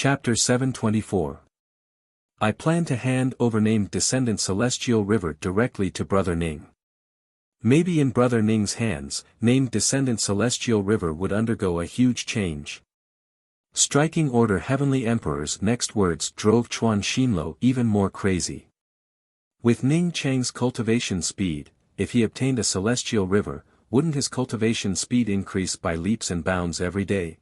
Chapter 724. I plan to hand over named descendant Celestial River directly to Brother Ning. Maybe in Brother Ning's hands, named descendant Celestial River would undergo a huge change. Striking order Heavenly Emperor's next words drove Chuan Xinlo even more crazy. With Ning Cheng's cultivation speed, if he obtained a Celestial River, wouldn't his cultivation speed increase by leaps and bounds every day?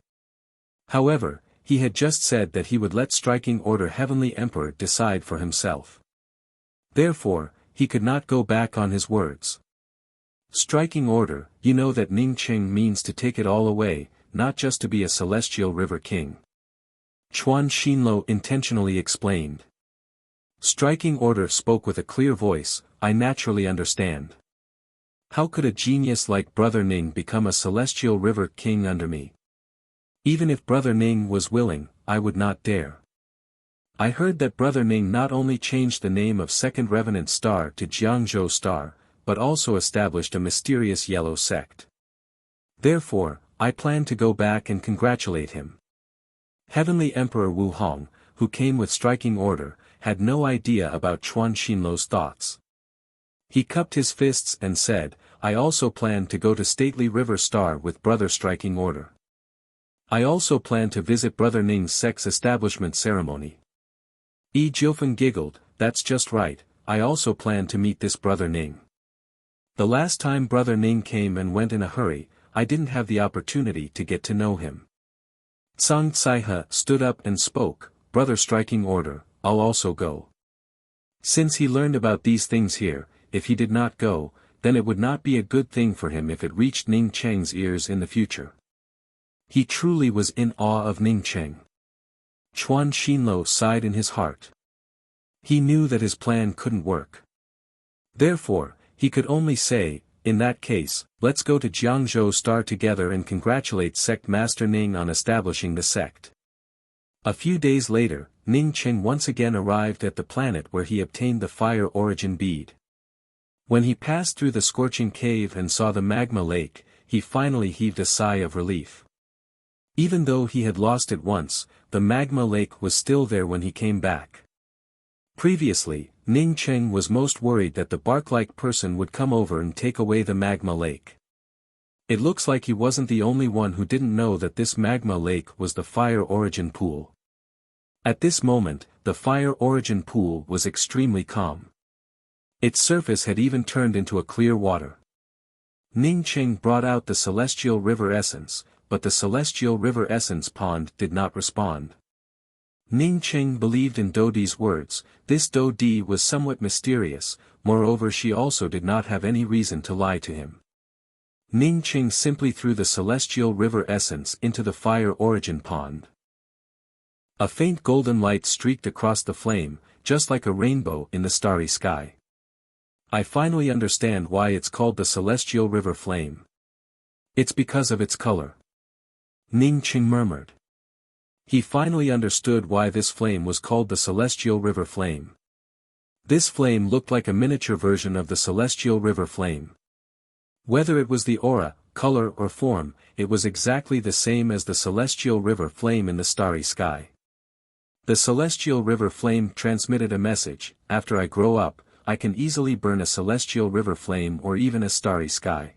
However, he had just said that he would let Striking Order Heavenly Emperor decide for himself. Therefore, he could not go back on his words. Striking Order, you know that Ning Cheng means to take it all away, not just to be a Celestial River King. Chuan Xinlo intentionally explained. Striking Order spoke with a clear voice, I naturally understand. How could a genius like Brother Ning become a Celestial River King under me? Even if Brother Ning was willing, I would not dare. I heard that Brother Ning not only changed the name of Second Revenant Star to Jiangzhou Star, but also established a mysterious yellow sect. Therefore, I plan to go back and congratulate him. Heavenly Emperor Wu Hong, who came with Striking Order, had no idea about Chuan Xinlo's thoughts. He cupped his fists and said, I also plan to go to Stately River Star with Brother Striking Order. I also plan to visit Brother Ning's sex establishment ceremony. Yi Jiufen giggled, that's just right, I also plan to meet this Brother Ning. The last time Brother Ning came and went in a hurry, I didn't have the opportunity to get to know him. Tsang Tsaihe stood up and spoke, Brother Striking Order, I'll also go. Since he learned about these things here, if he did not go, then it would not be a good thing for him if it reached Ning Cheng's ears in the future. He truly was in awe of Ning Cheng. Chuan Xinlo sighed in his heart. He knew that his plan couldn't work. Therefore, he could only say, in that case, let's go to Jiangzhou Star together and congratulate Sect Master Ning on establishing the sect. A few days later, Ning Cheng once again arrived at the planet where he obtained the fire origin bead. When he passed through the scorching cave and saw the magma lake, he finally heaved a sigh of relief. Even though he had lost it once, the magma lake was still there when he came back. Previously, Ning Cheng was most worried that the bark-like person would come over and take away the magma lake. It looks like he wasn't the only one who didn't know that this magma lake was the fire origin pool. At this moment, the fire origin pool was extremely calm. Its surface had even turned into a clear water. Ning Cheng brought out the Celestial River Essence, but the Celestial River Essence pond did not respond. Ning Cheng believed in Dodi's words, this Dodi was somewhat mysterious, moreover she also did not have any reason to lie to him. Ning Cheng simply threw the Celestial River Essence into the fire origin pond. A faint golden light streaked across the flame, just like a rainbow in the starry sky. I finally understand why it's called the Celestial River Flame. It's because of its color. Ning Cheng murmured. He finally understood why this flame was called the Celestial River Flame. This flame looked like a miniature version of the Celestial River Flame. Whether it was the aura, color or form, it was exactly the same as the Celestial River Flame in the starry sky. The Celestial River Flame transmitted a message, after I grow up, I can easily burn a Celestial River Flame or even a starry sky.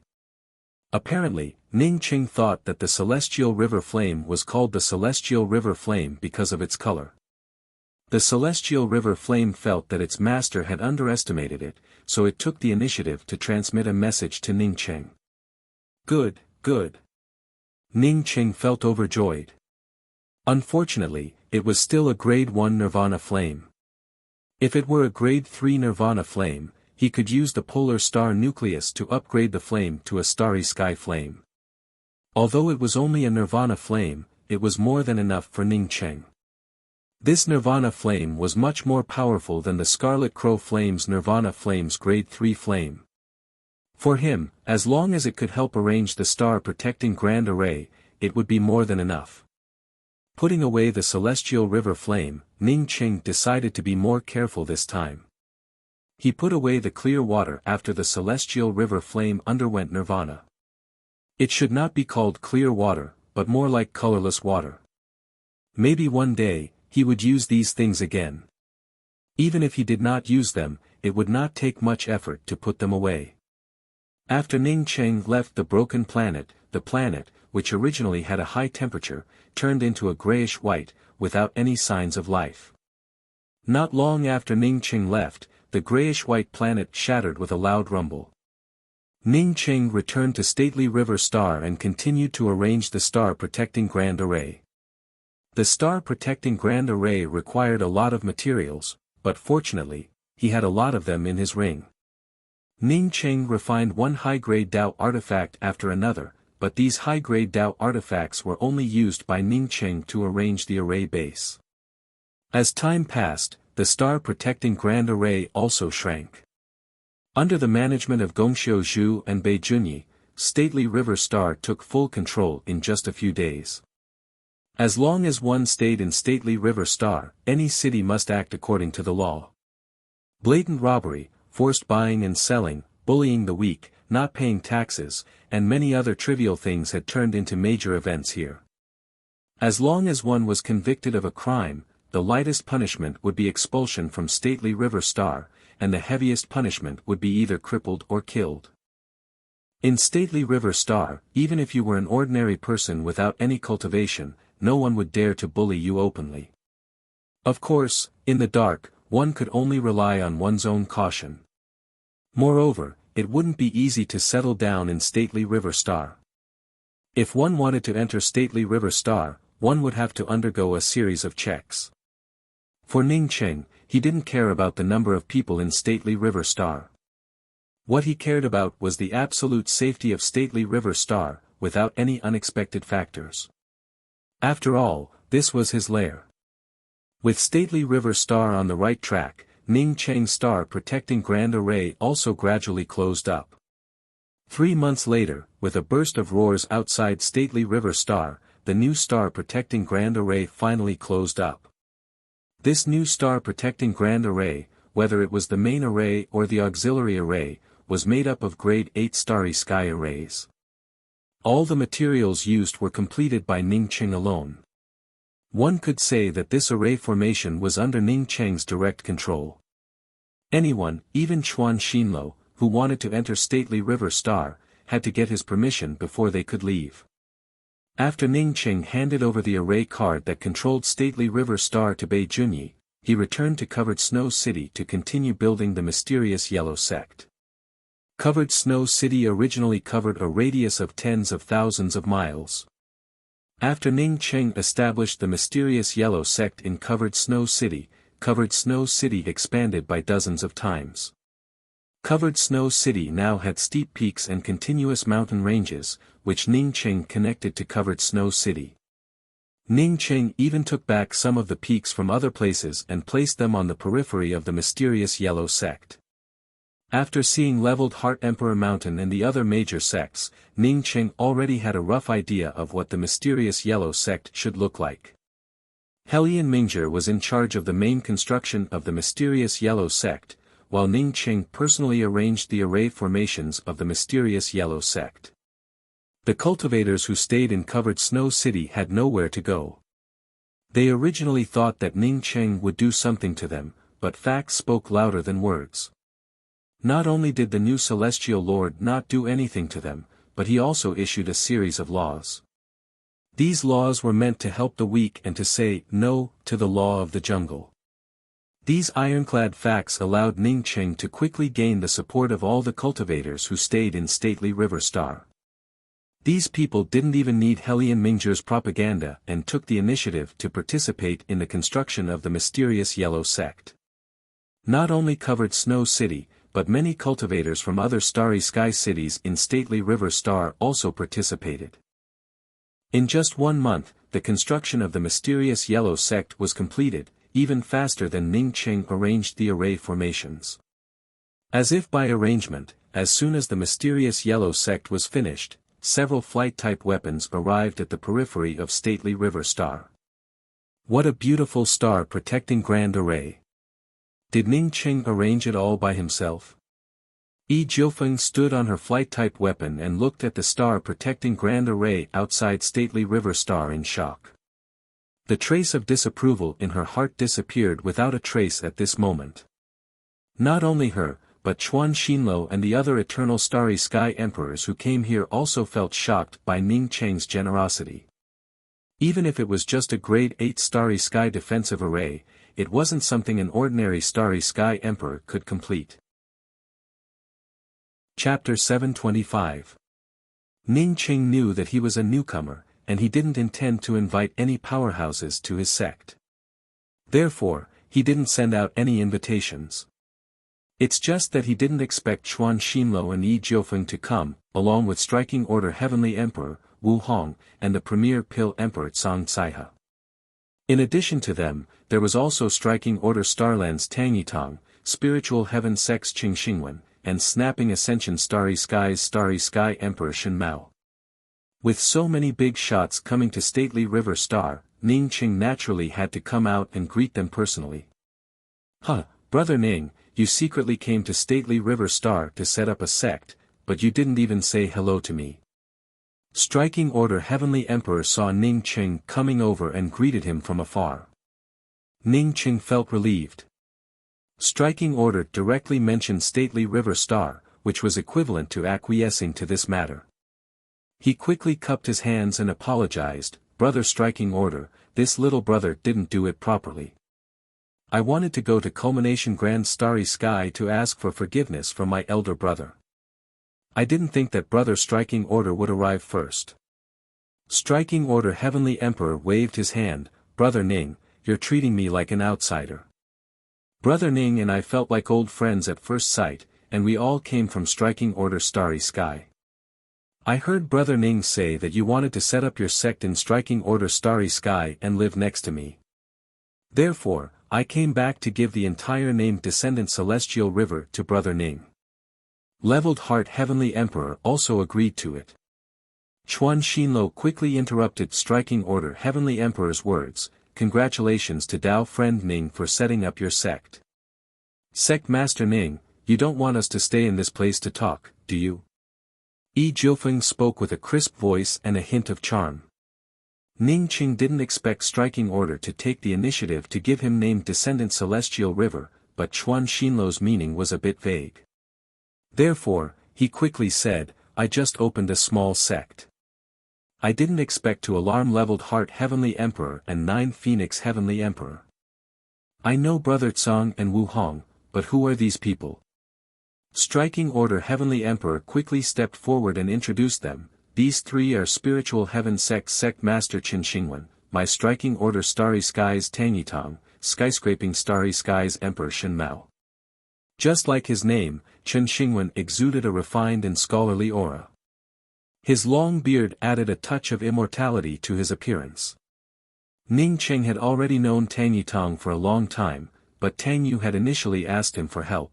Apparently, Ning Cheng thought that the Celestial River Flame was called the Celestial River Flame because of its color. The Celestial River Flame felt that its master had underestimated it, so it took the initiative to transmit a message to Ning Cheng. Good, good. Ning Cheng felt overjoyed. Unfortunately, it was still a Grade 1 Nirvana Flame. If it were a Grade 3 Nirvana Flame, he could use the polar star nucleus to upgrade the flame to a starry sky flame. Although it was only a Nirvana Flame, it was more than enough for Ning Cheng. This Nirvana Flame was much more powerful than the Scarlet Crow Flame's Nirvana Flame's Grade 3 Flame. For him, as long as it could help arrange the star-protecting Grand Array, it would be more than enough. Putting away the Celestial River Flame, Ning Cheng decided to be more careful this time. He put away the clear water after the Celestial River Flame underwent nirvana. It should not be called clear water, but more like colorless water. Maybe one day, he would use these things again. Even if he did not use them, it would not take much effort to put them away. After Ning Cheng left the broken planet, the planet, which originally had a high temperature, turned into a grayish-white, without any signs of life. Not long after Ning Cheng left, the grayish-white planet shattered with a loud rumble. Ning Cheng returned to stately River Star and continued to arrange the star-protecting Grand Array. The star-protecting Grand Array required a lot of materials, but fortunately, he had a lot of them in his ring. Ning Cheng refined one high-grade Dao artifact after another, but these high-grade Dao artifacts were only used by Ning Cheng to arrange the array base. As time passed, the star-protecting Grand Array also shrank. Under the management of Gongxiu Zhu and Bei Junyi, stately River Star took full control in just a few days. As long as one stayed in stately River Star, any city must act according to the law. Blatant robbery, forced buying and selling, bullying the weak, not paying taxes, and many other trivial things had turned into major events here. As long as one was convicted of a crime, the lightest punishment would be expulsion from stately River Star, and the heaviest punishment would be either crippled or killed. In stately River Star, even if you were an ordinary person without any cultivation, no one would dare to bully you openly. Of course, in the dark, one could only rely on one's own caution. Moreover, it wouldn't be easy to settle down in stately River Star. If one wanted to enter stately River Star, one would have to undergo a series of checks. For Ning Cheng, he didn't care about the number of people in stately River Star. What he cared about was the absolute safety of stately River Star, without any unexpected factors. After all, this was his lair. With stately River Star on the right track, Ning Cheng's star-protecting Grand Array also gradually closed up. 3 months later, with a burst of roars outside stately River Star, the new star-protecting Grand Array finally closed up. This new star-protecting Grand Array, whether it was the main array or the auxiliary array, was made up of grade 8 starry sky arrays. All the materials used were completed by Ning Cheng alone. One could say that this array formation was under Ning Cheng's direct control. Anyone, even Chuan Xinlo, who wanted to enter stately River Star, had to get his permission before they could leave. After Ning Cheng handed over the array card that controlled stately River Star to Bei Junyi, he returned to Covered Snow City to continue building the mysterious Yellow Sect. Covered Snow City originally covered a radius of tens of thousands of miles. After Ning Cheng established the mysterious Yellow Sect in Covered Snow City expanded by dozens of times. Covered Snow City now had steep peaks and continuous mountain ranges, which Ning Cheng connected to Covered Snow City. Ning Cheng even took back some of the peaks from other places and placed them on the periphery of the mysterious Yellow Sect. After seeing leveled Heart Emperor Mountain and the other major sects, Ning Cheng already had a rough idea of what the mysterious Yellow Sect should look like. Hellion Mingzhi was in charge of the main construction of the mysterious Yellow Sect, while Ning Cheng personally arranged the array formations of the mysterious Yellow Sect. The cultivators who stayed in Covered Snow City had nowhere to go. They originally thought that Ning Cheng would do something to them, but facts spoke louder than words. Not only did the new Celestial Lord not do anything to them, but he also issued a series of laws. These laws were meant to help the weak and to say no to the law of the jungle. These ironclad facts allowed Ning Cheng to quickly gain the support of all the cultivators who stayed in stately River Star. These people didn't even need Hellion Mingzhi's propaganda and took the initiative to participate in the construction of the mysterious Yellow Sect. Not only Covered Snow City, but many cultivators from other starry sky cities in stately River Star also participated. In just 1 month, the construction of the mysterious Yellow Sect was completed, even faster than Ning Cheng arranged the array formations. As if by arrangement, as soon as the mysterious Yellow Sect was finished, several flight-type weapons arrived at the periphery of stately River Star. What a beautiful star-protecting Grand Array! Did Ning Cheng arrange it all by himself? Yi Jiufeng stood on her flight-type weapon and looked at the star-protecting Grand Array outside stately River Star in shock. The trace of disapproval in her heart disappeared without a trace at this moment. Not only her, but Chuan Xinluo and the other eternal starry sky emperors who came here also felt shocked by Ning Cheng's generosity. Even if it was just a grade 8 starry sky defensive array, it wasn't something an ordinary starry sky emperor could complete. Chapter 725. Ning Cheng knew that he was a newcomer, and he didn't intend to invite any powerhouses to his sect. Therefore, he didn't send out any invitations. It's just that he didn't expect Chuan Xinluo and Yi Jiufeng to come, along with Striking Order Heavenly Emperor, Wu Hong, and the Premier Pill Emperor Zhang Caihe. In addition to them, there was also Striking Order Starlands Tang Yitang, Spiritual Heaven Sects Qing Xingwen, and Snapping Ascension Starry Sky Emperor Shen Mao. With so many big shots coming to Stately River Star, Ning Cheng naturally had to come out and greet them personally. Huh, Brother Ning, you secretly came to Stately River Star to set up a sect, but you didn't even say hello to me. Striking Order Heavenly Emperor saw Ning Cheng coming over and greeted him from afar. Ning Cheng felt relieved. Striking Order directly mentioned Stately River Star, which was equivalent to acquiescing to this matter. He quickly cupped his hands and apologized, Brother Striking Order, this little brother didn't do it properly. I wanted to go to Culmination Grand Starry Sky to ask for forgiveness from my elder brother. I didn't think that Brother Striking Order would arrive first. Striking Order Heavenly Emperor waved his hand, Brother Ning, you're treating me like an outsider. Brother Ning and I felt like old friends at first sight, and we all came from Striking Order Starry Sky. I heard Brother Ning say that you wanted to set up your sect in Striking Order Starry Sky and live next to me. Therefore, I came back to give the entire named Descendant Celestial River to Brother Ning. Leveled Heart Heavenly Emperor also agreed to it. Chuan Xinluo quickly interrupted Striking Order Heavenly Emperor's words, congratulations to Dao Friend Ning for setting up your sect. Sect Master Ning, you don't want us to stay in this place to talk, do you? Yi Jiufeng spoke with a crisp voice and a hint of charm. Ning Cheng didn't expect Striking Order to take the initiative to give him named Descendant Celestial River, but Chuan Xinluo's meaning was a bit vague. Therefore, he quickly said, I just opened a small sect. I didn't expect to alarm Leveled Heart Heavenly Emperor and 9 Phoenix Heavenly Emperor. I know Brother Zhang and Wu Hong, but who are these people? Striking Order Heavenly Emperor quickly stepped forward and introduced them. These 3 are Spiritual Heaven Sect Master Qin Xingwen, my Striking Order Starry Skies Tang Yitang, Skyscraping Starry Skies Emperor Shen Mao. Just like his name, Qin Xingwen exuded a refined and scholarly aura. His long beard added a touch of immortality to his appearance. Ning Cheng had already known Tang Yitang for a long time, but Tang Yu had initially asked him for help.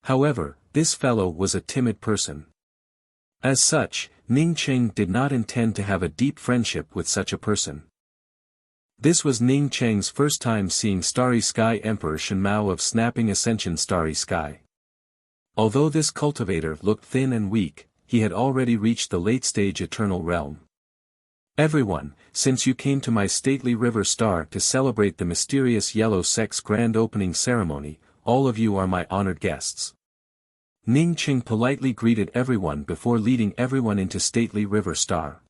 However, this fellow was a timid person. As such, Ning Cheng did not intend to have a deep friendship with such a person. This was Ning Cheng's first time seeing Starry Sky Emperor Shen Mao of Snapping Ascension Starry Sky. Although this cultivator looked thin and weak, he had already reached the late-stage Eternal Realm. Everyone, since you came to my stately river star to celebrate the mysterious Yellow Sect's grand opening ceremony, all of you are my honored guests. Ning Cheng politely greeted everyone before leading everyone into stately river star.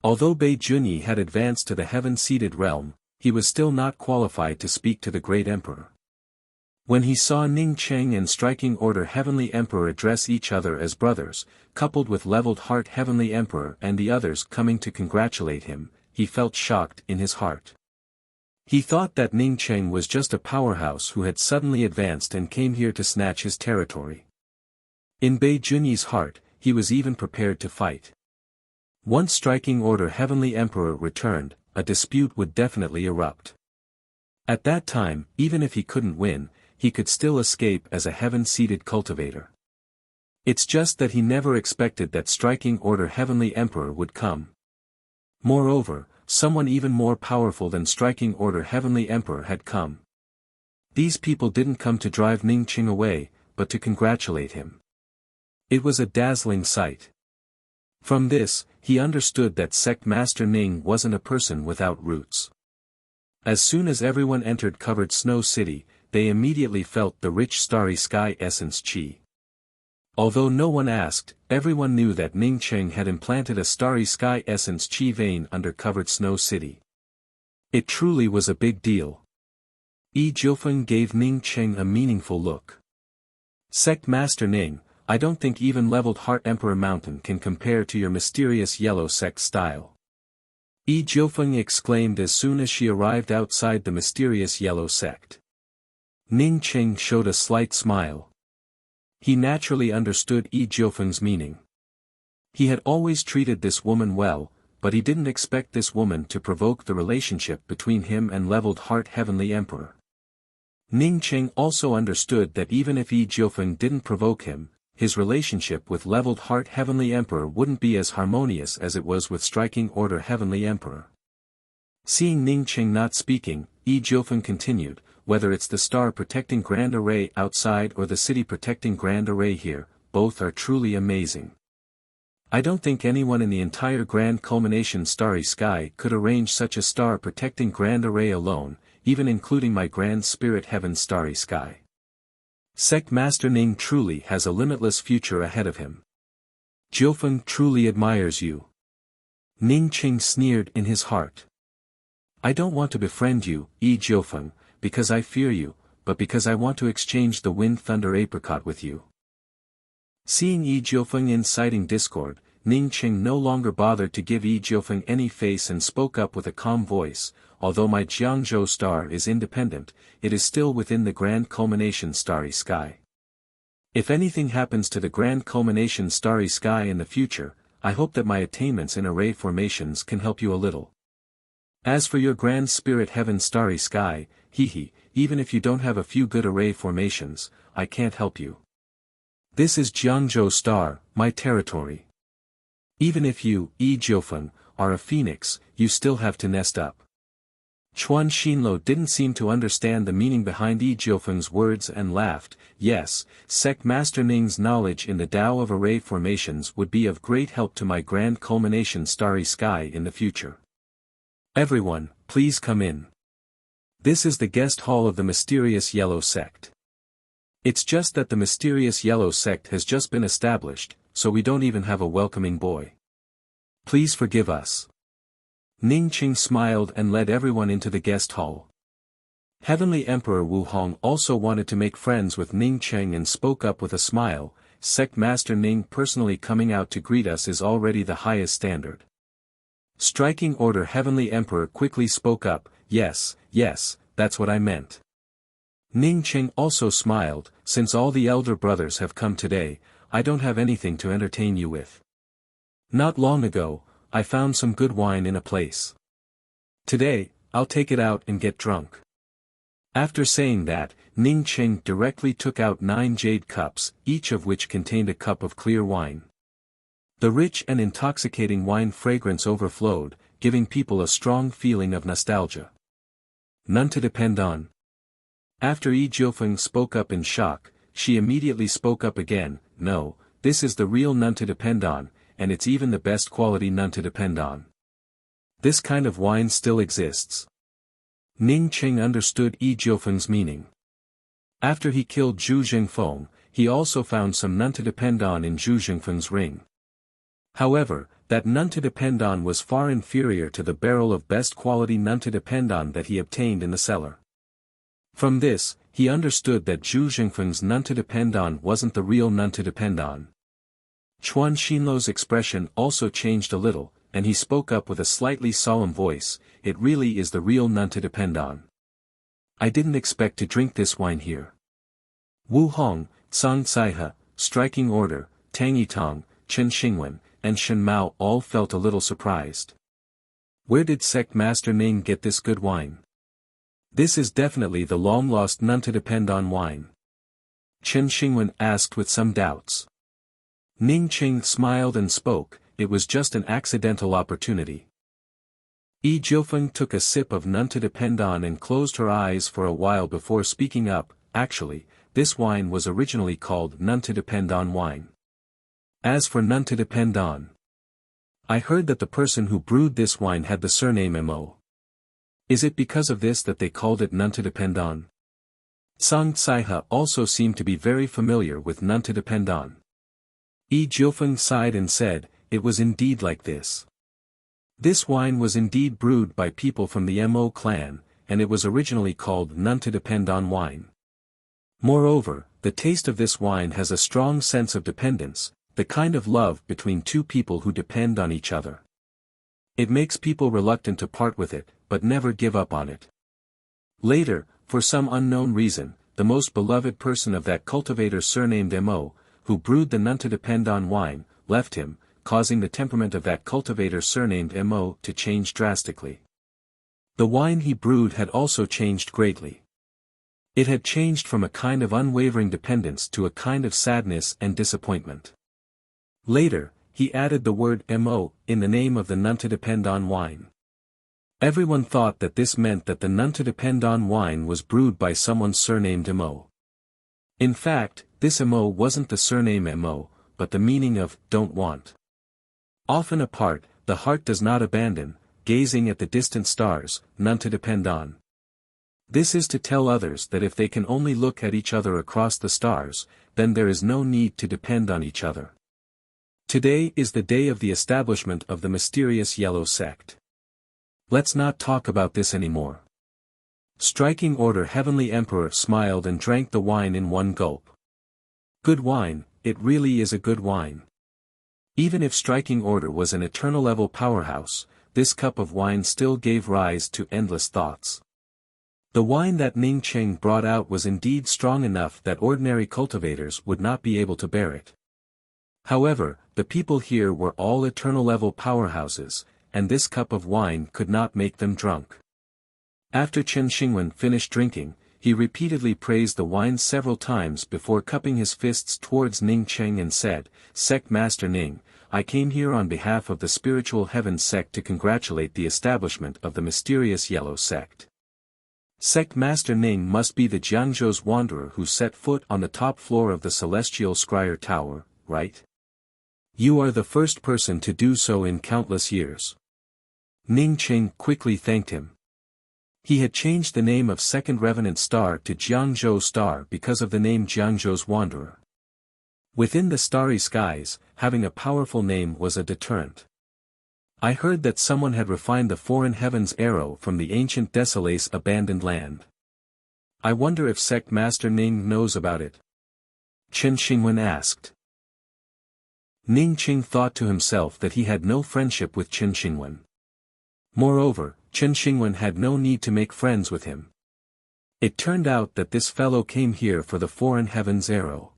Although Bei Junyi had advanced to the heaven-seated realm, he was still not qualified to speak to the great emperor. When he saw Ning Cheng and Striking Order Heavenly Emperor address each other as brothers, coupled with Leveled Heart Heavenly Emperor and the others coming to congratulate him, he felt shocked in his heart. He thought that Ning Cheng was just a powerhouse who had suddenly advanced and came here to snatch his territory. In Bei Junyi's heart, he was even prepared to fight. Once Striking Order Heavenly Emperor returned, a dispute would definitely erupt. At that time, even if he couldn't win, he could still escape as a heaven-seated cultivator. It's just that he never expected that Striking Order Heavenly Emperor would come. Moreover, someone even more powerful than Striking Order Heavenly Emperor had come. These people didn't come to drive Ning Cheng away, but to congratulate him. It was a dazzling sight. From this, he understood that sect master Ning wasn't a person without roots. As soon as everyone entered covered snow city, they immediately felt the rich starry sky essence qi. Although no one asked, everyone knew that Ning Cheng had implanted a starry sky essence qi vein under covered snow city. It truly was a big deal. Yi Jiufeng gave Ning Cheng a meaningful look. Sect Master Ning, I don't think even leveled Heart Emperor Mountain can compare to your mysterious yellow sect style. Yi Jiufeng exclaimed as soon as she arrived outside the mysterious yellow sect. Ning Cheng showed a slight smile. He naturally understood Yi Jiufeng's meaning. He had always treated this woman well, but he didn't expect this woman to provoke the relationship between him and leveled Heart Heavenly Emperor. Ning Cheng also understood that even if Yi Jiufeng didn't provoke him, his relationship with leveled Heart Heavenly Emperor wouldn't be as harmonious as it was with Striking Order Heavenly Emperor. Seeing Ning Cheng not speaking, Yi Jiufeng continued, whether it's the star protecting Grand Array outside or the city protecting Grand Array here, both are truly amazing. I don't think anyone in the entire Grand Culmination Starry Sky could arrange such a star protecting Grand Array alone, even including my Grand Spirit Heaven Starry Sky. Sect Master Ning truly has a limitless future ahead of him. Jiufeng truly admires you. Ning Cheng sneered in his heart. I don't want to befriend you, Yi Jiufeng, because I fear you, but because I want to exchange the Wind Thunder Apricot with you. Seeing Yi Jiufeng inciting discord, Ning Cheng no longer bothered to give Yi Jiufeng any face and spoke up with a calm voice, although my Jiangzhou star is independent, it is still within the Grand Culmination Starry Sky. If anything happens to the Grand Culmination Starry Sky in the future, I hope that my attainments in array formations can help you a little. As for your Grand Spirit Heaven Starry Sky, even if you don't have a few good array formations, I can't help you. This is Jiangzhou Star, my territory. Even if you, Yi Jiufeng, are a phoenix, you still have to nest up. Chuan Xinluo didn't seem to understand the meaning behind Yi Jiufeng's words and laughed. Yes, Sect Master Ning's knowledge in the Tao of array formations would be of great help to my Grand Culmination Starry Sky in the future. Everyone, please come in. This is the guest hall of the mysterious Yellow Sect. It's just that the mysterious Yellow Sect has just been established, so we don't even have a welcoming boy. Please forgive us. Ning Cheng smiled and led everyone into the guest hall. Heavenly Emperor Wu Hong also wanted to make friends with Ning Cheng and spoke up with a smile. Sect Master Ning personally coming out to greet us is already the highest standard. Striking Order Heavenly Emperor quickly spoke up, yes, that's what I meant. Ning Cheng also smiled, since all the elder brothers have come today, I don't have anything to entertain you with. Not long ago, I found some good wine in a place. Today, I'll take it out and get drunk. After saying that, Ning Cheng directly took out 9 jade cups, each of which contained a cup of clear wine. The rich and intoxicating wine fragrance overflowed, giving people a strong feeling of nostalgia. None to depend on. After Yi Jiufeng spoke up in shock, she immediately spoke up again, no, this is the real none to depend on, and it's even the best quality none to depend on. This kind of wine still exists. Ning Cheng understood Yi Jiufeng's meaning. After he killed Zhu Jingfeng, he also found some none to depend on in Zhu Jingfeng's ring. However, that none to depend on was far inferior to the barrel of best quality none to depend on that he obtained in the cellar. From this, he understood that Zhu Jingfeng's none to depend on wasn't the real none to depend on. Chuan Xinluo's expression also changed a little, and he spoke up with a slightly solemn voice, it really is the real none to depend on. I didn't expect to drink this wine here. Wu Hong, Tsang Caihe, Striking Order, Tang Yitong, Chen Xingwen, and Shen Mao all felt a little surprised. Where did Sect Master Ning get this good wine? This is definitely the long-lost none to depend on wine. Chen Xingwen asked with some doubts. Ning Cheng smiled and spoke, it was just an accidental opportunity. Yi Jiufeng took a sip of none to depend on and closed her eyes for a while before speaking up, actually, this wine was originally called none to depend on wine. As for none to depend on, I heard that the person who brewed this wine had the surname Mo. Is it because of this that they called it none to depend on? Song Tsaiha also seemed to be very familiar with none to depend on. Yi Jiufeng sighed and said, it was indeed like this. This wine was indeed brewed by people from the Mo clan, and it was originally called none to depend on wine. Moreover, the taste of this wine has a strong sense of dependence, the kind of love between two people who depend on each other. It makes people reluctant to part with it, but never give up on it. Later, for some unknown reason, the most beloved person of that cultivator surnamed Mo, who brewed the none to depend on wine, left him, causing the temperament of that cultivator surnamed Mo to change drastically. The wine he brewed had also changed greatly. It had changed from a kind of unwavering dependence to a kind of sadness and disappointment. Later, he added the word Mo in the name of the none to depend on wine. Everyone thought that this meant that the none to depend on wine was brewed by someone surnamed Mo. In fact, this Mo wasn't the surname Mo, but the meaning of don't want. Often apart, the heart does not abandon, gazing at the distant stars, none to depend on. This is to tell others that if they can only look at each other across the stars, then there is no need to depend on each other. Today is the day of the establishment of the mysterious yellow sect. Let's not talk about this anymore. Striking order Heavenly Emperor smiled and drank the wine in one gulp. Good wine, it really is a good wine. Even if striking order was an eternal level powerhouse, this cup of wine still gave rise to endless thoughts. The wine that Ning Cheng brought out was indeed strong enough that ordinary cultivators would not be able to bear it. However, the people here were all eternal level powerhouses, and this cup of wine could not make them drunk. After Chen Xingwen finished drinking, he repeatedly praised the wine several times before cupping his fists towards Ning Cheng and said, Sect Master Ning, I came here on behalf of the Spiritual Heavens sect to congratulate the establishment of the mysterious yellow sect. Sect Master Ning must be the Jiangzhou's wanderer who set foot on the top floor of the Celestial Scryer Tower, right? You are the first person to do so in countless years. Ning Cheng quickly thanked him. He had changed the name of Second Revenant Star to Jiangzhou Star because of the name Jiangzhou's Wanderer. Within the starry skies, having a powerful name was a deterrent. I heard that someone had refined the foreign heaven's arrow from the ancient Desolace abandoned land. I wonder if Sect Master Ning knows about it. Chen Xingwen asked. Ning Cheng thought to himself that he had no friendship with Chen Xingwen. Moreover, Chen Xingwen had no need to make friends with him. It turned out that this fellow came here for the foreign heaven's arrow.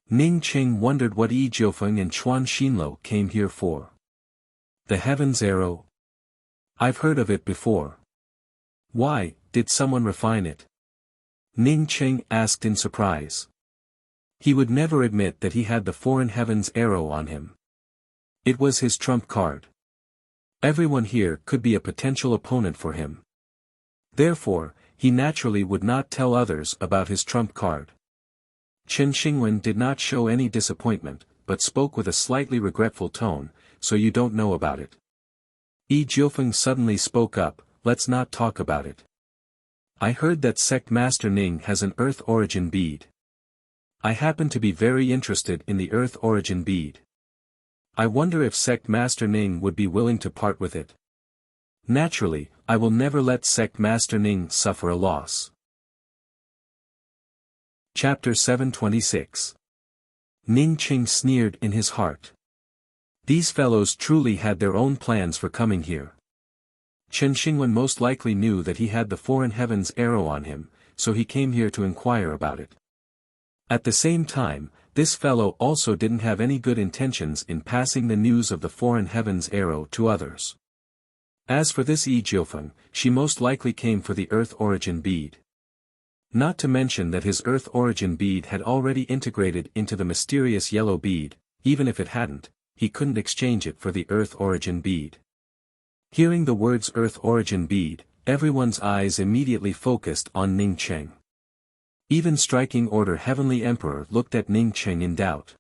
Ning Cheng wondered what Yi Jiufeng and Chuan Xinluo came here for. The heaven's arrow? I've heard of it before. Why, did someone refine it? Ning Cheng asked in surprise. He would never admit that he had the foreign heaven's arrow on him. It was his trump card. Everyone here could be a potential opponent for him. Therefore, he naturally would not tell others about his trump card. Chen Xingwen did not show any disappointment, but spoke with a slightly regretful tone, so you don't know about it. Yi Jiufeng suddenly spoke up, let's not talk about it. I heard that Sect Master Ning has an Earth Origin bead. I happen to be very interested in the Earth Origin bead. I wonder if Sect Master Ning would be willing to part with it. Naturally, I will never let Sect Master Ning suffer a loss. Chapter 726. Ning Cheng sneered in his heart. These fellows truly had their own plans for coming here. Chen Xingwen most likely knew that he had the foreign heaven's arrow on him, so he came here to inquire about it. At the same time, this fellow also didn't have any good intentions in passing the news of the foreign heaven's arrow to others. As for this Yi Jiufeng, she most likely came for the Earth Origin bead. Not to mention that his Earth Origin bead had already integrated into the mysterious yellow bead, even if it hadn't, he couldn't exchange it for the Earth Origin bead. Hearing the words Earth Origin bead, everyone's eyes immediately focused on Ning Cheng. Even striking order Heavenly Emperor looked at Ning Cheng in doubt.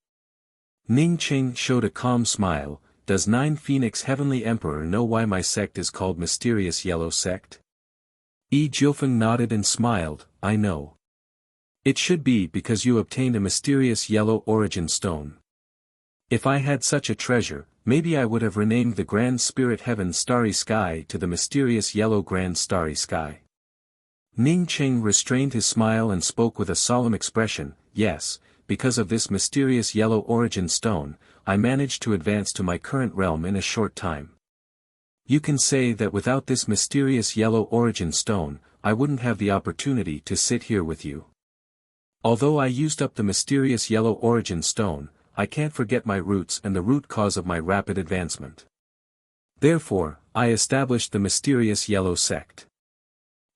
Ning Cheng showed a calm smile, does Nine Phoenix Heavenly Emperor know why my sect is called Mysterious Yellow Sect? Jiufeng nodded and smiled, I know. It should be because you obtained a mysterious yellow origin stone. If I had such a treasure, maybe I would have renamed the Grand Spirit Heaven Starry Sky to the Mysterious Yellow Grand Starry Sky. Ning Qing restrained his smile and spoke with a solemn expression, yes, because of this mysterious yellow origin stone, I managed to advance to my current realm in a short time. You can say that without this mysterious yellow origin stone, I wouldn't have the opportunity to sit here with you. Although I used up the mysterious yellow origin stone, I can't forget my roots and the root cause of my rapid advancement. Therefore, I established the mysterious yellow sect.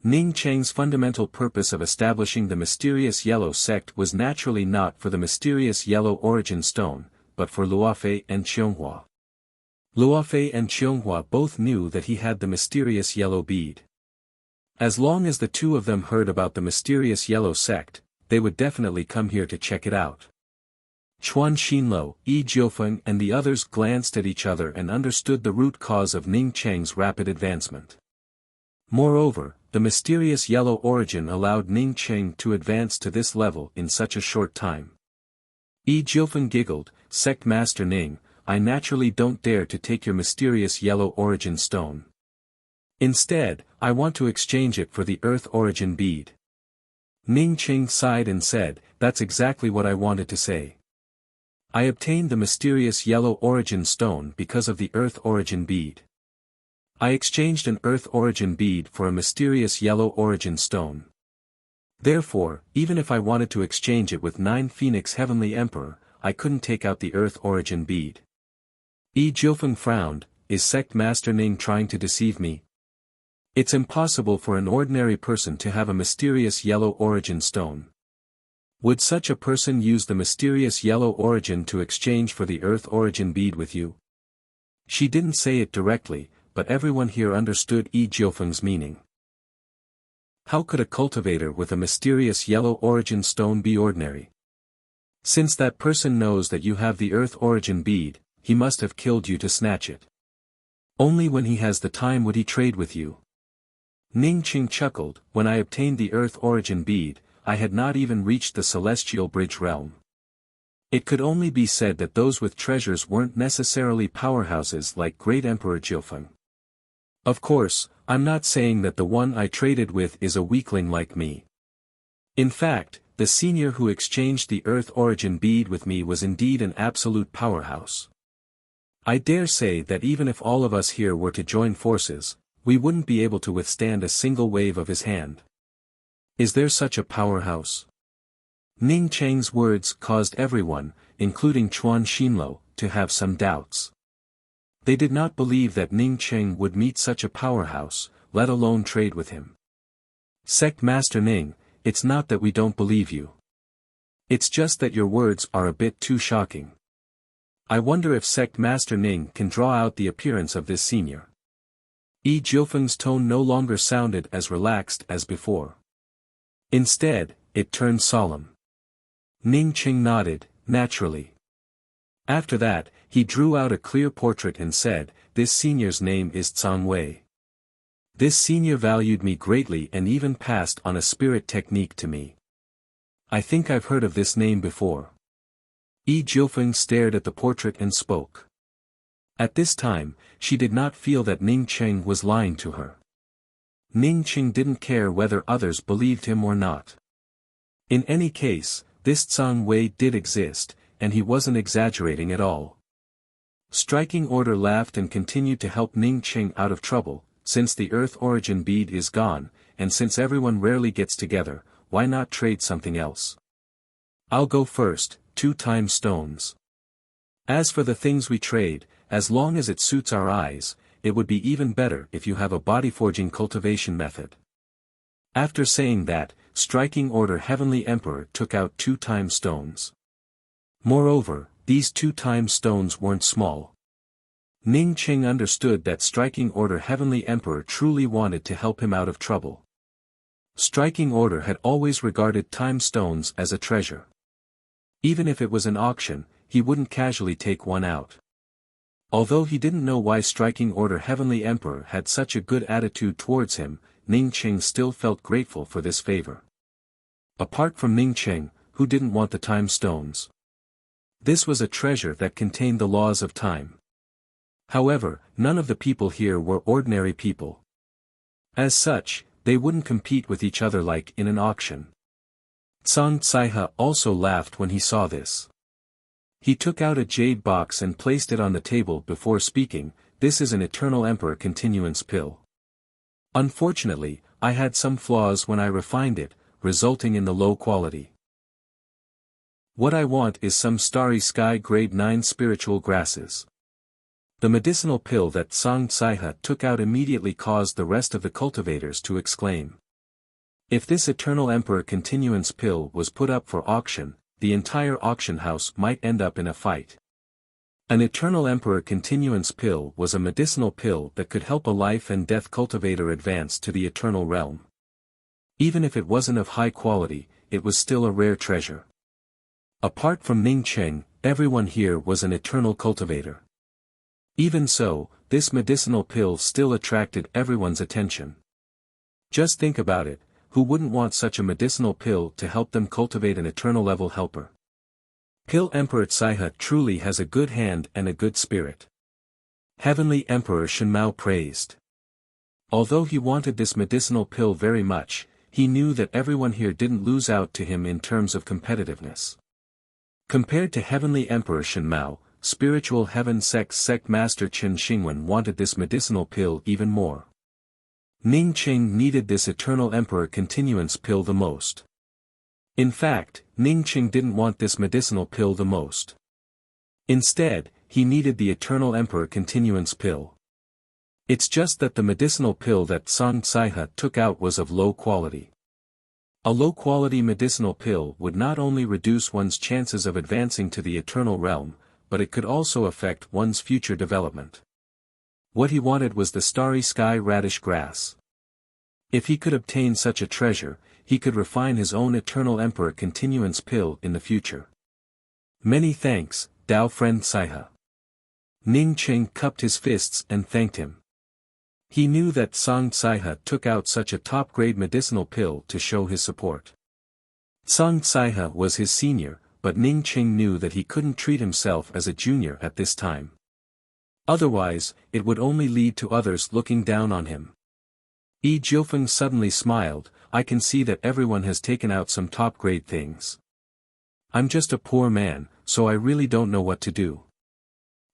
Ning Cheng's fundamental purpose of establishing the mysterious yellow sect was naturally not for the mysterious yellow origin stone, but for Luofei and Qianghua. Luofei and Qianghua both knew that he had the mysterious yellow bead. As long as the two of them heard about the mysterious yellow sect, they would definitely come here to check it out. Chuan Xinluo, Jiufeng and the others glanced at each other and understood the root cause of Ning Cheng's rapid advancement. Moreover, the mysterious yellow origin allowed Ning Cheng to advance to this level in such a short time. Jiufeng giggled, Sect Master Ning, I naturally don't dare to take your mysterious yellow origin stone. Instead, I want to exchange it for the Earth origin bead. Ning Cheng sighed and said, that's exactly what I wanted to say. I obtained the mysterious yellow origin stone because of the Earth origin bead. I exchanged an Earth origin bead for a mysterious yellow origin stone. Therefore, even if I wanted to exchange it with Nine Phoenix Heavenly Emperor, I couldn't take out the Earth origin bead. Jiufeng frowned, is Sect Master Ning trying to deceive me? It's impossible for an ordinary person to have a mysterious yellow origin stone. Would such a person use the mysterious yellow origin to exchange for the Earth origin bead with you? She didn't say it directly, but everyone here understood Jiufeng's meaning. How could a cultivator with a mysterious yellow origin stone be ordinary? Since that person knows that you have the Earth origin bead, he must have killed you to snatch it. Only when he has the time would he trade with you. Ning Qing chuckled, when I obtained the Earth origin bead, I had not even reached the Celestial Bridge realm. It could only be said that those with treasures weren't necessarily powerhouses like Great Emperor Jiufeng. Of course, I'm not saying that the one I traded with is a weakling like me. In fact, the senior who exchanged the Earth origin bead with me was indeed an absolute powerhouse. I dare say that even if all of us here were to join forces, we wouldn't be able to withstand a single wave of his hand. Is there such a powerhouse? Ning Cheng's words caused everyone, including Chuan Xinluo, to have some doubts. They did not believe that Ning Cheng would meet such a powerhouse, let alone trade with him. Sect Master Ning, it's not that we don't believe you. It's just that your words are a bit too shocking. I wonder if Sect Master Ning can draw out the appearance of this senior. Jiufeng's tone no longer sounded as relaxed as before. Instead, it turned solemn. Ning Qing nodded, naturally. After that, he drew out a clear portrait and said, this senior's name is Zhang Wei. This senior valued me greatly and even passed on a spirit technique to me. I think I've heard of this name before. Jiufeng stared at the portrait and spoke. At this time, she did not feel that Ning Cheng was lying to her. Ning Cheng didn't care whether others believed him or not. In any case, this Zhang Wei did exist, and he wasn't exaggerating at all. Striking Order laughed and continued to help Ning Cheng out of trouble, since the Earth origin bead is gone, and since everyone rarely gets together, why not trade something else? I'll go first, 2 time stones. As for the things we trade, as long as it suits our eyes, it would be even better if you have a body-forging cultivation method. After saying that, Striking Order Heavenly Emperor took out 2 time stones. Moreover, these 2 time stones weren't small. Ning Cheng understood that Striking Order Heavenly Emperor truly wanted to help him out of trouble. Striking Order had always regarded time stones as a treasure. Even if it was an auction, he wouldn't casually take one out. Although he didn't know why Striking Order Heavenly Emperor had such a good attitude towards him, Ning Qing still felt grateful for this favor. Apart from Ning Qing, who didn't want the time stones? This was a treasure that contained the laws of time. However, none of the people here were ordinary people. As such, they wouldn't compete with each other like in an auction. Tsang Tsaiha also laughed when he saw this. He took out a jade box and placed it on the table before speaking, "This is an Eternal Emperor Continuance Pill. Unfortunately, I had some flaws when I refined it, resulting in the low quality. What I want is some Starry Sky Grade 9 spiritual grasses." The medicinal pill that Tsang Tsaiha took out immediately caused the rest of the cultivators to exclaim. If this Eternal Emperor Continuance Pill was put up for auction, the entire auction house might end up in a fight. An Eternal Emperor Continuance Pill was a medicinal pill that could help a life and death cultivator advance to the Eternal Realm. Even if it wasn't of high quality, it was still a rare treasure. Apart from Ning Qing, everyone here was an Eternal cultivator. Even so, this medicinal pill still attracted everyone's attention. Just think about it, who wouldn't want such a medicinal pill to help them cultivate an Eternal level helper? Pill Emperor Tsaiha truly has a good hand and a good spirit. Heavenly Emperor Shenmao praised. Although he wanted this medicinal pill very much, he knew that everyone here didn't lose out to him in terms of competitiveness. Compared to Heavenly Emperor Shenmao, Spiritual Heaven Sect Master Chen Xingwen wanted this medicinal pill even more. Ning Qing needed this Eternal Emperor Continuance Pill the most. In fact, Ning Qing didn't want this medicinal pill the most. Instead, he needed the Eternal Emperor Continuance Pill. It's just that the medicinal pill that Tsang Tsaiha took out was of low quality. A low-quality medicinal pill would not only reduce one's chances of advancing to the Eternal Realm, but it could also affect one's future development. What he wanted was the Starry Sky Radish Grass. If he could obtain such a treasure, he could refine his own Eternal Emperor Continuance Pill in the future. Many thanks, Dao Friend Tsaiha. Ning Qing cupped his fists and thanked him. He knew that Tsang Tsaiha took out such a top-grade medicinal pill to show his support. Tsang Tsaiha was his senior, but Ning Qing knew that he couldn't treat himself as a junior at this time. Otherwise, it would only lead to others looking down on him. Yi Jiufeng suddenly smiled, "I can see that everyone has taken out some top-grade things. I'm just a poor man, so I really don't know what to do.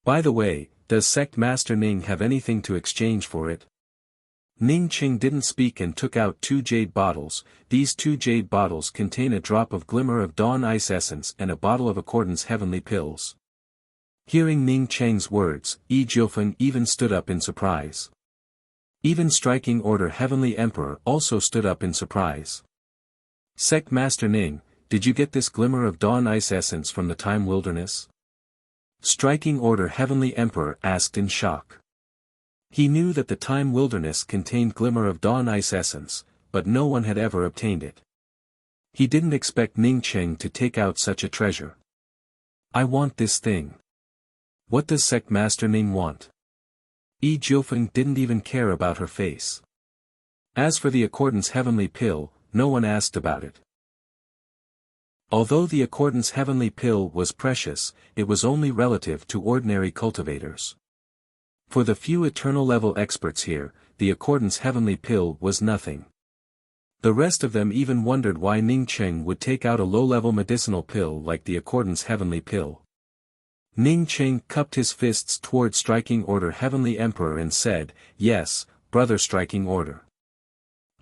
By the way, does Sect Master Ning have anything to exchange for it?" Ning Qing didn't speak and took out 2 jade bottles. These 2 jade bottles contain a drop of Glimmer of Dawn Ice Essence and a bottle of Accordance Heavenly Pills. Hearing Ning Qing's words, Yi Jiufeng even stood up in surprise. Even Striking Order Heavenly Emperor also stood up in surprise. "Sect Master Ning, did you get this Glimmer of Dawn Ice Essence from the Time Wilderness?" Striking Order Heavenly Emperor asked in shock. He knew that the Time Wilderness contained Glimmer of Dawn Ice Essence, but no one had ever obtained it. He didn't expect Ning Qing to take out such a treasure. "I want this thing." "What does Sect Master Ning want?" Yi Jiufeng didn't even care about her face. As for the Accordance Heavenly Pill, no one asked about it. Although the Accordance Heavenly Pill was precious, it was only relative to ordinary cultivators. For the few Eternal level experts here, the Accordance Heavenly Pill was nothing. The rest of them even wondered why Ning Qing would take out a low-level medicinal pill like the Accordance Heavenly Pill. Ning Qing cupped his fists toward Striking Order Heavenly Emperor and said, "Yes, Brother Striking Order.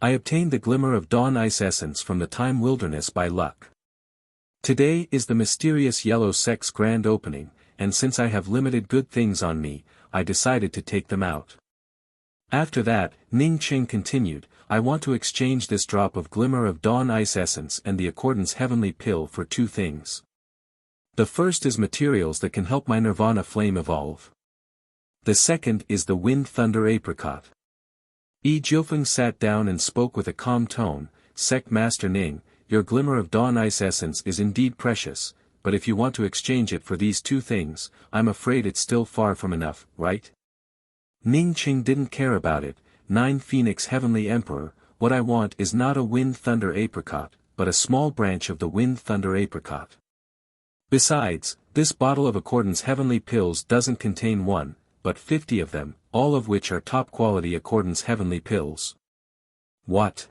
I obtained the Glimmer of Dawn Ice Essence from the Time Wilderness by luck. Today is the mysterious Yellow Sect's grand opening, and since I have limited good things on me, I decided to take them out." After that, Ning Qing continued, "I want to exchange this drop of Glimmer of Dawn Ice Essence and the Accordance Heavenly Pill for 2 things. The first is materials that can help my Nirvana flame evolve. The second is the Wind Thunder Apricot." Yi Jiufeng sat down and spoke with a calm tone, "Sect Master Ning, your Glimmer of Dawn Ice Essence is indeed precious, but if you want to exchange it for these two things, I'm afraid it's still far from enough, right? Ning Qing didn't care about it. 9 Phoenix Heavenly Emperor, what I want is not a Wind Thunder Apricot, but a small branch of the Wind Thunder Apricot. Besides, this bottle of Accordance Heavenly Pills doesn't contain one, but 50 of them, all of which are top-quality Accordance Heavenly Pills. What?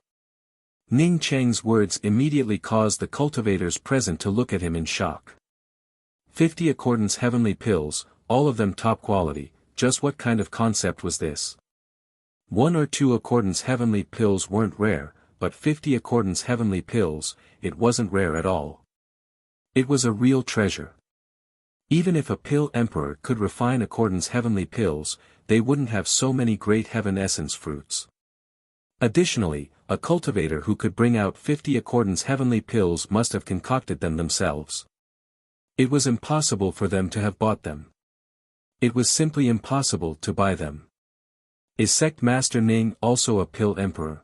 Ning Cheng's words immediately caused the cultivators present to look at him in shock. 50 Accordance Heavenly Pills, all of them top quality, just what kind of concept was this? 1 or 2 Accordance Heavenly Pills weren't rare, but 50 Accordance Heavenly Pills, it wasn't rare at all. It was a real treasure. Even if a pill emperor could refine Accordance Heavenly Pills, they wouldn't have so many great heaven essence fruits. Additionally, a cultivator who could bring out 50 Accordance Heavenly Pills must have concocted them themselves. It was impossible for them to have bought them. It was simply impossible to buy them. Is Sect Master Ning also a pill emperor?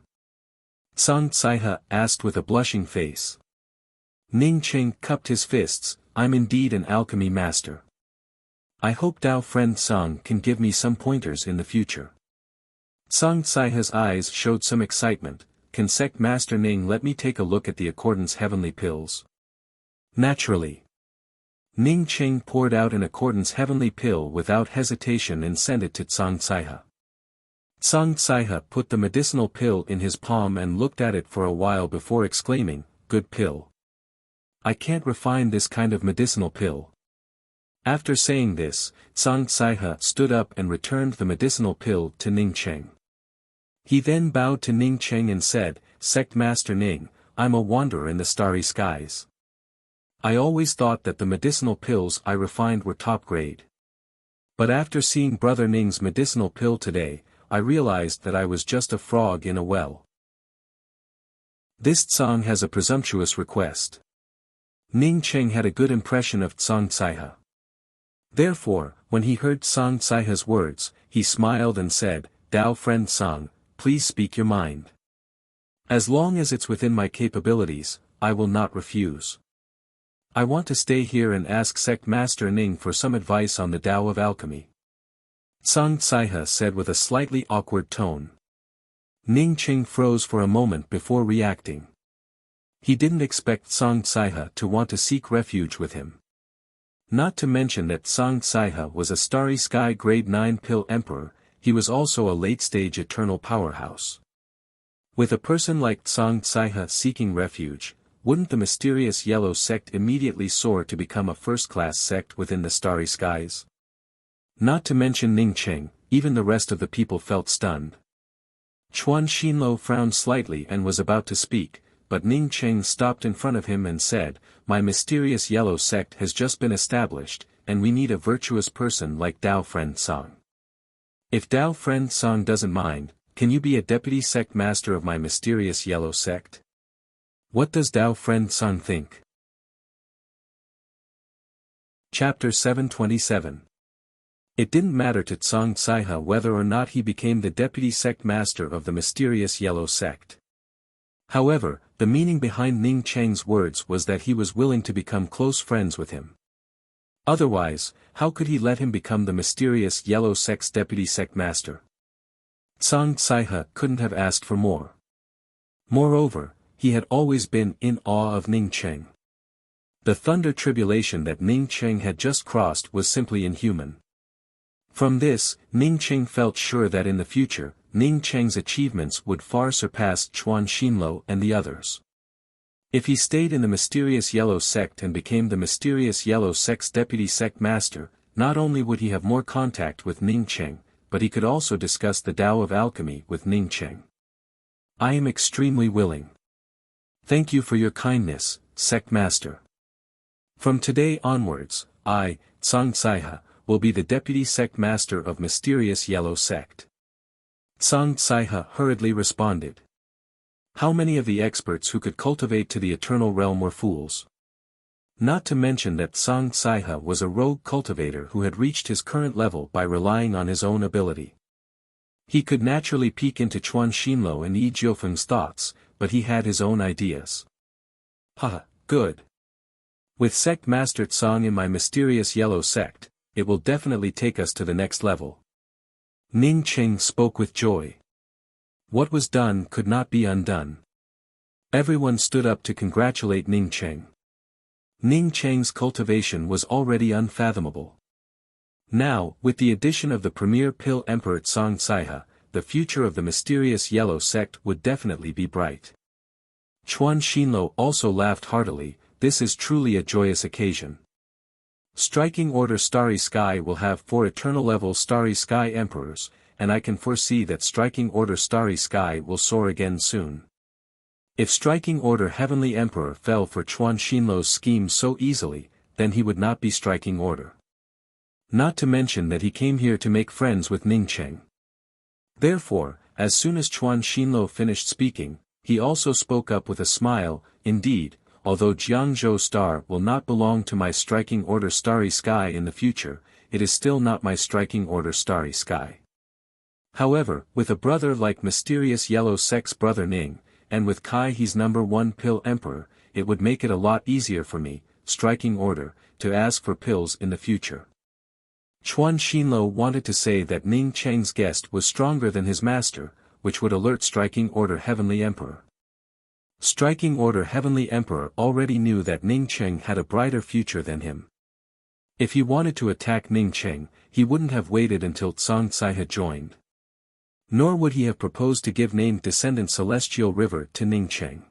Song Caihe asked with a blushing face. Ning Qing cupped his fists. I'm indeed an alchemy master. I hope Dao friend Song can give me some pointers in the future. Song Caihe's eyes showed some excitement. Can Sect Master Ning let me take a look at the Accordance Heavenly Pills? Naturally. Ning Qing poured out an Accordance Heavenly Pill without hesitation and sent it to Song Caihe. Song Caihe put the medicinal pill in his palm and looked at it for a while before exclaiming, "Good pill. I can't refine this kind of medicinal pill." After saying this, Song Caihe stood up and returned the medicinal pill to Ning Qing. He then bowed to Ning Qing and said, "Sect Master Ning, I'm a wanderer in the starry skies. I always thought that the medicinal pills I refined were top grade. But after seeing Brother Ning's medicinal pill today, I realized that I was just a frog in a well. This Tsang has a presumptuous request." Ning Qing had a good impression of Song Caihe. Therefore, when he heard Song Caihe's words, he smiled and said, "Dao friend Song, please speak your mind. As long as it's within my capabilities, I will not refuse. I want to stay here and ask Sect Master Ning for some advice on the Tao of Alchemy." Song Caihe said with a slightly awkward tone. Ning Qing froze for a moment before reacting. He didn't expect Song Caihe to want to seek refuge with him. Not to mention that Song Caihe was a starry sky grade 9 pill emperor, he was also a late-stage eternal powerhouse. With a person like Song Caihe seeking refuge, wouldn't the mysterious yellow sect immediately soar to become a first-class sect within the starry skies? Not to mention Ning Qing, even the rest of the people felt stunned. Chuan Xinluo frowned slightly and was about to speak, but Ning Qing stopped in front of him and said, "My mysterious yellow sect has just been established, and we need a virtuous person like Dao Friend Song. If Dao Friend Song doesn't mind, can you be a deputy sect master of my mysterious yellow sect? What does Dao Friend Song think?" Chapter 727. It didn't matter to Song Caihe whether or not he became the deputy sect master of the mysterious yellow sect. However, the meaning behind Ning Cheng's words was that he was willing to become close friends with him. Otherwise, how could he let him become the mysterious yellow sect's deputy sect master? Song Caihe couldn't have asked for more. Moreover, he had always been in awe of Ning Cheng. The thunder tribulation that Ning Cheng had just crossed was simply inhuman. From this, Ning Cheng felt sure that in the future, Ning Cheng's achievements would far surpass Chuan Xinluo and the others. If he stayed in the mysterious yellow sect and became the mysterious yellow sect's deputy sect master, not only would he have more contact with Ning Cheng, but he could also discuss the Tao of Alchemy with Ning Cheng. "I am extremely willing. Thank you for your kindness, sect master. From today onwards, I, Song Caihe, will be the deputy sect master of mysterious yellow sect." Song Caihe hurriedly responded. How many of the experts who could cultivate to the eternal realm were fools? Not to mention that Song Caihe was a rogue cultivator who had reached his current level by relying on his own ability. He could naturally peek into Chuan Xinluo and Yi Jiufeng's thoughts, but he had his own ideas. Good. With Sect Master Tsang in my mysterious yellow sect, it will definitely take us to the next level. Ning Cheng spoke with joy. What was done could not be undone. Everyone stood up to congratulate Ning Cheng. Ning Cheng's cultivation was already unfathomable. Now, with the addition of the premier pill Emperor Tsang Saiha, the future of the mysterious yellow sect would definitely be bright. Chuan Xinlo also laughed heartily. This is truly a joyous occasion. Striking Order Starry Sky will have 4 eternal-level Starry Sky Emperors, and I can foresee that Striking Order Starry Sky will soar again soon. If Striking Order Heavenly Emperor fell for Chuan Xinlo's scheme so easily, then he would not be Striking Order. Not to mention that he came here to make friends with Ning Cheng. Therefore, as soon as Chuan Xinlo finished speaking, he also spoke up with a smile. Indeed, although Jiangzhou Star will not belong to my Striking Order Starry Sky in the future, it is still not my Striking Order Starry Sky. However, with a brother like mysterious yellow sect's brother Ning, and with Kai he's #1 pill emperor, it would make it a lot easier for me, Striking Order, to ask for pills in the future. Chuan Xinlo wanted to say that Ning Cheng's guest was stronger than his master, which would alert Striking Order Heavenly Emperor. Striking Order Heavenly Emperor already knew that Ning Cheng had a brighter future than him. If he wanted to attack Ning Cheng, he wouldn't have waited until Tsang Tsai had joined. Nor would he have proposed to give named Descendant Celestial River to Ning Cheng.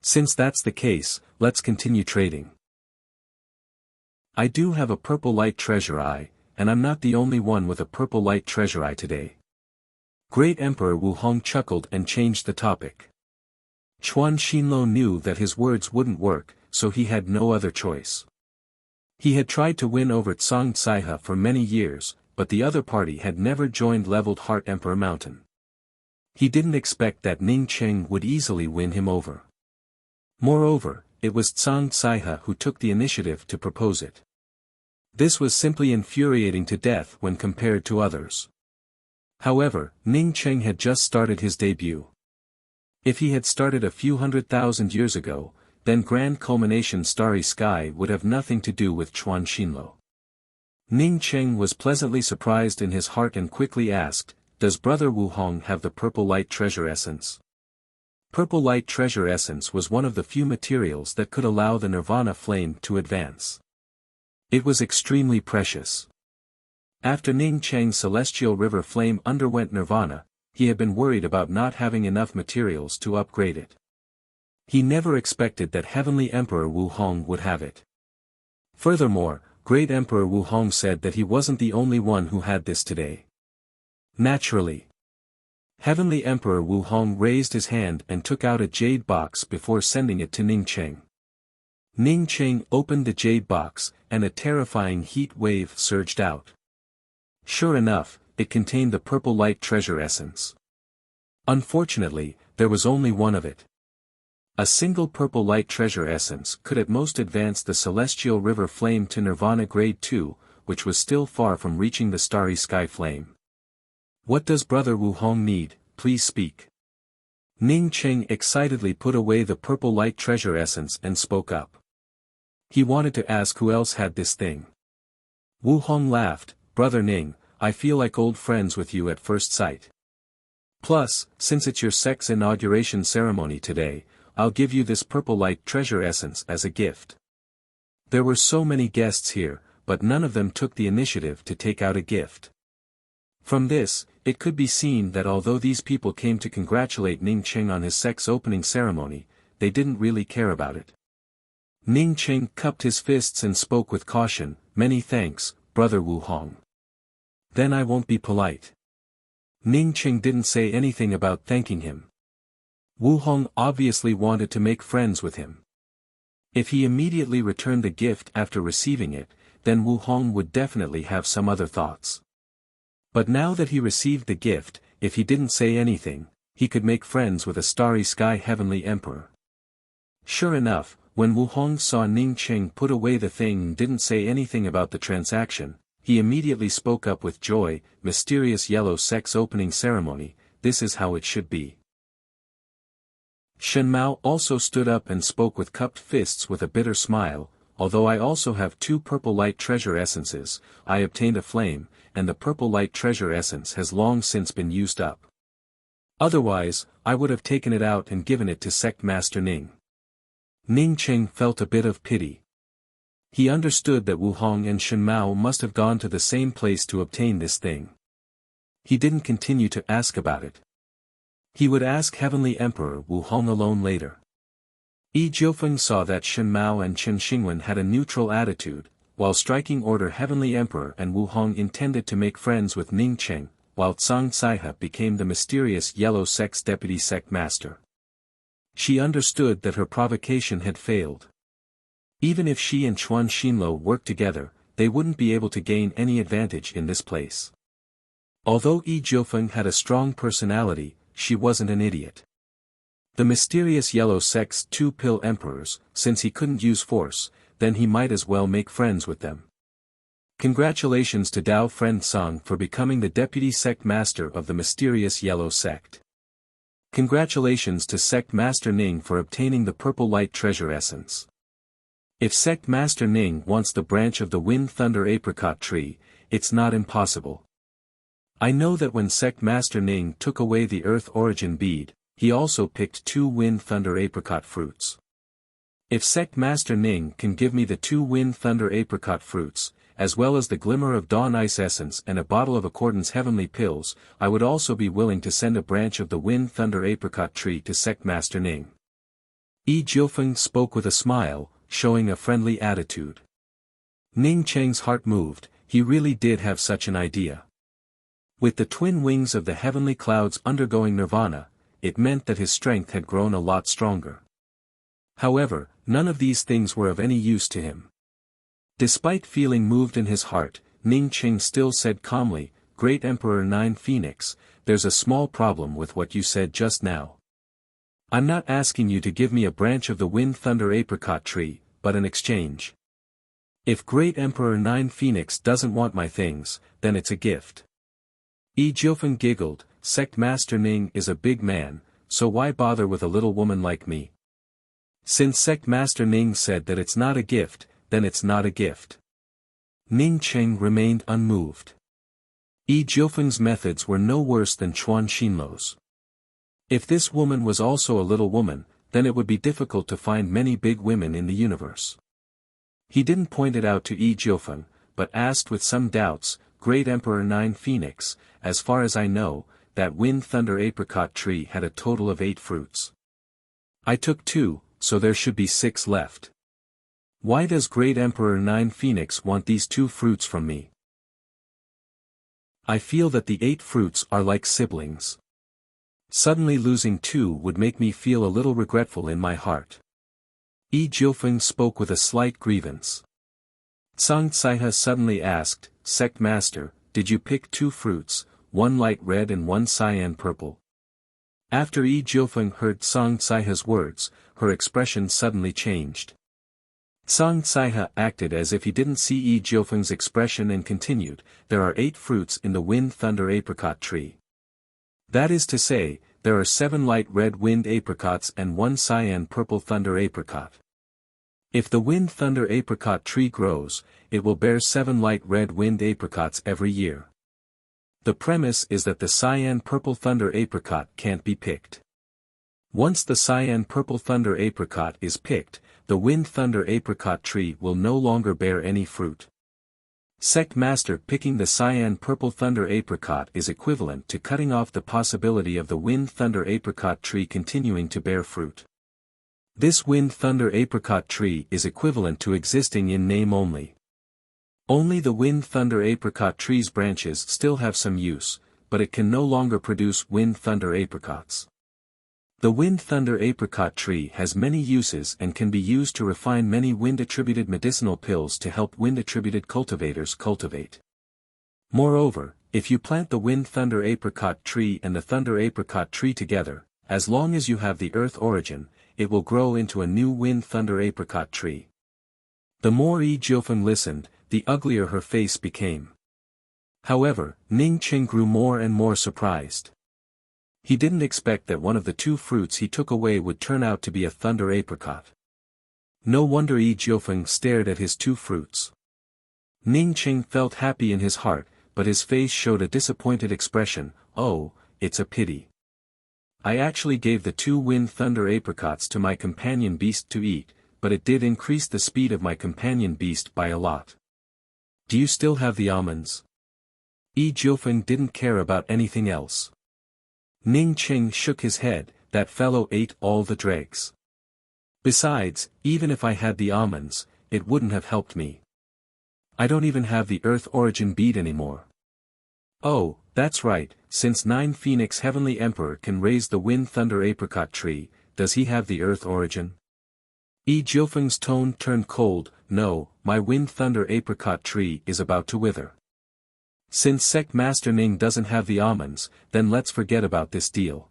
Since that's the case, let's continue trading. I do have a purple light treasure eye, and I'm not the only one with a purple light treasure eye today. Great Emperor Wu Hong chuckled and changed the topic. Chuan Xinlo knew that his words wouldn't work, so he had no other choice. He had tried to win over Tsang Saiha for many years, but the other party had never joined Leveled Heart Emperor Mountain. He didn't expect that Ning Cheng would easily win him over. Moreover, it was Tsang Saiha who took the initiative to propose it. This was simply infuriating to death when compared to others. However, Ning Cheng had just started his debut. If he had started a few 100,000 years ago, then Grand Culmination Starry Sky would have nothing to do with Chuan Xinlo. Ning Cheng was pleasantly surprised in his heart and quickly asked, "Does Brother Wu Hong have the Purple Light Treasure Essence?" Purple Light Treasure Essence was one of the few materials that could allow the Nirvana flame to advance. It was extremely precious. After Ning Cheng's Celestial River flame underwent Nirvana, he had been worried about not having enough materials to upgrade it. He never expected that Heavenly Emperor Wu Hong would have it. Furthermore, Great Emperor Wu Hong said that he wasn't the only one who had this today. Naturally. Heavenly Emperor Wu Hong raised his hand and took out a jade box before sending it to Ning Cheng. Ning Cheng opened the jade box, and a terrifying heat wave surged out. Sure enough, it contained the Purple Light Treasure Essence. Unfortunately, there was only one of it. A single Purple Light Treasure Essence could at most advance the Celestial River Flame to Nirvana Grade 2, which was still far from reaching the Starry Sky Flame. What does Brother Wu Hong need, please speak? Ning Cheng excitedly put away the Purple Light Treasure Essence and spoke up. He wanted to ask who else had this thing. Wu Hong laughed, "Brother Ning, I feel like old friends with you at first sight. Plus, since it's your sect's inauguration ceremony today, I'll give you this Purple Light Treasure Essence as a gift." There were so many guests here, but none of them took the initiative to take out a gift. From this, it could be seen that although these people came to congratulate Ning Cheng on his sect's opening ceremony, they didn't really care about it. Ning Cheng cupped his fists and spoke with caution, "Many thanks, Brother Wu Hong. Then I won't be polite." Ning Cheng didn't say anything about thanking him. Wu Hong obviously wanted to make friends with him. If he immediately returned the gift after receiving it, then Wu Hong would definitely have some other thoughts. But now that he received the gift, if he didn't say anything, he could make friends with a Starry Sky Heavenly Emperor. Sure enough, when Wu Hong saw Ning Cheng put away the thing and didn't say anything about the transaction, he immediately spoke up with joy, "Mysterious Yellow Sect's opening ceremony, this is how it should be." Shen Mao also stood up and spoke with cupped fists with a bitter smile, although I also have 2 purple light treasure essences, I obtained a flame, and the purple light treasure essence has long since been used up. Otherwise, I would have taken it out and given it to Sect Master Ning. Ning Cheng felt a bit of pity. He understood that Wu Hong and Shen Mao must have gone to the same place to obtain this thing. He didn't continue to ask about it. He would ask Heavenly Emperor Wu Hong alone later. Yi Jiufeng saw that Shen Mao and Chen Xingwen had a neutral attitude, while striking order Heavenly Emperor and Wu Hong intended to make friends with Ning Cheng, while Tsang Caihe became the mysterious Yellow Sect's deputy sect master. She understood that her provocation had failed. Even if she and Chuan Xinluo worked together, they wouldn't be able to gain any advantage in this place. Although Yi Jiufeng had a strong personality, she wasn't an idiot. The mysterious Yellow Sect's 2 pill emperors, since he couldn't use force, then he might as well make friends with them. Congratulations to Dao Friend Song for becoming the deputy sect master of the mysterious Yellow Sect. Congratulations to Sect Master Ning for obtaining the purple light treasure essence. If Sect Master Ning wants the branch of the Wind Thunder Apricot tree, it's not impossible. I know that when Sect Master Ning took away the Earth Origin bead, he also picked 2 Wind Thunder Apricot fruits. If Sect Master Ning can give me the 2 Wind Thunder Apricot fruits, as well as the Glimmer of Dawn Ice Essence and a bottle of Accordance Heavenly Pills, I would also be willing to send a branch of the Wind Thunder Apricot tree to Sect Master Ning. Yi Jiufeng spoke with a smile, showing a friendly attitude. Ning Cheng's heart moved, he really did have such an idea. With the twin wings of the heavenly clouds undergoing nirvana, it meant that his strength had grown a lot stronger. However, none of these things were of any use to him. Despite feeling moved in his heart, Ning Cheng still said calmly, "Great Emperor Nine Phoenix, there's a small problem with what you said just now. I'm not asking you to give me a branch of the Wind Thunder Apricot tree, but an exchange. If Great Emperor Nine Phoenix doesn't want my things, then it's a gift." Yi Jiufeng giggled, "Sect Master Ning is a big man, so why bother with a little woman like me? Since Sect Master Ning said that it's not a gift, then it's not a gift." Ning Cheng remained unmoved. Yi Jiufeng's methods were no worse than Chuan Xinluo's. If this woman was also a little woman, then it would be difficult to find many big women in the universe. He didn't point it out to Yi Jiufeng, but asked with some doubts, "Great Emperor Nine Phoenix, as far as I know, that Wind Thunder Apricot tree had a total of 8 fruits. I took 2, so there should be 6 left. Why does Great Emperor Nine Phoenix want these 2 fruits from me? I feel that the 8 fruits are like siblings. Suddenly losing 2 would make me feel a little regretful in my heart." Yi Jiufeng spoke with a slight grievance. Tsang Caihe suddenly asked, "Sect Master, did you pick 2 fruits, one light red and one cyan purple?" After Yi Jiufeng heard Tsang Caihe's words, her expression suddenly changed. Tsang Caihe acted as if he didn't see Yi Jiufeng's expression and continued, "There are 8 fruits in the Wind Thunder Apricot tree. That is to say, there are 7 light red wind apricots and 1 cyan purple thunder apricot. If the Wind Thunder Apricot tree grows, it will bear 7 light red wind apricots every year. The premise is that the cyan purple thunder apricot can't be picked. Once the cyan purple thunder apricot is picked, the Wind Thunder Apricot tree will no longer bear any fruit. Sect Master picking the cyan purple thunder apricot is equivalent to cutting off the possibility of the Wind Thunder Apricot tree continuing to bear fruit. This Wind Thunder Apricot tree is equivalent to existing in name only. Only the Wind Thunder Apricot tree's branches still have some use, but it can no longer produce Wind Thunder Apricots. The Wind Thunder Apricot tree has many uses and can be used to refine many wind-attributed medicinal pills to help wind-attributed cultivators cultivate. Moreover, if you plant the Wind Thunder Apricot tree and the Thunder Apricot tree together, as long as you have the Earth origin, it will grow into a new Wind Thunder Apricot tree. The more Yi Jiufeng listened, the uglier her face became. However, Ning Cheng grew more and more surprised. He didn't expect that one of the 2 fruits he took away would turn out to be a thunder apricot. No wonder Yi Jiufeng stared at his two fruits. Ning Qing felt happy in his heart, but his face showed a disappointed expression. Oh, it's a pity. I actually gave the 2 wind thunder apricots to my companion beast to eat, but it did increase the speed of my companion beast by a lot. Do you still have the almonds? Yi Jiufeng didn't care about anything else. Ning Qing shook his head. That fellow ate all the dregs. Besides, even if I had the almonds, it wouldn't have helped me. I don't even have the Earth Origin bead anymore. Oh, that's right, since 9 Phoenix Heavenly Emperor can raise the Wind Thunder Apricot Tree, does he have the Earth Origin? Yi Jiufeng's tone turned cold. No, my Wind Thunder Apricot Tree is about to wither. Since Sect Master Ning doesn't have the almonds, then let's forget about this deal.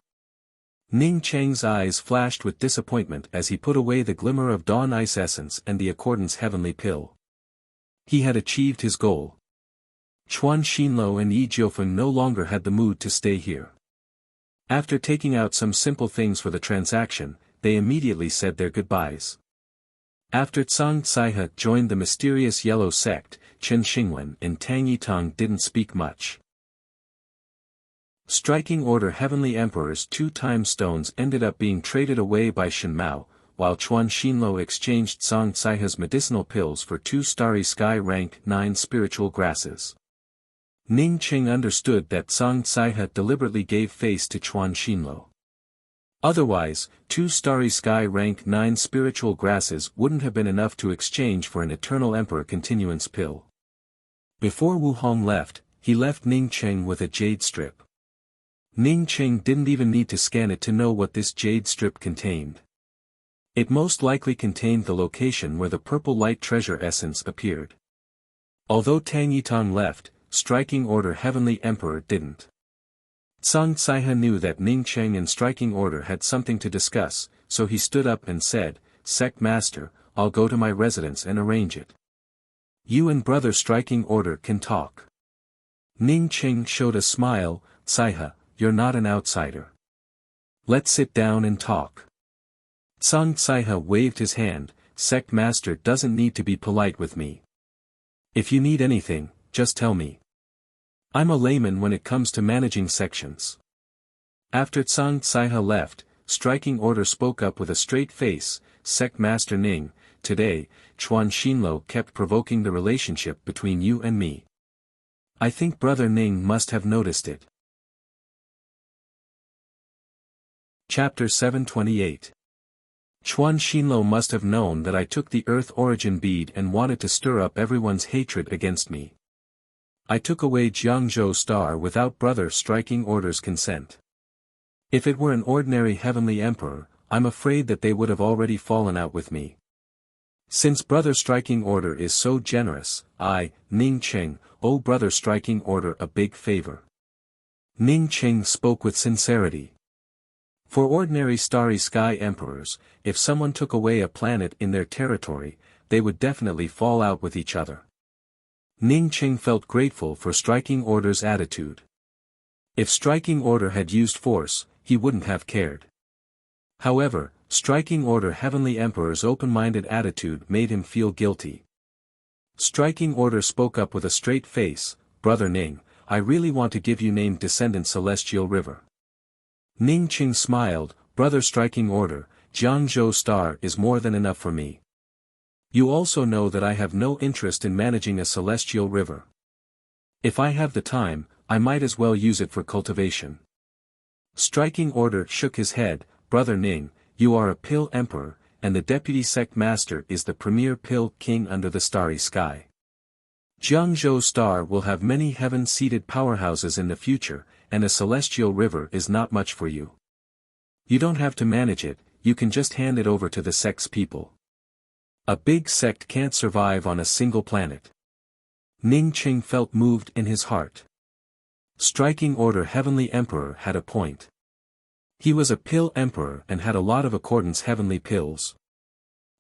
Ning Cheng's eyes flashed with disappointment as he put away the Glimmer of Dawn Ice Essence and the Accordance Heavenly Pill. He had achieved his goal. Chuan Xinluo and Yi Jiufeng no longer had the mood to stay here. After taking out some simple things for the transaction, they immediately said their goodbyes. After Zhang Caihe joined the mysterious Yellow Sect, Chen Xingwen and Tang Yitang didn't speak much. Striking Order Heavenly Emperor's 2 time stones ended up being traded away by Shen Mao, while Chuan Xinluo exchanged Zhang Caihe's medicinal pills for 2 Starry Sky rank 9 spiritual grasses. Ning Qing understood that Zhang Caihe deliberately gave face to Chuan Xinluo. Otherwise, 2 Starry Sky rank 9 spiritual grasses wouldn't have been enough to exchange for an Eternal Emperor continuance pill. Before Wu Hong left, he left Ning Qing with a jade strip. Ning Qing didn't even need to scan it to know what this jade strip contained. It most likely contained the location where the purple light treasure essence appeared. Although Tang Yitang left, Striking Order Heavenly Emperor didn't. Zhang Caihe knew that Ning Qing and Striking Order had something to discuss, so he stood up and said, "Sect Master, I'll go to my residence and arrange it. You and Brother Striking Order can talk." Ning Qing showed a smile. "Caihe, you're not an outsider. Let's sit down and talk." Zhang Caihe waved his hand. "Sect Master doesn't need to be polite with me. If you need anything, just tell me. I'm a layman when it comes to managing sections." After Zhang Caihe left, Striking Order spoke up with a straight face. "Sect Master Ning, today, Chuan Xinluo kept provoking the relationship between you and me. I think Brother Ning must have noticed it." Chapter 728. Chuan Xinluo must have known that I took the Earth Origin bead and wanted to stir up everyone's hatred against me. I took away Jiangzhou Star without Brother Striking Order's consent. If it were an ordinary Heavenly Emperor, I'm afraid that they would have already fallen out with me. Since Brother Striking Order is so generous, I, Ning Qing, owe Brother Striking Order a big favor. Ning Qing spoke with sincerity. For ordinary Starry Sky Emperors, if someone took away a planet in their territory, they would definitely fall out with each other. Ning Qing felt grateful for Striking Order's attitude. If Striking Order had used force, he wouldn't have cared. However, Striking Order Heavenly Emperor's open-minded attitude made him feel guilty. Striking Order spoke up with a straight face. "Brother Ning, I really want to give you named Descendant Celestial River." Ning Qing smiled. "Brother Striking Order, Jiangzhou Star is more than enough for me. You also know that I have no interest in managing a celestial river. If I have the time, I might as well use it for cultivation." Striking Order shook his head. "Brother Ning, you are a Pill Emperor, and the Deputy Sect Master is the premier Pill King under the starry sky. Jiangzhou Star will have many heaven-seated powerhouses in the future, and a celestial river is not much for you. You don't have to manage it, you can just hand it over to the sect's people. A big sect can't survive on a single planet." Ning Qing felt moved in his heart. Striking Order Heavenly Emperor had a point. He was a Pill Emperor and had a lot of Accordance Heavenly Pills.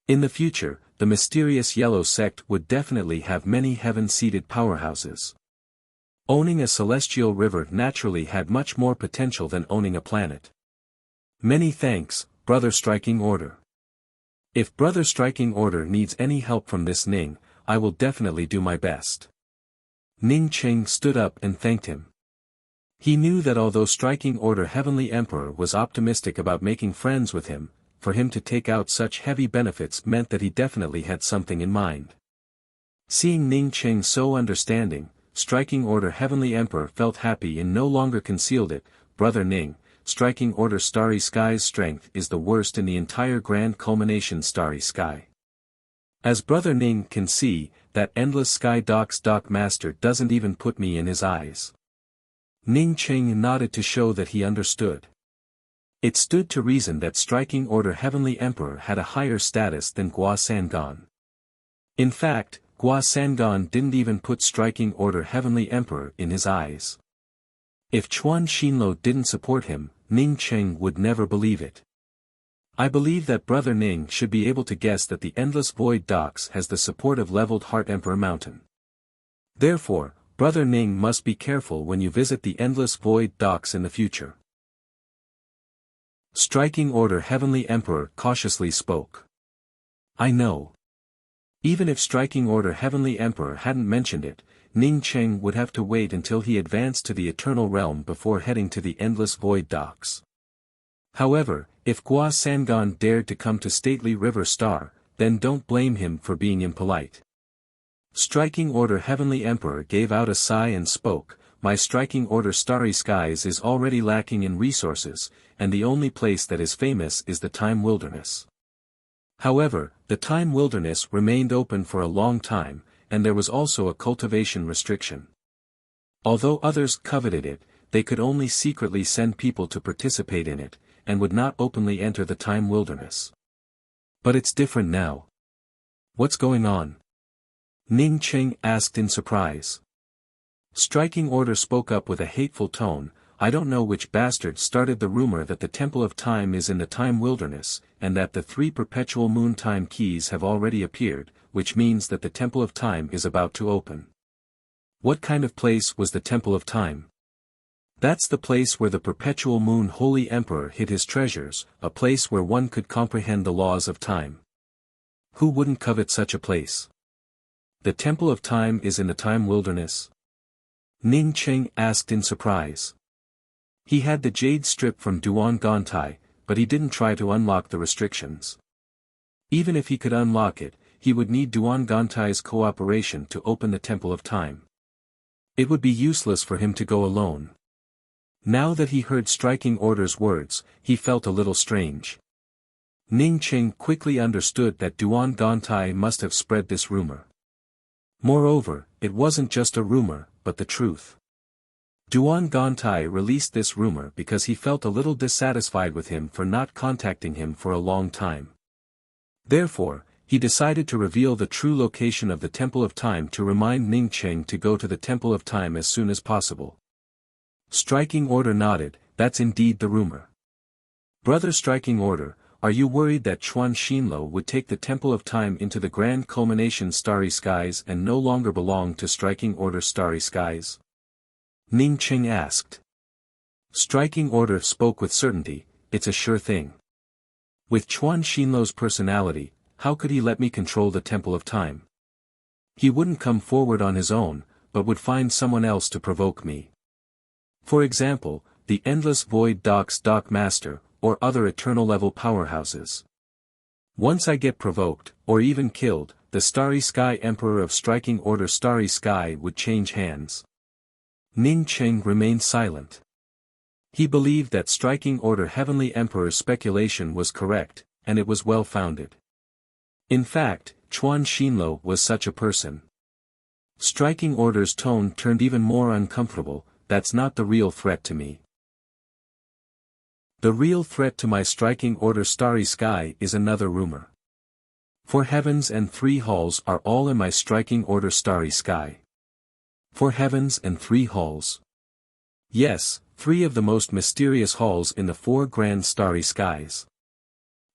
In the future, the mysterious Yellow Sect would definitely have many heaven-seated powerhouses. Owning a celestial river naturally had much more potential than owning a planet. "Many thanks, Brother Striking Order. If Brother Striking Order needs any help from this Ning, I will definitely do my best. Ning Cheng stood up and thanked him. He knew that although Striking Order Heavenly Emperor was optimistic about making friends with him, for him to take out such heavy benefits meant that he definitely had something in mind. Seeing Ning Cheng so understanding, Striking Order Heavenly Emperor felt happy and no longer concealed it. Brother Ning, Striking Order Starry Sky's strength is the worst in the entire Grand Culmination Starry Sky. As Brother Ning can see, that endless Sky Doc's Doc Master doesn't even put me in his eyes. Ning Cheng nodded to show that he understood. It stood to reason that Striking Order Heavenly Emperor had a higher status than Gua Sangon. In fact, Gua Sangon didn't even put Striking Order Heavenly Emperor in his eyes. If Chuan Xinlo didn't support him, Ning Cheng would never believe it. I believe that Brother Ning should be able to guess that the Endless Void Docks has the support of leveled Heart Emperor Mountain. Therefore, Brother Ning must be careful when you visit the Endless Void Docks in the future. Striking Order Heavenly Emperor cautiously spoke. I know. Even if Striking Order Heavenly Emperor hadn't mentioned it, Ning Cheng would have to wait until he advanced to the Eternal Realm before heading to the Endless Void Docks. However, if Gua Sangon dared to come to Stately River Star, then don't blame him for being impolite. Striking Order Heavenly Emperor gave out a sigh and spoke, my Striking Order Starry Skies is already lacking in resources, and the only place that is famous is the Time Wilderness. However, the Time Wilderness remained open for a long time, and there was also a cultivation restriction. Although others coveted it, they could only secretly send people to participate in it, and would not openly enter the Time Wilderness. But it's different now. What's going on? Ning Cheng asked in surprise. Striking Order spoke up with a hateful tone, I don't know which bastard started the rumor that the Temple of Time is in the Time Wilderness, and that the 3 perpetual moon time keys have already appeared, which means that the Temple of Time is about to open. What kind of place was the Temple of Time? That's the place where the perpetual moon Holy Emperor hid his treasures, a place where one could comprehend the laws of time. Who wouldn't covet such a place? The Temple of Time is in the Time Wilderness? Ning Cheng asked in surprise. He had the jade strip from Duan Gontai, but he didn't try to unlock the restrictions. Even if he could unlock it, he would need Duan Gontai's cooperation to open the Temple of Time. It would be useless for him to go alone. Now that he heard Striking Order's words, he felt a little strange. Ning Cheng quickly understood that Duan Gontai must have spread this rumor. Moreover, it wasn't just a rumor, but the truth. Duan Gontai released this rumor because he felt a little dissatisfied with him for not contacting him for a long time. Therefore, he decided to reveal the true location of the Temple of Time to remind Ning Cheng to go to the Temple of Time as soon as possible. Striking Order nodded, that's indeed the rumor. Brother Striking Order, are you worried that Chuan Xinlo would take the Temple of Time into the Grand Culmination Starry Skies and no longer belong to Striking Order Starry Skies? Ning Cheng asked. Striking Order spoke with certainty, it's a sure thing. With Chuan Xinlo's personality, how could he let me control the Temple of Time? He wouldn't come forward on his own, but would find someone else to provoke me. For example, the Endless Void Docks Dock Master, or other eternal-level powerhouses. Once I get provoked, or even killed, the Starry Sky Emperor of Striking Order Starry Sky would change hands. Ning Cheng remained silent. He believed that Striking Order Heavenly Emperor's speculation was correct, and it was well-founded. In fact, Chuan Xinlo was such a person. Striking Order's tone turned even more uncomfortable, that's not the real threat to me. The real threat to my Striking Order Starry Sky is another rumor. 4 heavens and 3 halls are all in my Striking Order Starry Sky. 4 heavens and 3 halls. Yes, 3 of the most mysterious halls in the 4 grand starry skies.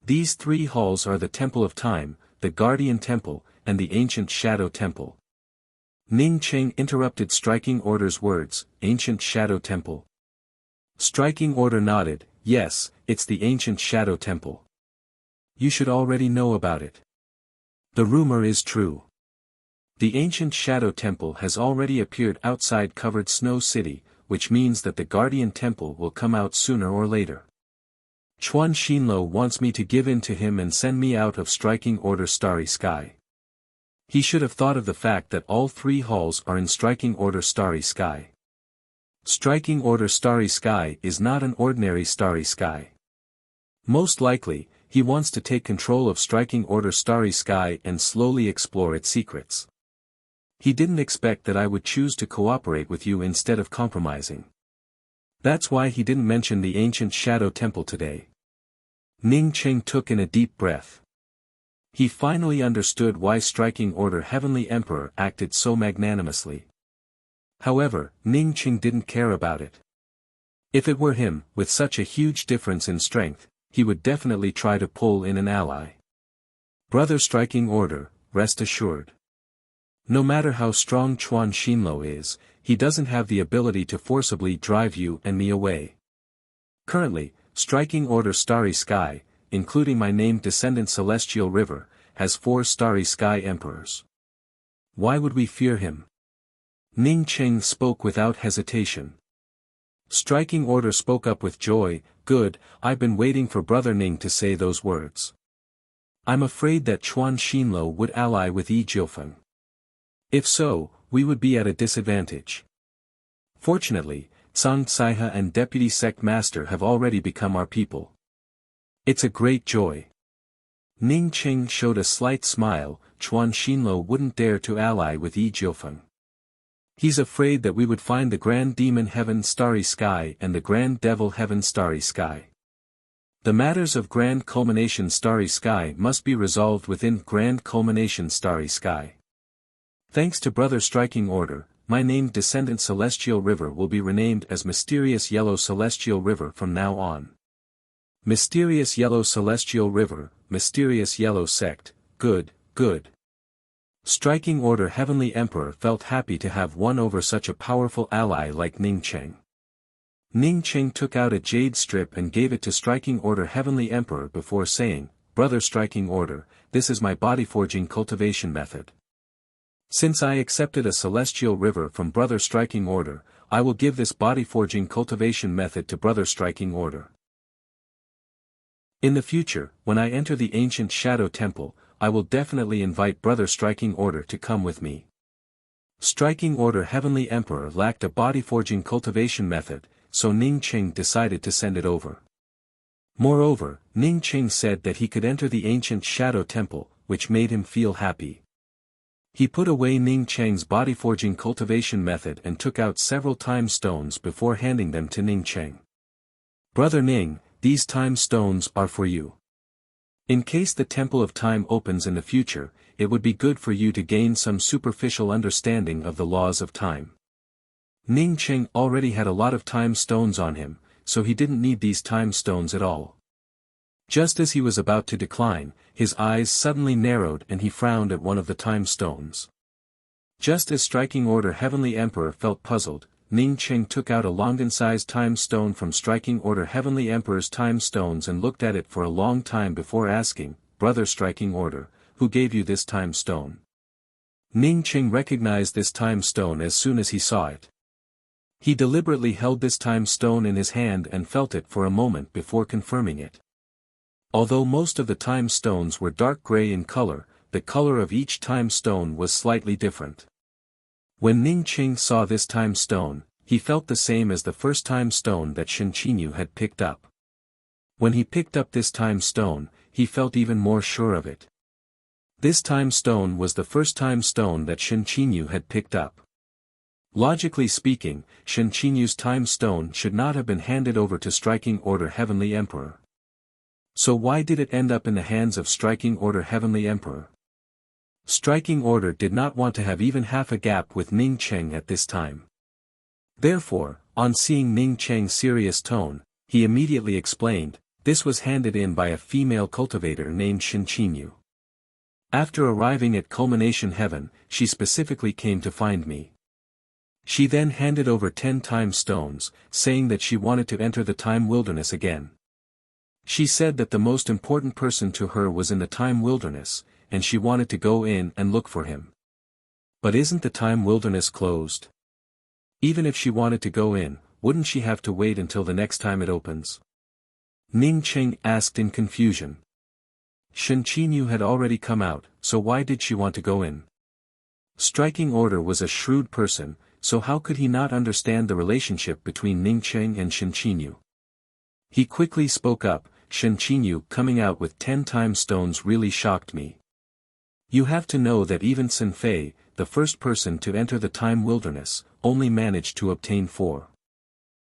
These 3 halls are the Temple of Time, the Guardian Temple, and the Ancient Shadow Temple. Ning Cheng interrupted Striking Order's words, Ancient Shadow Temple. Striking Order nodded, yes, it's the Ancient Shadow Temple. You should already know about it. The rumor is true. The ancient Shadow Temple has already appeared outside Covered Snow City, which means that the Guardian Temple will come out sooner or later. Chuan Xinluo wants me to give in to him and send me out of Striking Order Starry Sky. He should have thought of the fact that all 3 halls are in Striking Order Starry Sky. Striking Order Starry Sky is not an ordinary starry sky. Most likely, he wants to take control of Striking Order Starry Sky and slowly explore its secrets. He didn't expect that I would choose to cooperate with you instead of compromising. That's why he didn't mention the ancient Shadow Temple today. Ning Qing took in a deep breath. He finally understood why Striking Order Heavenly Emperor acted so magnanimously. However, Ning Qing didn't care about it. If it were him, with such a huge difference in strength, he would definitely try to pull in an ally. Brother Striking Order, rest assured. No matter how strong Chuan Xinluo is, he doesn't have the ability to forcibly drive you and me away. Currently, Striking Order Starry Sky, including my named descendant Celestial River, has 4 Starry Sky Emperors. Why would we fear him? Ning Qing spoke without hesitation. Striking Order spoke up with joy, good, I've been waiting for Brother Ning to say those words. I'm afraid that Chuan Xinluo would ally with Yi Jiufeng. If so, we would be at a disadvantage. Fortunately, Zhang Caihe and Deputy Sect Master have already become our people. It's a great joy. Ning Qing showed a slight smile. Chuan Xinluo wouldn't dare to ally with Yi Jiufeng. He's afraid that we would find the Grand Demon Heaven Starry Sky and the Grand Devil Heaven Starry Sky. The matters of Grand Culmination Starry Sky must be resolved within Grand Culmination Starry Sky. Thanks to Brother Striking Order, my named descendant Celestial River will be renamed as Mysterious Yellow Celestial River from now on. Mysterious Yellow Celestial River, Mysterious Yellow Sect, good, good. Striking Order Heavenly Emperor felt happy to have won over such a powerful ally like Ning Qing. Ning Qing took out a jade strip and gave it to Striking Order Heavenly Emperor before saying, Brother Striking Order, this is my body forging cultivation method. Since I accepted a Celestial River from Brother Striking Order, I will give this body forging cultivation method to Brother Striking Order. In the future, when I enter the ancient Shadow Temple, I will definitely invite Brother Striking Order to come with me. Striking Order Heavenly Emperor lacked a body forging cultivation method, so Ning Qing decided to send it over. Moreover, Ning Qing said that he could enter the ancient Shadow Temple, which made him feel happy. He put away Ning Qing's body forging cultivation method and took out several time stones before handing them to Ning Qing. Brother Ning, these time stones are for you. In case the Temple of Time opens in the future, it would be good for you to gain some superficial understanding of the laws of time. Ning Qing already had a lot of time stones on him, so he didn't need these time stones at all. Just as he was about to decline, his eyes suddenly narrowed and he frowned at one of the time stones. Just as Striking Order Heavenly Emperor felt puzzled, Ning Qing took out a Longan-sized time stone from Striking Order Heavenly Emperor's time stones and looked at it for a long time before asking, Brother Striking Order, who gave you this time stone? Ning Qing recognized this time stone as soon as he saw it. He deliberately held this time stone in his hand and felt it for a moment before confirming it. Although most of the time stones were dark gray in color, the color of each time stone was slightly different. When Ning Qing saw this time stone, he felt the same as the first time stone that Shen Qinyu had picked up. When he picked up this time stone, he felt even more sure of it. This time stone was the first time stone that Shen Qinyu had picked up. Logically speaking, Shen Qinyu's time stone should not have been handed over to Striking Order Heavenly Emperor. So why did it end up in the hands of Striking Order Heavenly Emperor? Striking Order did not want to have even half a gap with Ning Qing at this time. Therefore, on seeing Ning Qing's serious tone, he immediately explained, this was handed in by a female cultivator named Shen Qinyu. After arriving at Culmination Heaven, she specifically came to find me. She then handed over 10 time stones, saying that she wanted to enter the time wilderness again. She said that the most important person to her was in the time wilderness, and she wanted to go in and look for him. But isn't the time wilderness closed? Even if she wanted to go in, wouldn't she have to wait until the next time it opens? Ning Cheng asked in confusion. Shen Qinyu had already come out, so why did she want to go in? Striking Order was a shrewd person, so how could he not understand the relationship between Ning Cheng and Shen Qinyu? He quickly spoke up, Shen Qinyu coming out with 10 time stones really shocked me. You have to know that even Sun Fei, the first person to enter the time wilderness, only managed to obtain 4.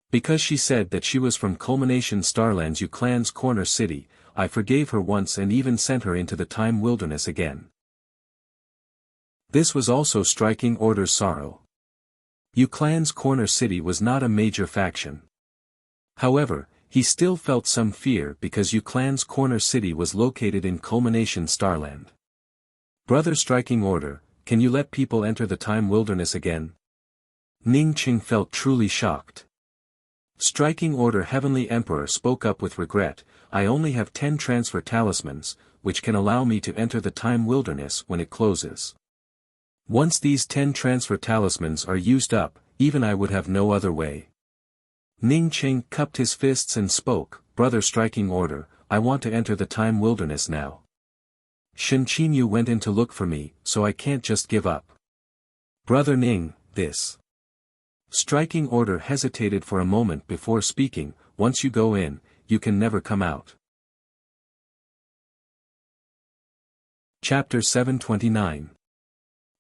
Because she said that she was from Culmination Starlands Yu Clan's corner city, I forgave her once and even sent her into the time wilderness again. This was also Striking Order's sorrow. Yu Clan's corner city was not a major faction. However, he still felt some fear because Yu Clan's corner city was located in Culmination Starland. Brother Striking Order, can you let people enter the time wilderness again? Ning Cheng felt truly shocked. Striking Order Heavenly Emperor spoke up with regret, I only have 10 transfer talismans, which can allow me to enter the time wilderness when it closes. Once these 10 transfer talismans are used up, even I would have no other way. Ning Cheng cupped his fists and spoke, Brother Striking Order, I want to enter the time wilderness now. Shen Qinyu went in to look for me, so I can't just give up. Brother Ning, this. Striking Order hesitated for a moment before speaking, once you go in, you can never come out. Chapter 729.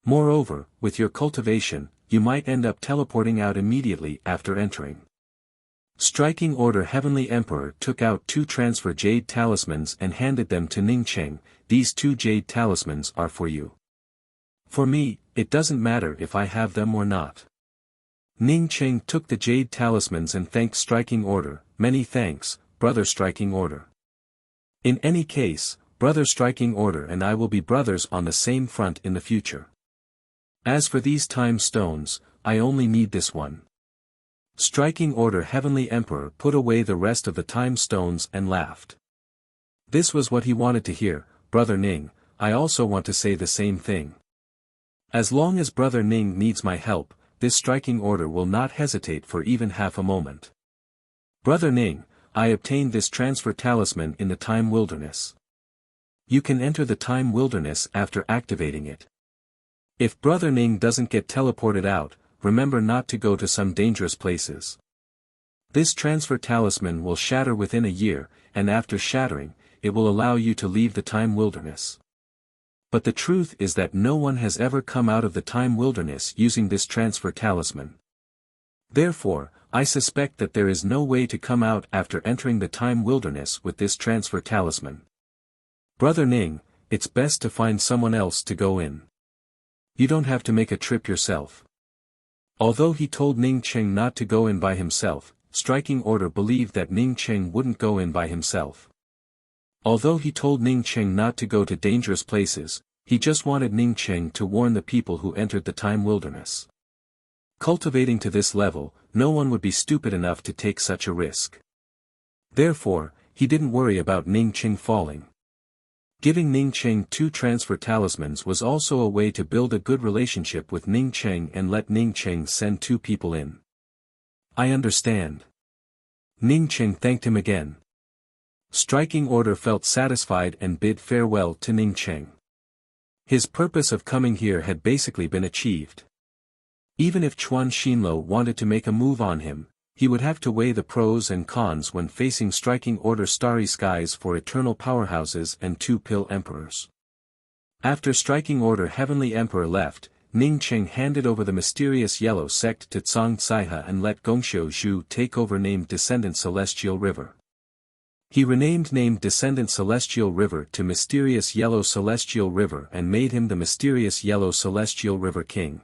Moreover, with your cultivation, you might end up teleporting out immediately after entering. Striking Order Heavenly Emperor took out 2 transfer jade talismans and handed them to Ning Cheng, these 2 jade talismans are for you. For me, it doesn't matter if I have them or not. Ning Cheng took the jade talismans and thanked Striking Order, many thanks, Brother Striking Order. In any case, Brother Striking Order and I will be brothers on the same front in the future. As for these time stones, I only need this one. Striking Order Heavenly Emperor put away the rest of the time stones and laughed. This was what he wanted to hear, Brother Ning, I also want to say the same thing. As long as Brother Ning needs my help, this Striking Order will not hesitate for even half a moment. Brother Ning, I obtained this transfer talisman in the time wilderness. You can enter the time wilderness after activating it. If Brother Ning doesn't get teleported out, remember not to go to some dangerous places. This transfer talisman will shatter within a year, and after shattering, it will allow you to leave the time wilderness. But the truth is that no one has ever come out of the time wilderness using this transfer talisman. Therefore, I suspect that there is no way to come out after entering the time wilderness with this transfer talisman. Brother Ning, it's best to find someone else to go in. You don't have to make a trip yourself. Although he told Ning Cheng not to go in by himself, Striking Order believed that Ning Cheng wouldn't go in by himself. Although he told Ning Cheng not to go to dangerous places, he just wanted Ning Cheng to warn the people who entered the time wilderness. Cultivating to this level, no one would be stupid enough to take such a risk. Therefore, he didn't worry about Ning Cheng falling. Giving Ning Cheng 2 transfer talismans was also a way to build a good relationship with Ning Cheng and let Ning Cheng send 2 people in. I understand. Ning Cheng thanked him again. Striking Order felt satisfied and bid farewell to Ning Cheng. His purpose of coming here had basically been achieved. Even if Chuan Xinlo wanted to make a move on him, he would have to weigh the pros and cons when facing Striking Order Starry Skies for eternal powerhouses and 2 pill emperors. After Striking Order Heavenly Emperor left, Ning Cheng handed over the mysterious yellow sect to Zhang Caihe and let Gongxiu Zhu take over named Descendant Celestial River. He renamed named Descendant Celestial River to Mysterious Yellow Celestial River and made him the Mysterious Yellow Celestial River King.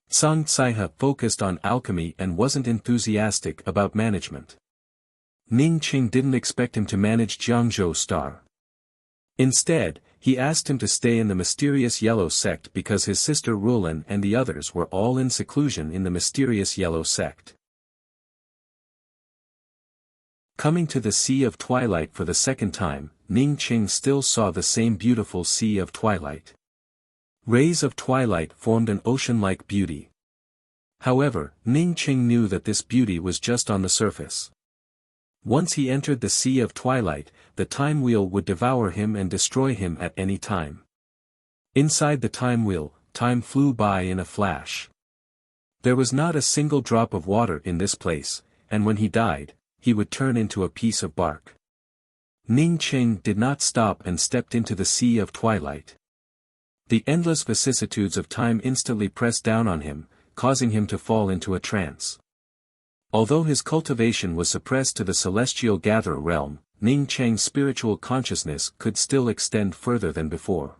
Zhang Caihe focused on alchemy and wasn't enthusiastic about management. Ning Cheng didn't expect him to manage Jiangzhou Star. Instead, he asked him to stay in the Mysterious Yellow Sect because his sister Rulin and the others were all in seclusion in the Mysterious Yellow Sect. Coming to the Sea of Twilight for the second time, Ning Qing still saw the same beautiful Sea of Twilight. Rays of twilight formed an ocean-like beauty. However, Ning Qing knew that this beauty was just on the surface. Once he entered the Sea of Twilight, the time wheel would devour him and destroy him at any time. Inside the time wheel, time flew by in a flash. There was not a single drop of water in this place, and when he died, he would turn into a piece of bark. Ning Qing did not stop and stepped into the Sea of Twilight. The endless vicissitudes of time instantly pressed down on him, causing him to fall into a trance. Although his cultivation was suppressed to the celestial gatherer realm, Ning Qing's spiritual consciousness could still extend further than before.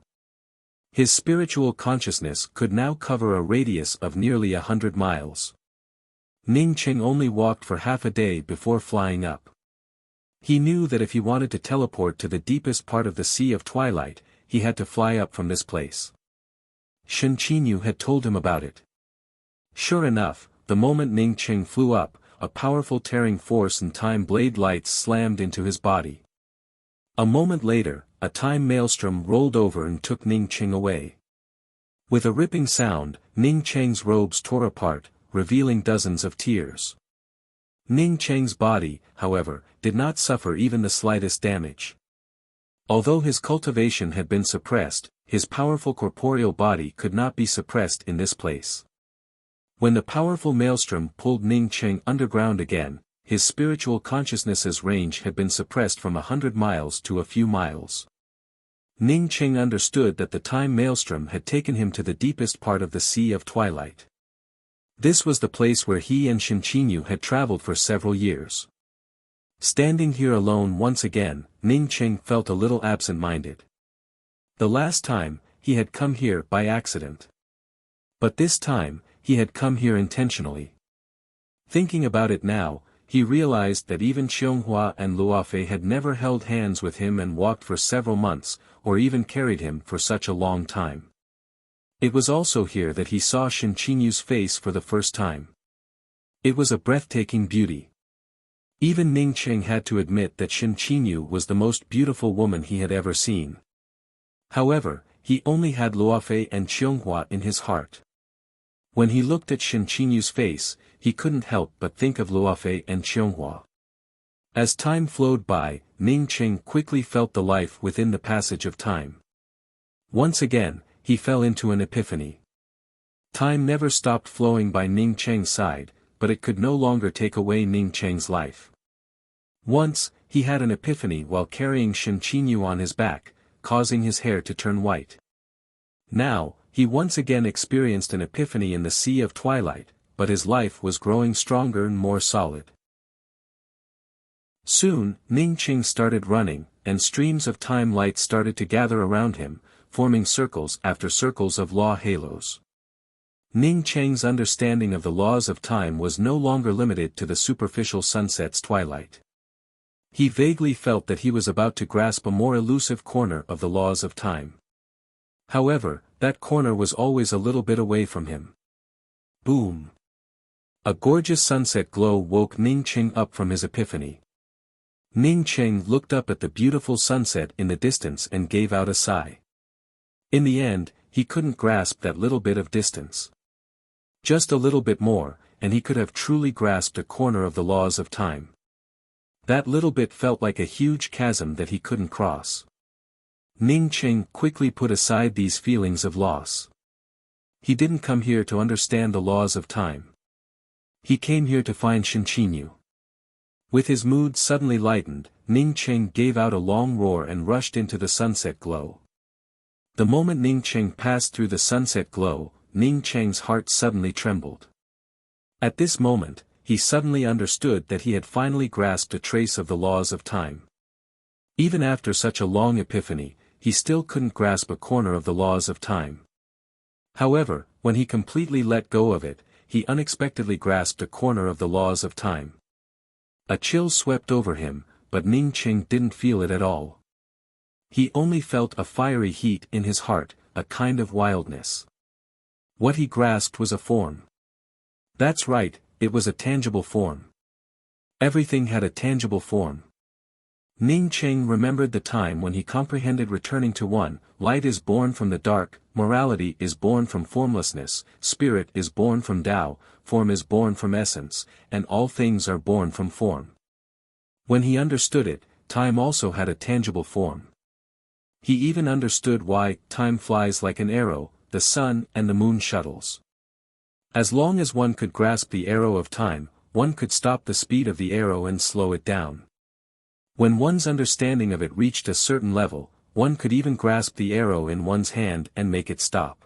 His spiritual consciousness could now cover a radius of nearly 100 miles. Ning Qing only walked for half a day before flying up. He knew that if he wanted to teleport to the deepest part of the Sea of Twilight, he had to fly up from this place. Shen Qinyu had told him about it. Sure enough, the moment Ning Qing flew up, a powerful tearing force and time blade lights slammed into his body. A moment later, a time maelstrom rolled over and took Ning Qing away. With a ripping sound, Ning Qing's robes tore apart, revealing dozens of tears. Ning Qing's body, however, did not suffer even the slightest damage. Although his cultivation had been suppressed, his powerful corporeal body could not be suppressed in this place. When the powerful maelstrom pulled Ning Qing underground again, his spiritual consciousness's range had been suppressed from 100 miles to a few miles. Ning Qing understood that the time maelstrom had taken him to the deepest part of the Sea of Twilight. This was the place where he and Shen Qinyu had traveled for several years. Standing here alone once again, Ning Qing felt a little absent-minded. The last time, he had come here by accident. But this time, he had come here intentionally. Thinking about it now, he realized that even Xianghua and Luofei had never held hands with him and walked for several months, or even carried him for such a long time. It was also here that he saw Shen Qinyu's face for the first time. It was a breathtaking beauty. Even Ning Qing had to admit that Shen Qinyu was the most beautiful woman he had ever seen. However, he only had Luofei and Xianghua in his heart. When he looked at Shen Qinyu's face, he couldn't help but think of Luofei and Xianghua. As time flowed by, Ning Qing quickly felt the life within the passage of time. Once again, he fell into an epiphany. Time never stopped flowing by Ning Qing's side, but it could no longer take away Ning Qing's life. Once, he had an epiphany while carrying Shen Qinyu on his back, causing his hair to turn white. Now, he once again experienced an epiphany in the Sea of Twilight, but his life was growing stronger and more solid. Soon, Ning Qing started running, and streams of time light started to gather around him, forming circles after circles of law halos. Ning Qing's understanding of the laws of time was no longer limited to the superficial sunset's twilight. He vaguely felt that he was about to grasp a more elusive corner of the laws of time. However, that corner was always a little bit away from him. Boom! A gorgeous sunset glow woke Ning Qing up from his epiphany. Ning Qing looked up at the beautiful sunset in the distance and gave out a sigh. In the end, he couldn't grasp that little bit of distance. Just a little bit more, and he could have truly grasped a corner of the laws of time. That little bit felt like a huge chasm that he couldn't cross. Ning Qing quickly put aside these feelings of loss. He didn't come here to understand the laws of time. He came here to find Shen Qinyu. With his mood suddenly lightened, Ning Qing gave out a long roar and rushed into the sunset glow. The moment Ning Qing passed through the sunset glow, Ning Qing's heart suddenly trembled. At this moment, he suddenly understood that he had finally grasped a trace of the laws of time. Even after such a long epiphany, he still couldn't grasp a corner of the laws of time. However, when he completely let go of it, he unexpectedly grasped a corner of the laws of time. A chill swept over him, but Ning Qing didn't feel it at all. He only felt a fiery heat in his heart, a kind of wildness. What he grasped was a form. That's right, it was a tangible form. Everything had a tangible form. Ning Cheng remembered the time when he comprehended returning to one: light is born from the dark, morality is born from formlessness, spirit is born from Tao, form is born from essence, and all things are born from form. When he understood it, time also had a tangible form. He even understood why time flies like an arrow, the sun and the moon shuttles. As long as one could grasp the arrow of time, one could stop the speed of the arrow and slow it down. When one's understanding of it reached a certain level, one could even grasp the arrow in one's hand and make it stop.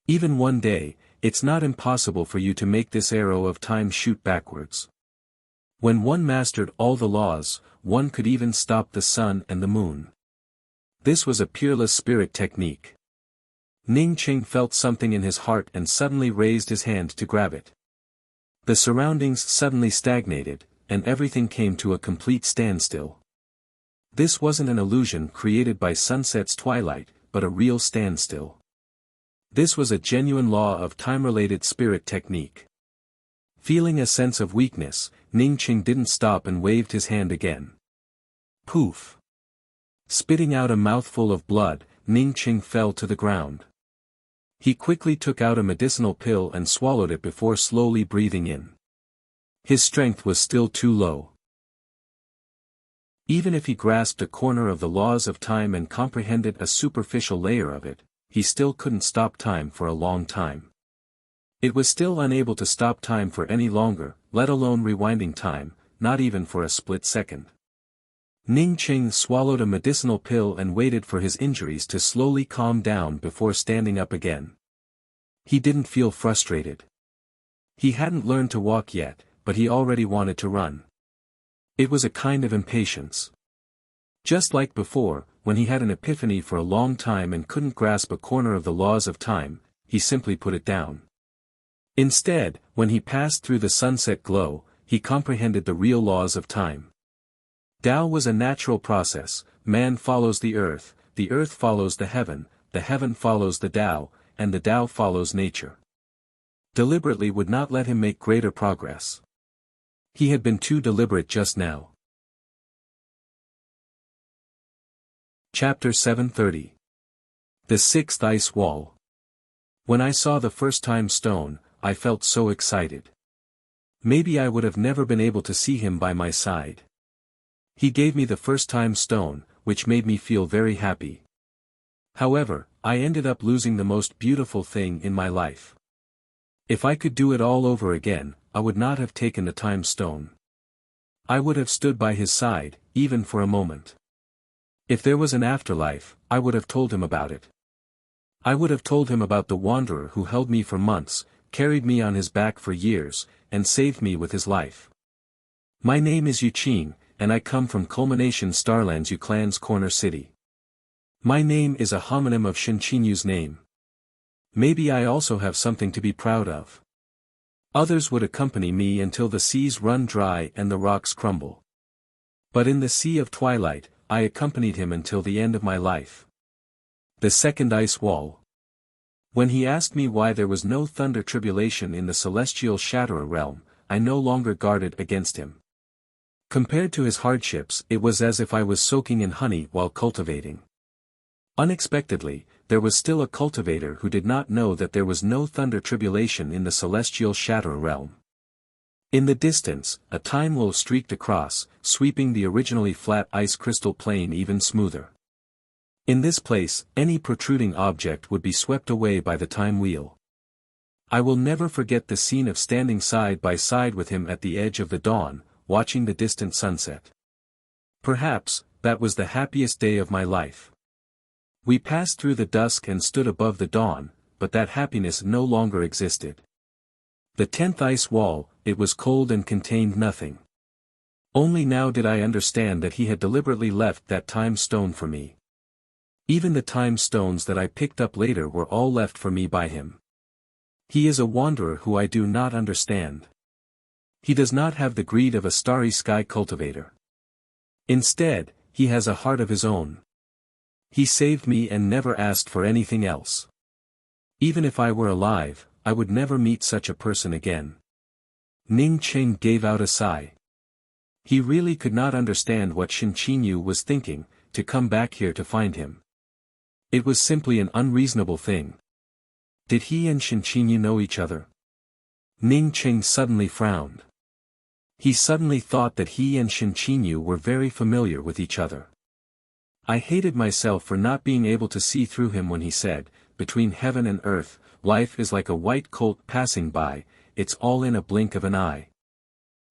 Even one day, it's not impossible for you to make this arrow of time shoot backwards. When one mastered all the laws, one could even stop the sun and the moon. This was a peerless spirit technique. Ning Cheng felt something in his heart and suddenly raised his hand to grab it. The surroundings suddenly stagnated, and everything came to a complete standstill. This wasn't an illusion created by sunset's twilight, but a real standstill. This was a genuine law of time-related spirit technique. Feeling a sense of weakness, Ning Cheng didn't stop and waved his hand again. Poof! Spitting out a mouthful of blood, Ning Cheng fell to the ground. He quickly took out a medicinal pill and swallowed it before slowly breathing in. His strength was still too low. Even if he grasped a corner of the laws of time and comprehended a superficial layer of it, he still couldn't stop time for a long time. It was still unable to stop time for any longer, let alone rewinding time, not even for a split second. Ning Cheng swallowed a medicinal pill and waited for his injuries to slowly calm down before standing up again. He didn't feel frustrated. He hadn't learned to walk yet, but he already wanted to run. It was a kind of impatience. Just like before, when he had an epiphany for a long time and couldn't grasp a corner of the laws of time, he simply put it down. Instead, when he passed through the sunset glow, he comprehended the real laws of time. Tao was a natural process: man follows the earth follows the heaven follows the Tao, and the Tao follows nature. Deliberately would not let him make greater progress. He had been too deliberate just now. Chapter 730. The Sixth Ice Wall. When I saw the first time stone, I felt so excited. Maybe I would have never been able to see him by my side. He gave me the first time stone, which made me feel very happy. However, I ended up losing the most beautiful thing in my life. If I could do it all over again, I would not have taken the time stone. I would have stood by his side, even for a moment. If there was an afterlife, I would have told him about it. I would have told him about the wanderer who held me for months, carried me on his back for years, and saved me with his life. My name is Yuqing, and I come from Culmination Starlands Yuclan's corner city. My name is a homonym of Shinqinyu's name. Maybe I also have something to be proud of. Others would accompany me until the seas run dry and the rocks crumble. But in the sea of twilight, I accompanied him until the end of my life. The Second Ice Wall. When he asked me why there was no thunder tribulation in the celestial Shatterer realm, I no longer guarded against him. Compared to his hardships, it was as if I was soaking in honey while cultivating. Unexpectedly, there was still a cultivator who did not know that there was no thunder tribulation in the celestial Shatterer realm. In the distance, a time lull streaked across, sweeping the originally flat ice crystal plain even smoother. In this place, any protruding object would be swept away by the time wheel. I will never forget the scene of standing side by side with him at the edge of the dawn, watching the distant sunset. Perhaps, that was the happiest day of my life. We passed through the dusk and stood above the dawn, but that happiness no longer existed. The 10th ice wall, it was cold and contained nothing. Only now did I understand that he had deliberately left that time stone for me. Even the time stones that I picked up later were all left for me by him. He is a wanderer who I do not understand. He does not have the greed of a starry sky cultivator. Instead, he has a heart of his own. He saved me and never asked for anything else. Even if I were alive, I would never meet such a person again. Ning Cheng gave out a sigh. He really could not understand what Shin Chinyu was thinking, to come back here to find him. It was simply an unreasonable thing. Did he and Shin Chinyu know each other? Ning Qing suddenly frowned. He suddenly thought that he and Shin Chinyu were very familiar with each other. I hated myself for not being able to see through him when he said, "Between heaven and earth, life is like a white colt passing by, it's all in a blink of an eye."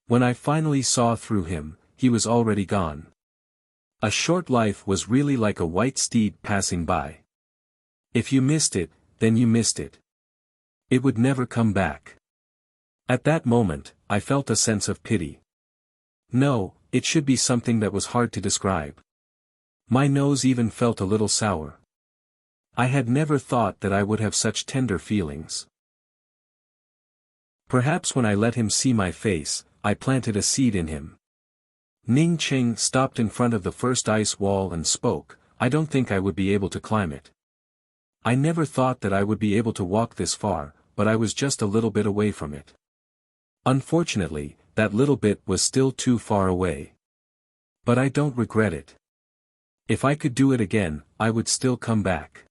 When I finally saw through him, he was already gone. A short life was really like a white steed passing by. If you missed it, then you missed it. It would never come back. At that moment, I felt a sense of pity. No, it should be something that was hard to describe. My nose even felt a little sour. I had never thought that I would have such tender feelings. Perhaps when I let him see my face, I planted a seed in him. Ning Qing stopped in front of the first ice wall and spoke, "I don't think I would be able to climb it. I never thought that I would be able to walk this far, but I was just a little bit away from it. Unfortunately, that little bit was still too far away. But I don't regret it. If I could do it again, I would still come back.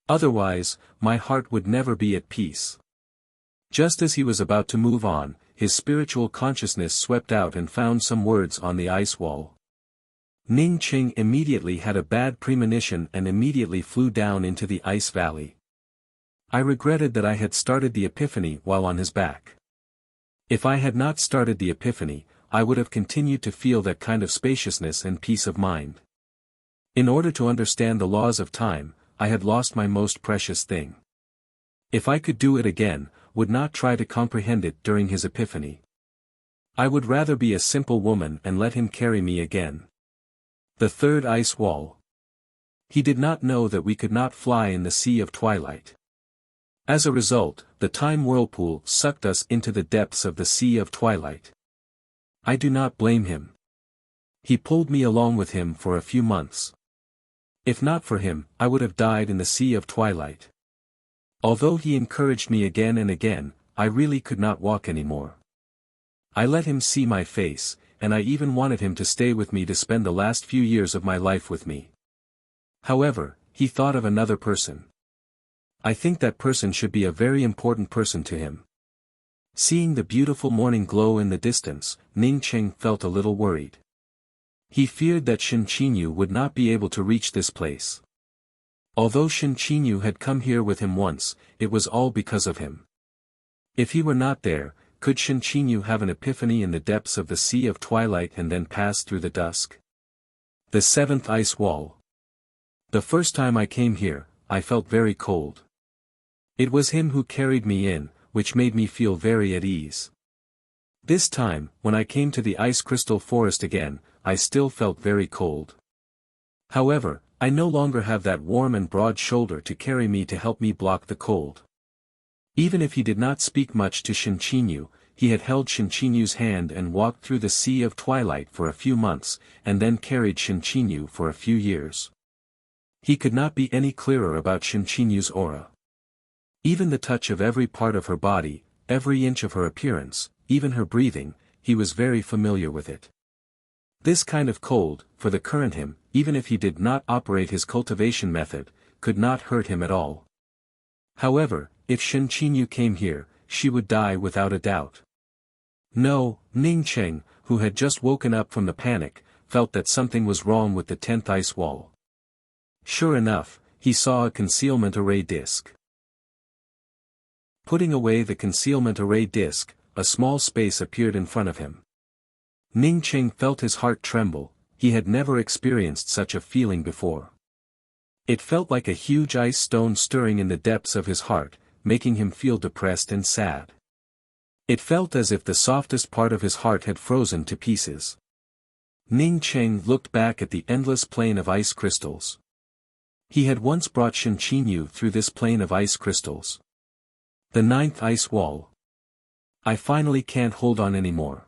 Otherwise, my heart would never be at peace." Just as he was about to move on, his spiritual consciousness swept out and found some words on the ice wall. Ning Qing immediately had a bad premonition and immediately flew down into the ice valley. I regretted that I had started the epiphany while on his back. If I had not started the epiphany, I would have continued to feel that kind of spaciousness and peace of mind. In order to understand the laws of time, I had lost my most precious thing. If I could do it again, would not try to comprehend it during his epiphany. I would rather be a simple woman and let him carry me again. The third ice wall. He did not know that we could not fly in the Sea of Twilight. As a result, the time whirlpool sucked us into the depths of the Sea of Twilight. I do not blame him. He pulled me along with him for a few months. If not for him, I would have died in the Sea of Twilight. Although he encouraged me again and again, I really could not walk anymore. I let him see my face, and I even wanted him to stay with me to spend the last few years of my life with me. However, he thought of another person. I think that person should be a very important person to him. Seeing the beautiful morning glow in the distance, Ning Qing felt a little worried. He feared that Shin Chinyu would not be able to reach this place. Although Shin Chinyu had come here with him once, it was all because of him. If he were not there, could Shin Chinyu have an epiphany in the depths of the Sea of Twilight and then pass through the dusk? The seventh ice wall. The first time I came here, I felt very cold. It was him who carried me in, which made me feel very at ease. This time, when I came to the ice crystal forest again, I still felt very cold. However, I no longer have that warm and broad shoulder to carry me to help me block the cold. Even if he did not speak much to Shin Chinyu, he had held Shin Chinyu's hand and walked through the Sea of Twilight for a few months, and then carried Shin Chinyu for a few years. He could not be any clearer about Shin Chinyu's aura. Even the touch of every part of her body, every inch of her appearance, even her breathing, he was very familiar with it. This kind of cold, for the current him, even if he did not operate his cultivation method, could not hurt him at all. However, if Shin Chinyu came here, she would die without a doubt. No, Ning Qing, who had just woken up from the panic, felt that something was wrong with the 10th ice wall. Sure enough, he saw a concealment array disc. Putting away the concealment array disc, a small space appeared in front of him. Ning Qing felt his heart tremble. He had never experienced such a feeling before. It felt like a huge ice stone stirring in the depths of his heart, making him feel depressed and sad. It felt as if the softest part of his heart had frozen to pieces. Ning Qing looked back at the endless plain of ice crystals. He had once brought Shin Chinyu through this plain of ice crystals. The 9th ice wall. I finally can't hold on anymore.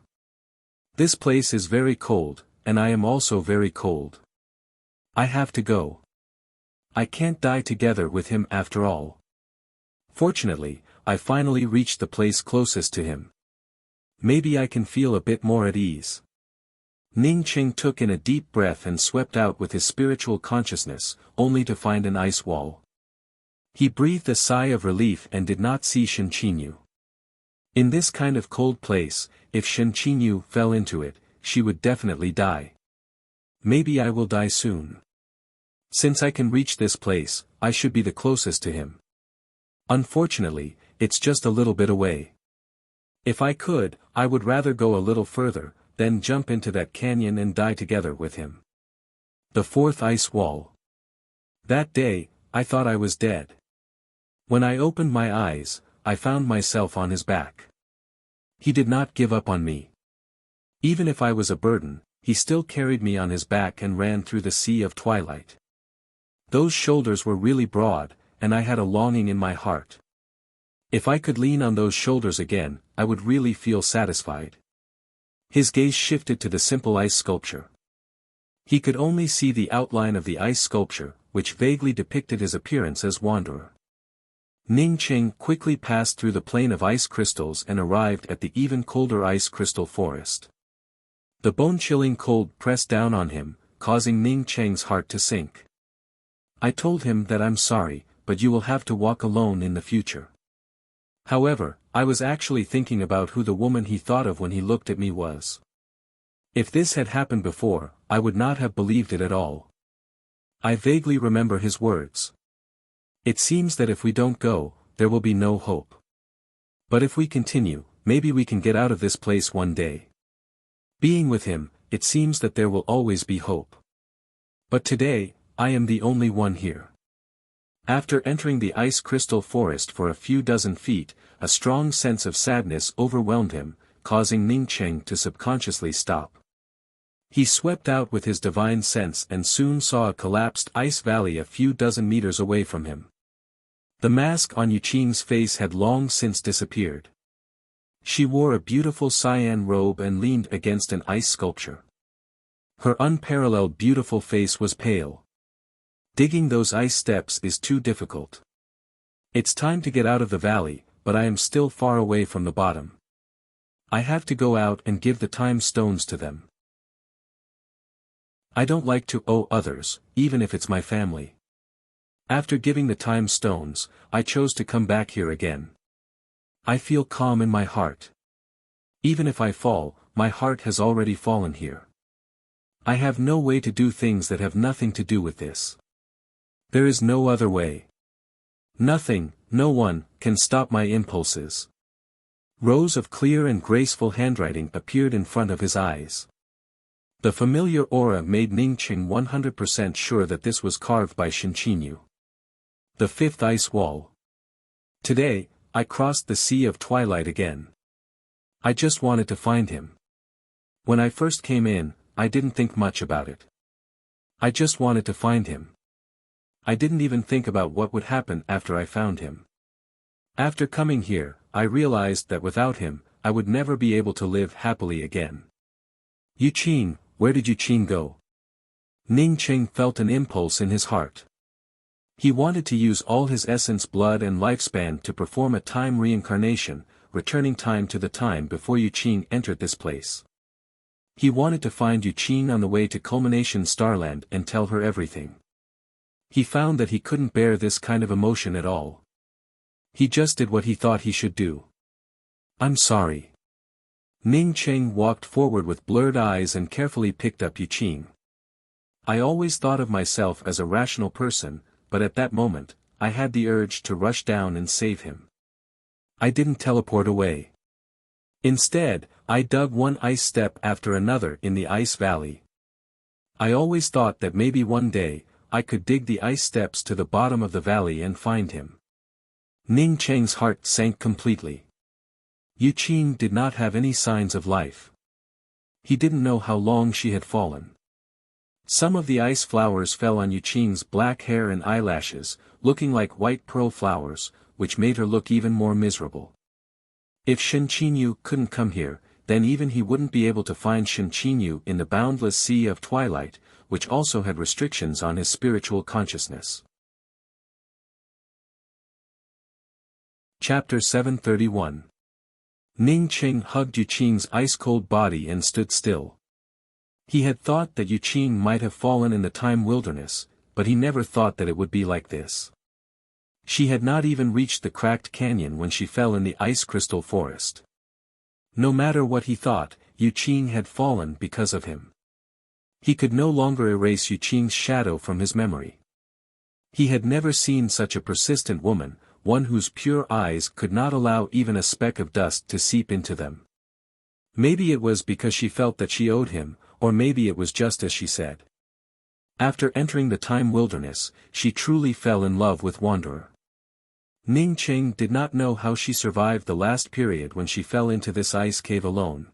This place is very cold, and I am also very cold. I have to go. I can't die together with him after all. Fortunately, I finally reached the place closest to him. Maybe I can feel a bit more at ease. Ning Qing took in a deep breath and swept out with his spiritual consciousness, only to find an ice wall. He breathed a sigh of relief and did not see Shen Qinyu. In this kind of cold place, if Shen Qinyu fell into it, she would definitely die. Maybe I will die soon. Since I can reach this place, I should be the closest to him. Unfortunately, it's just a little bit away. If I could, I would rather go a little further, then jump into that canyon and die together with him. The fourth ice wall. That day, I thought I was dead. When I opened my eyes, I found myself on his back. He did not give up on me. Even if I was a burden, he still carried me on his back and ran through the sea of twilight. Those shoulders were really broad, and I had a longing in my heart. If I could lean on those shoulders again, I would really feel satisfied. His gaze shifted to the simple ice sculpture. He could only see the outline of the ice sculpture, which vaguely depicted his appearance as wanderer. Ning Qing quickly passed through the plain of ice crystals and arrived at the even colder ice crystal forest. The bone-chilling cold pressed down on him, causing Ning Qing's heart to sink. I told him that I'm sorry, but you will have to walk alone in the future. However, I was actually thinking about who the woman he thought of when he looked at me was. If this had happened before, I would not have believed it at all. I vaguely remember his words. It seems that if we don't go, there will be no hope. But if we continue, maybe we can get out of this place one day. Being with him, it seems that there will always be hope. But today, I am the only one here. After entering the ice crystal forest for a few dozen feet, a strong sense of sadness overwhelmed him, causing Ning Qing to subconsciously stop. He swept out with his divine sense and soon saw a collapsed ice valley a few dozen meters away from him. The mask on Yuqing's face had long since disappeared. She wore a beautiful cyan robe and leaned against an ice sculpture. Her unparalleled beautiful face was pale. Digging those ice steps is too difficult. It's time to get out of the valley, but I am still far away from the bottom. I have to go out and give the time stones to them. I don't like to owe others, even if it's my family. After giving the time stones, I chose to come back here again. I feel calm in my heart. Even if I fall, my heart has already fallen here. I have no way to do things that have nothing to do with this. There is no other way. Nothing, no one, can stop my impulses. Rows of clear and graceful handwriting appeared in front of his eyes. The familiar aura made Ning Qing 100% sure that this was carved by Shen Qinyu. The fifth ice wall. Today, I crossed the sea of twilight again. I just wanted to find him. When I first came in, I didn't think much about it. I just wanted to find him. I didn't even think about what would happen after I found him. After coming here, I realized that without him, I would never be able to live happily again. Yuqing, where did Yuqing go? Ning Qing felt an impulse in his heart. He wanted to use all his essence, blood and lifespan to perform a time reincarnation, returning time to the time before Yuqing entered this place. He wanted to find Yuqing on the way to Culmination Starland and tell her everything. He found that he couldn't bear this kind of emotion at all. He just did what he thought he should do. I'm sorry. Ning Qing walked forward with blurred eyes and carefully picked up Yuqing. I always thought of myself as a rational person, but at that moment, I had the urge to rush down and save him. I didn't teleport away. Instead, I dug one ice step after another in the ice valley. I always thought that maybe one day, I could dig the ice steps to the bottom of the valley and find him. Ning Qing's heart sank completely. Yuqing did not have any signs of life. He didn't know how long she had fallen. Some of the ice flowers fell on Yuqing's black hair and eyelashes, looking like white pearl flowers, which made her look even more miserable. If Shen Qinyu couldn't come here, then even he wouldn't be able to find Shen Qinyu in the boundless sea of twilight, which also had restrictions on his spiritual consciousness. Chapter 731. Ning Qing hugged Yuqing's ice-cold body and stood still. He had thought that Yu Qing might have fallen in the time wilderness, but he never thought that it would be like this. She had not even reached the cracked canyon when she fell in the ice crystal forest. No matter what he thought, Yu Qing had fallen because of him. He could no longer erase Yu Qing's shadow from his memory. He had never seen such a persistent woman, one whose pure eyes could not allow even a speck of dust to seep into them. Maybe it was because she felt that she owed him, or maybe it was just as she said. After entering the time wilderness, she truly fell in love with Wanderer. Ning Qing did not know how she survived the last period when she fell into this ice cave alone.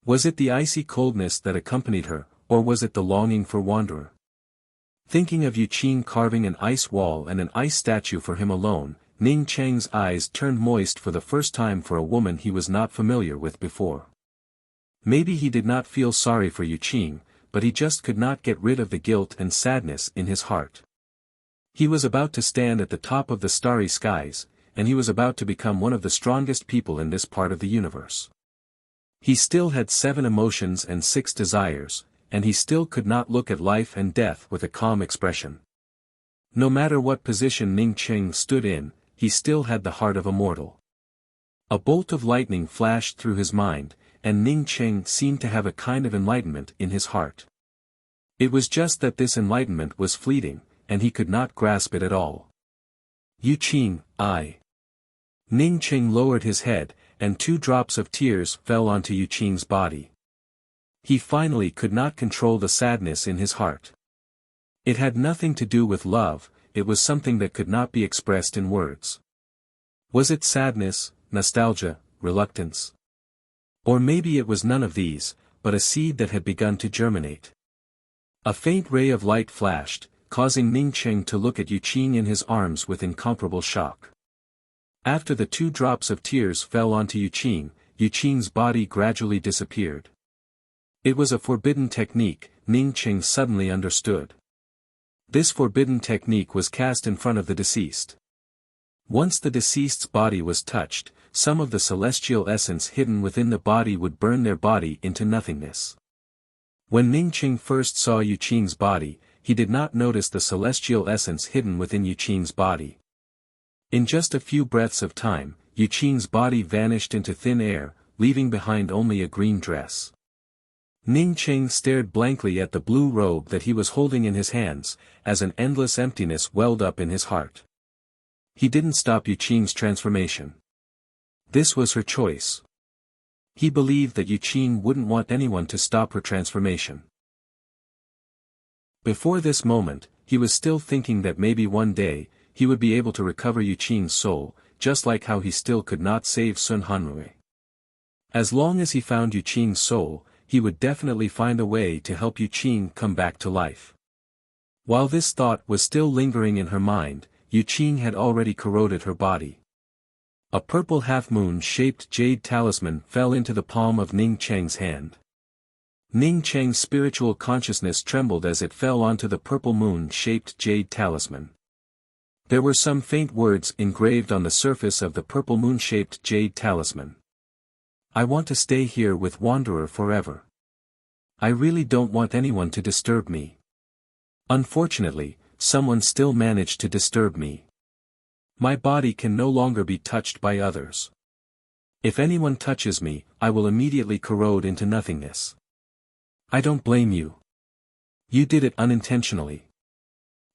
Was it the icy coldness that accompanied her, or was it the longing for Wanderer? Thinking of Yu Qing carving an ice wall and an ice statue for him alone, Ning Cheng's eyes turned moist for the first time for a woman he was not familiar with before. Maybe he did not feel sorry for Yu Qing, but he just could not get rid of the guilt and sadness in his heart. He was about to stand at the top of the starry skies, and he was about to become one of the strongest people in this part of the universe. He still had 7 emotions and 6 desires, and he still could not look at life and death with a calm expression. No matter what position Ning Qing stood in, he still had the heart of a mortal. A bolt of lightning flashed through his mind, and Ning Qing seemed to have a kind of enlightenment in his heart. It was just that this enlightenment was fleeting, and he could not grasp it at all. Yu Qing, I. Ning Qing lowered his head, and 2 drops of tears fell onto Yu Qing's body. He finally could not control the sadness in his heart. It had nothing to do with love, it was something that could not be expressed in words. Was it sadness, nostalgia, reluctance? Or maybe it was none of these, but a seed that had begun to germinate. A faint ray of light flashed, causing Ning Qing to look at Yu Qing in his arms with incomparable shock. After the 2 drops of tears fell onto Yu Qing's body gradually disappeared. It was a forbidden technique, Ning Qing suddenly understood. This forbidden technique was cast in front of the deceased. Once the deceased's body was touched, some of the celestial essence hidden within the body would burn their body into nothingness. When Ning Qing first saw Yu Qing's body, he did not notice the celestial essence hidden within Yu Qing's body. In just a few breaths of time, Yu Qing's body vanished into thin air, leaving behind only a green dress. Ning Qing stared blankly at the blue robe that he was holding in his hands, as an endless emptiness welled up in his heart. He didn't stop Yu Qing's transformation. This was her choice. He believed that Yu Qing wouldn't want anyone to stop her transformation. Before this moment, he was still thinking that maybe one day, he would be able to recover Yu Qing's soul, just like how he still could not save Sun Hanrui. As long as he found Yu Qing's soul, he would definitely find a way to help Yu Qing come back to life. While this thought was still lingering in her mind, Yu Qing had already corroded her body. A purple half-moon-shaped jade talisman fell into the palm of Ning Cheng's hand. Ning Cheng's spiritual consciousness trembled as it fell onto the purple moon-shaped jade talisman. There were some faint words engraved on the surface of the purple moon-shaped jade talisman. I want to stay here with Wanderer forever. I really don't want anyone to disturb me. Unfortunately, someone still managed to disturb me. My body can no longer be touched by others. If anyone touches me, I will immediately corrode into nothingness. I don't blame you. You did it unintentionally.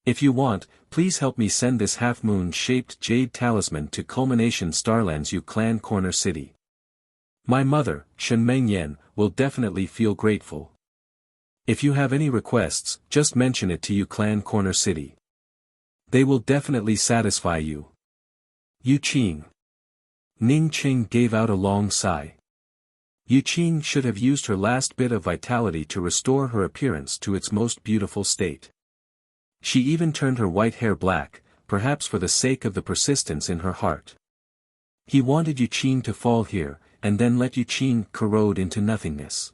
If you want, please help me send this half-moon-shaped jade talisman to Culmination Starlands Yu Clan Corner City. My mother, Shen Mengyan, will definitely feel grateful. If you have any requests, just mention it to Yu Clan Corner City. They will definitely satisfy you. Yu Qing. Ning Qing gave out a long sigh. Yu Qing should have used her last bit of vitality to restore her appearance to its most beautiful state. She even turned her white hair black, perhaps for the sake of the persistence in her heart. He wanted Yu Qing to fall here, and then let Yu Qing corrode into nothingness.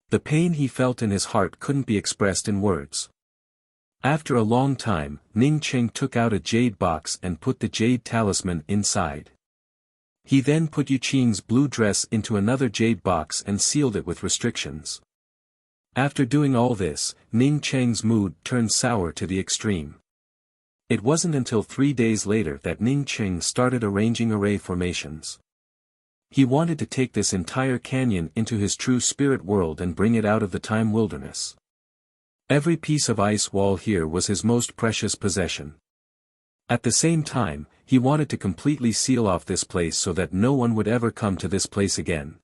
The pain he felt in his heart couldn't be expressed in words. After a long time, Ning Qing took out a jade box and put the jade talisman inside. He then put Yu Qing's blue dress into another jade box and sealed it with restrictions. After doing all this, Ning Cheng's mood turned sour to the extreme. It wasn't until 3 days later that Ning Cheng started arranging array formations. He wanted to take this entire canyon into his true spirit world and bring it out of the time wilderness. Every piece of ice wall here was his most precious possession. At the same time, he wanted to completely seal off this place so that no one would ever come to this place again.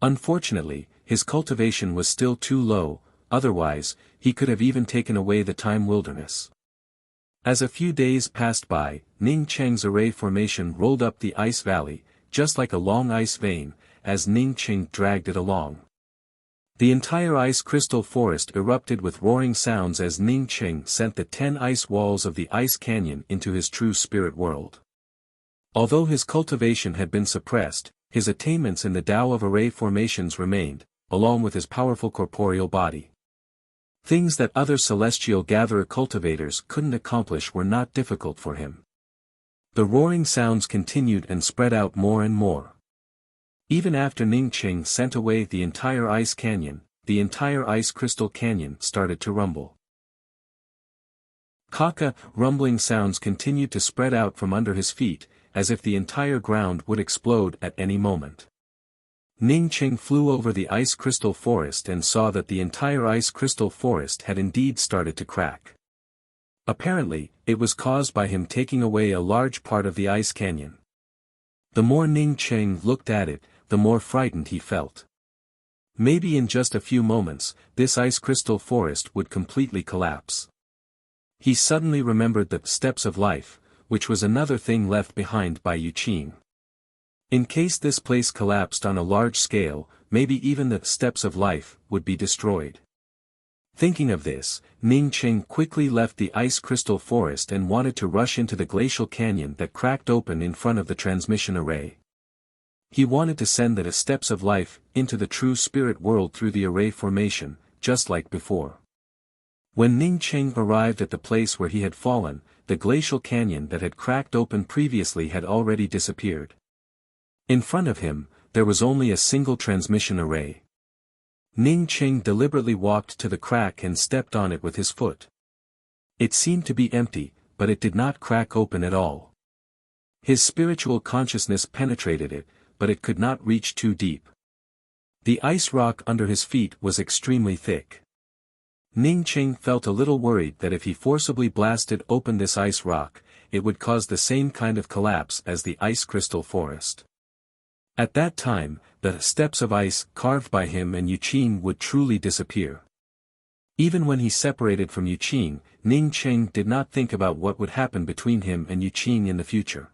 Unfortunately, his cultivation was still too low, otherwise, he could have even taken away the time wilderness. As a few days passed by, Ning Cheng's array formation rolled up the ice valley, just like a long ice vein, as Ning Cheng dragged it along. The entire ice crystal forest erupted with roaring sounds as Ning Cheng sent the 10 ice walls of the ice canyon into his true spirit world. Although his cultivation had been suppressed, his attainments in the Tao of array formations remained, along with his powerful corporeal body. Things that other celestial gatherer cultivators couldn't accomplish were not difficult for him. The roaring sounds continued and spread out more and more. Even after Ning Cheng sent away the entire ice canyon, the entire ice crystal canyon started to rumble. Kaka, rumbling sounds continued to spread out from under his feet, as if the entire ground would explode at any moment. Ning Cheng flew over the ice crystal forest and saw that the entire ice crystal forest had indeed started to crack. Apparently, it was caused by him taking away a large part of the ice canyon. The more Ning Cheng looked at it, the more frightened he felt. Maybe in just a few moments, this ice crystal forest would completely collapse. He suddenly remembered the steps of life, which was another thing left behind by Yu Qing. In case this place collapsed on a large scale, maybe even the steps of life would be destroyed. Thinking of this, Ning Cheng quickly left the ice crystal forest and wanted to rush into the glacial canyon that cracked open in front of the transmission array. He wanted to send the steps of life into the true spirit world through the array formation, just like before. When Ning Cheng arrived at the place where he had fallen, the glacial canyon that had cracked open previously had already disappeared. In front of him, there was only a single transmission array. Ning Cheng deliberately walked to the crack and stepped on it with his foot. It seemed to be empty, but it did not crack open at all. His spiritual consciousness penetrated it, but it could not reach too deep. The ice rock under his feet was extremely thick. Ning Cheng felt a little worried that if he forcibly blasted open this ice rock, it would cause the same kind of collapse as the ice crystal forest. At that time, the steps of ice carved by him and Yu Qing would truly disappear. Even when he separated from Yu Qing, Ning Cheng did not think about what would happen between him and Yu Qing in the future.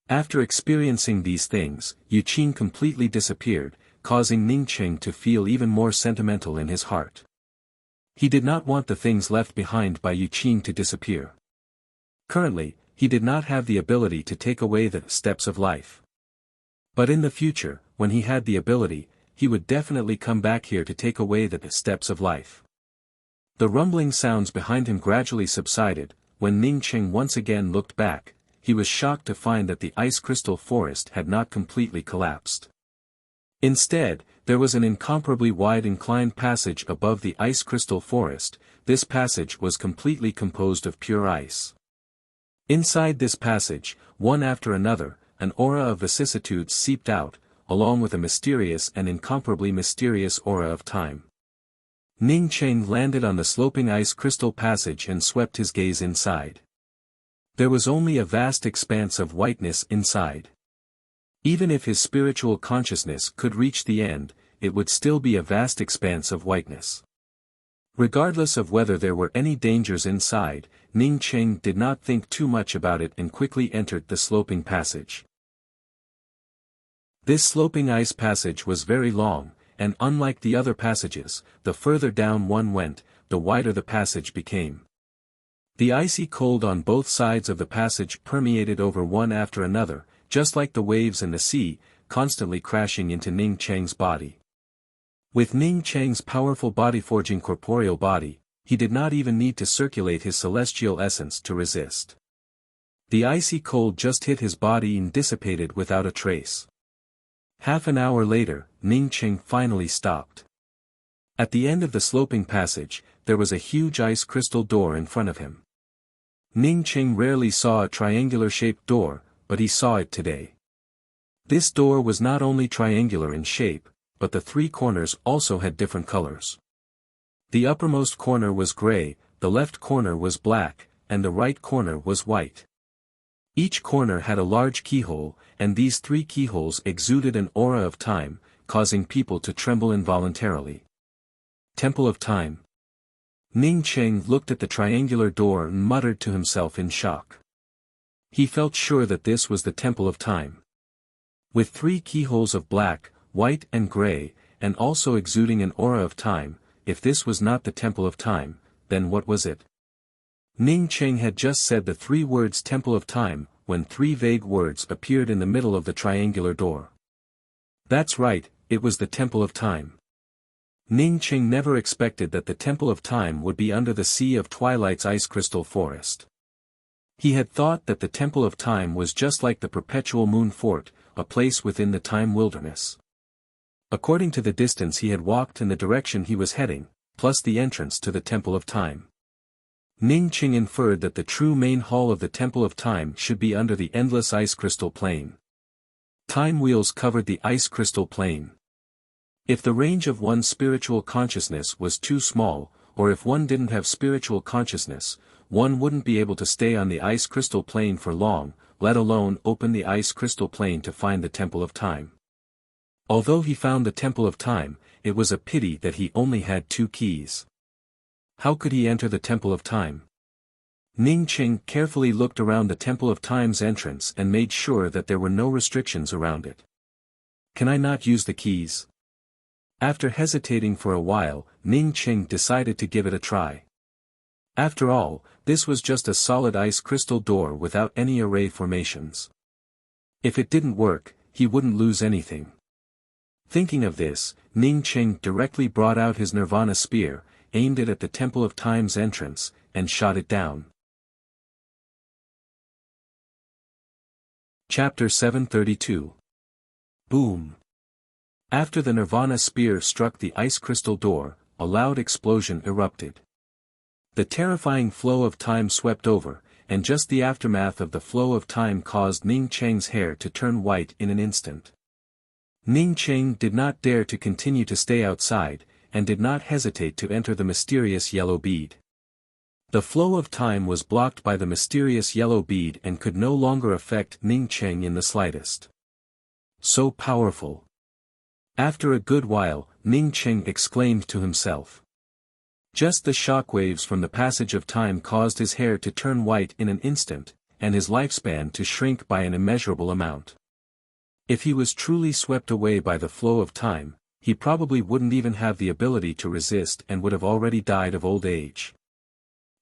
After experiencing these things, Yu Qing completely disappeared, causing Ning Cheng to feel even more sentimental in his heart. He did not want the things left behind by Yu Qing to disappear. Currently, he did not have the ability to take away the steps of life. But in the future, when he had the ability, he would definitely come back here to take away the steps of life. The rumbling sounds behind him gradually subsided. When Ning Cheng once again looked back, he was shocked to find that the ice crystal forest had not completely collapsed. Instead, there was an incomparably wide inclined passage above the ice crystal forest. This passage was completely composed of pure ice. Inside this passage, one after another, an aura of vicissitudes seeped out, along with a mysterious and incomparably mysterious aura of time. Ning Cheng landed on the sloping ice crystal passage and swept his gaze inside. There was only a vast expanse of whiteness inside. Even if his spiritual consciousness could reach the end, it would still be a vast expanse of whiteness. Regardless of whether there were any dangers inside, Ning Cheng did not think too much about it and quickly entered the sloping passage. This sloping ice passage was very long, and unlike the other passages, the further down one went, the wider the passage became. The icy cold on both sides of the passage permeated over one after another, just like the waves in the sea, constantly crashing into Ning Cheng's body. With Ning Cheng's powerful body-forging corporeal body, he did not even need to circulate his celestial essence to resist. The icy cold just hit his body and dissipated without a trace. Half an hour later, Ning Cheng finally stopped. At the end of the sloping passage, there was a huge ice crystal door in front of him. Ning Qing rarely saw a triangular-shaped door, but he saw it today. This door was not only triangular in shape, but the three corners also had different colors. The uppermost corner was gray, the left corner was black, and the right corner was white. Each corner had a large keyhole, and these three keyholes exuded an aura of time, causing people to tremble involuntarily. Temple of Time. Ning Qing looked at the triangular door and muttered to himself in shock. He felt sure that this was the Temple of Time. With three keyholes of black, white and gray, and also exuding an aura of time, if this was not the Temple of Time, then what was it? Ning Qing had just said the three words Temple of Time, when three vague words appeared in the middle of the triangular door. That's right, it was the Temple of Time. Ning Qing never expected that the Temple of Time would be under the Sea of Twilight's ice crystal forest. He had thought that the Temple of Time was just like the Perpetual Moon Fort, a place within the Time Wilderness. According to the distance he had walked and the direction he was heading, plus the entrance to the Temple of Time, Ning Qing inferred that the true main hall of the Temple of Time should be under the endless ice crystal plain. Time wheels covered the ice crystal plain. If the range of one's spiritual consciousness was too small, or if one didn't have spiritual consciousness, one wouldn't be able to stay on the ice crystal plane for long, let alone open the ice crystal plane to find the Temple of Time. Although he found the Temple of Time, it was a pity that he only had 2 keys. How could he enter the Temple of Time? Ning Qing carefully looked around the Temple of Time's entrance and made sure that there were no restrictions around it. Can I not use the keys? After hesitating for a while, Ning Qing decided to give it a try. After all, this was just a solid ice crystal door without any array formations. If it didn't work, he wouldn't lose anything. Thinking of this, Ning Qing directly brought out his Nirvana spear, aimed it at the Temple of Time's entrance, and shot it down. Chapter 732. Boom. After the Nirvana spear struck the ice crystal door, a loud explosion erupted. The terrifying flow of time swept over, and just the aftermath of the flow of time caused Ning Qing's hair to turn white in an instant. Ning Qing did not dare to continue to stay outside, and did not hesitate to enter the mysterious yellow bead. The flow of time was blocked by the mysterious yellow bead and could no longer affect Ning Qing in the slightest. So powerful. After a good while, Ning Qing exclaimed to himself. Just the shockwaves from the passage of time caused his hair to turn white in an instant, and his lifespan to shrink by an immeasurable amount. If he was truly swept away by the flow of time, he probably wouldn't even have the ability to resist and would have already died of old age.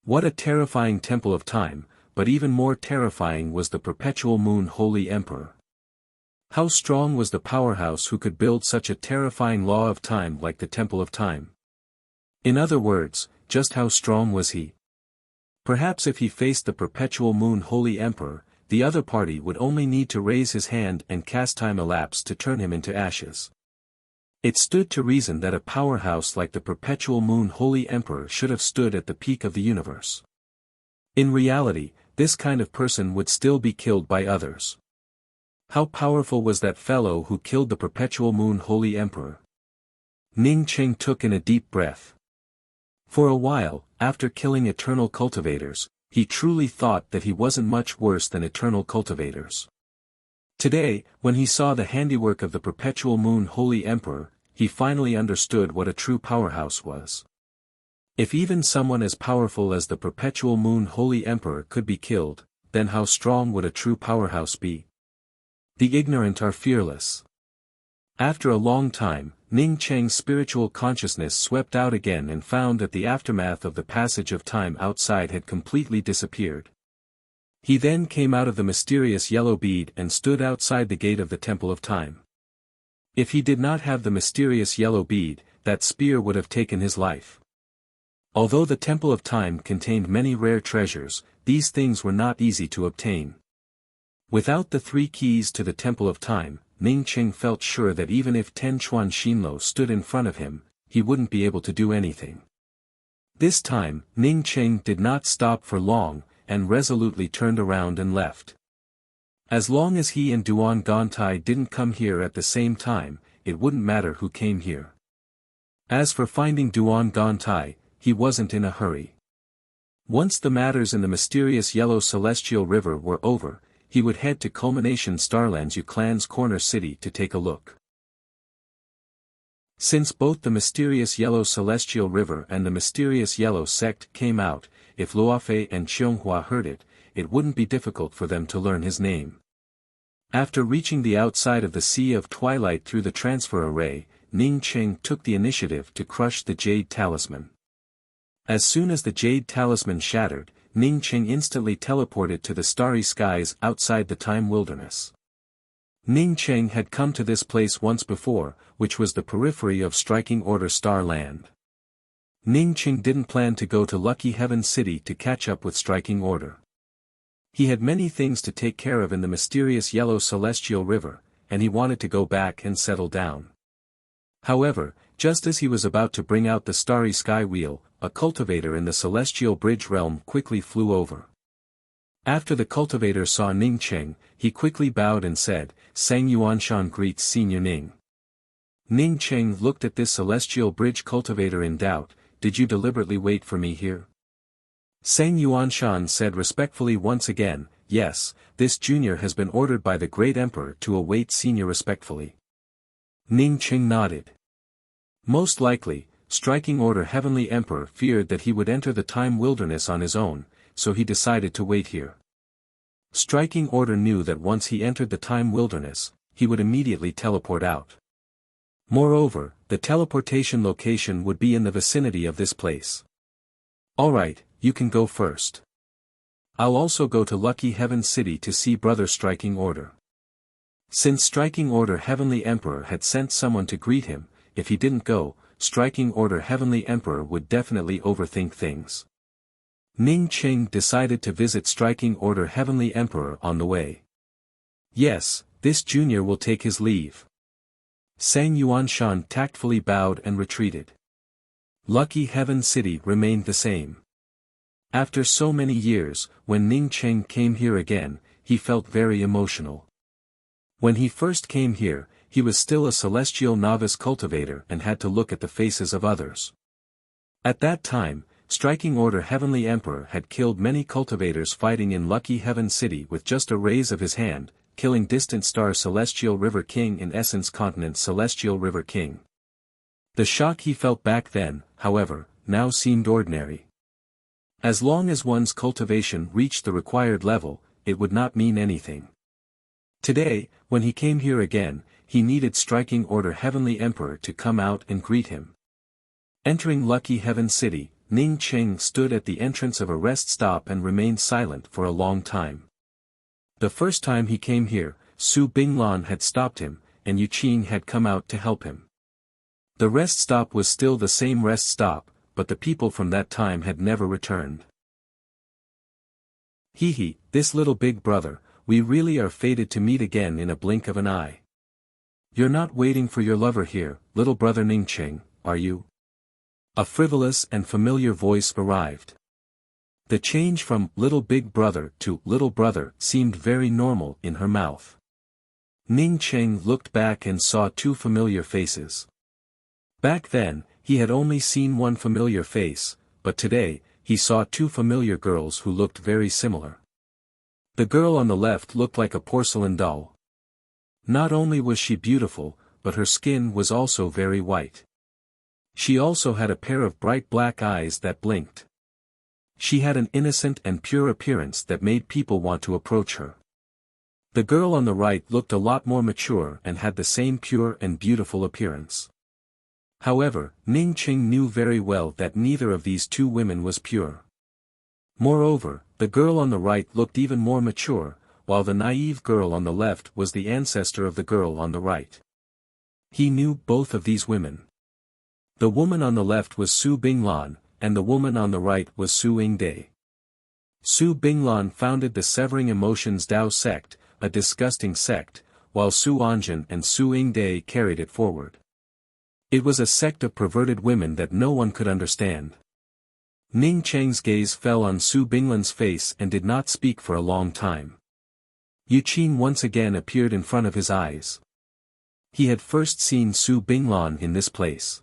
What a terrifying Temple of Time, but even more terrifying was the Perpetual Moon Holy Emperor. How strong was the powerhouse who could build such a terrifying law of time like the Temple of Time? In other words, just how strong was he? Perhaps if he faced the Perpetual Moon Holy Emperor, the other party would only need to raise his hand and cast time elapse to turn him into ashes. It stood to reason that a powerhouse like the Perpetual Moon Holy Emperor should have stood at the peak of the universe. In reality, this kind of person would still be killed by others. How powerful was that fellow who killed the Perpetual Moon Holy Emperor? Ning Qing took in a deep breath. For a while, after killing eternal cultivators, he truly thought that he wasn't much worse than eternal cultivators. Today, when he saw the handiwork of the Perpetual Moon Holy Emperor, he finally understood what a true powerhouse was. If even someone as powerful as the Perpetual Moon Holy Emperor could be killed, then how strong would a true powerhouse be? The ignorant are fearless. After a long time, Ning Qing's spiritual consciousness swept out again and found that the aftermath of the passage of time outside had completely disappeared. He then came out of the mysterious yellow bead and stood outside the gate of the Temple of Time. If he did not have the mysterious yellow bead, that spear would have taken his life. Although the Temple of Time contained many rare treasures, these things were not easy to obtain. Without the 3 keys to the Temple of Time, Ning Qing felt sure that even if Ten Chuan Xinlo stood in front of him, he wouldn't be able to do anything. This time, Ning Cheng did not stop for long, and resolutely turned around and left. As long as he and Duan Gantai didn't come here at the same time, it wouldn't matter who came here. As for finding Duan Gantai, he wasn't in a hurry. Once the matters in the mysterious Yellow Celestial River were over, he would head to Culmination Starlands U Clan's corner city to take a look. Since both the mysterious Yellow Celestial River and the mysterious Yellow Sect came out, if Luofei and Qianghua heard it, it wouldn't be difficult for them to learn his name. After reaching the outside of the Sea of Twilight through the transfer array, Ning Cheng took the initiative to crush the Jade Talisman. As soon as the Jade Talisman shattered, Ning Cheng instantly teleported to the starry skies outside the Time Wilderness. Ning Cheng had come to this place once before, which was the periphery of Striking Order Star Land. Ning Cheng didn't plan to go to Lucky Heaven City to catch up with Striking Order. He had many things to take care of in the mysterious Yellow Celestial River, and he wanted to go back and settle down. However, just as he was about to bring out the Starry Sky Wheel, a cultivator in the Celestial Bridge realm quickly flew over. After the cultivator saw Ning Cheng, he quickly bowed and said, "Sang Yuanshan greets Senior Ning." Ning Cheng looked at this Celestial Bridge cultivator in doubt. "Did you deliberately wait for me here?" Sang Yuanshan said respectfully once again, "Yes, this junior has been ordered by the Great Emperor to await senior respectfully." Ning Cheng nodded. Most likely, Striking Order Heavenly Emperor feared that he would enter the Time Wilderness on his own, so he decided to wait here. Striking Order knew that once he entered the Time Wilderness, he would immediately teleport out. Moreover, the teleportation location would be in the vicinity of this place. "Alright, you can go first. I'll also go to Lucky Heaven City to see Brother Striking Order." Since Striking Order Heavenly Emperor had sent someone to greet him, if he didn't go, Striking Order Heavenly Emperor would definitely overthink things. Ning Cheng decided to visit Striking Order Heavenly Emperor on the way. Yes, this junior will take his leave. Sang Yuanshan tactfully bowed and retreated. Lucky Heaven City remained the same. After so many years, when Ning Cheng came here again, he felt very emotional. When he first came here, he was still a celestial novice cultivator and had to look at the faces of others. At that time, Striking Order Heavenly Emperor had killed many cultivators fighting in Lucky Heaven City with just a raise of his hand, killing Distant Star Celestial River King and Essence Continent Celestial River King. The shock he felt back then, however, now seemed ordinary. As long as one's cultivation reached the required level, it would not mean anything. Today, when he came here again, he needed Striking Order Heavenly Emperor to come out and greet him. Entering Lucky Heaven City, Ning Cheng stood at the entrance of a rest stop and remained silent for a long time. The first time he came here, Su Binglan had stopped him, and Yu Qing had come out to help him. The rest stop was still the same rest stop, but the people from that time had never returned. "Hee, this little big brother, we really are fated to meet again in a blink of an eye. You're not waiting for your lover here, little brother Ning Cheng, are you?" A frivolous and familiar voice arrived. The change from little big brother to little brother seemed very normal in her mouth. Ning Cheng looked back and saw two familiar faces. Back then, he had only seen one familiar face, but today, he saw two familiar girls who looked very similar. The girl on the left looked like a porcelain doll. Not only was she beautiful, but her skin was also very white. She also had a pair of bright black eyes that blinked. She had an innocent and pure appearance that made people want to approach her. The girl on the right looked a lot more mature and had the same pure and beautiful appearance. However, Ning Cheng knew very well that neither of these two women was pure. Moreover, the girl on the right looked even more mature, while the naive girl on the left was the ancestor of the girl on the right. He knew both of these women. The woman on the left was Su Binglan, and the woman on the right was Su Yingde. Su Binglan founded the Severing Emotions Dao sect, a disgusting sect, while Su Anjin and Su Yingde carried it forward. It was a sect of perverted women that no one could understand. Ning Cheng's gaze fell on Su Binglan's face and did not speak for a long time. Yu Qin once again appeared in front of his eyes. He had first seen Su Binglan in this place.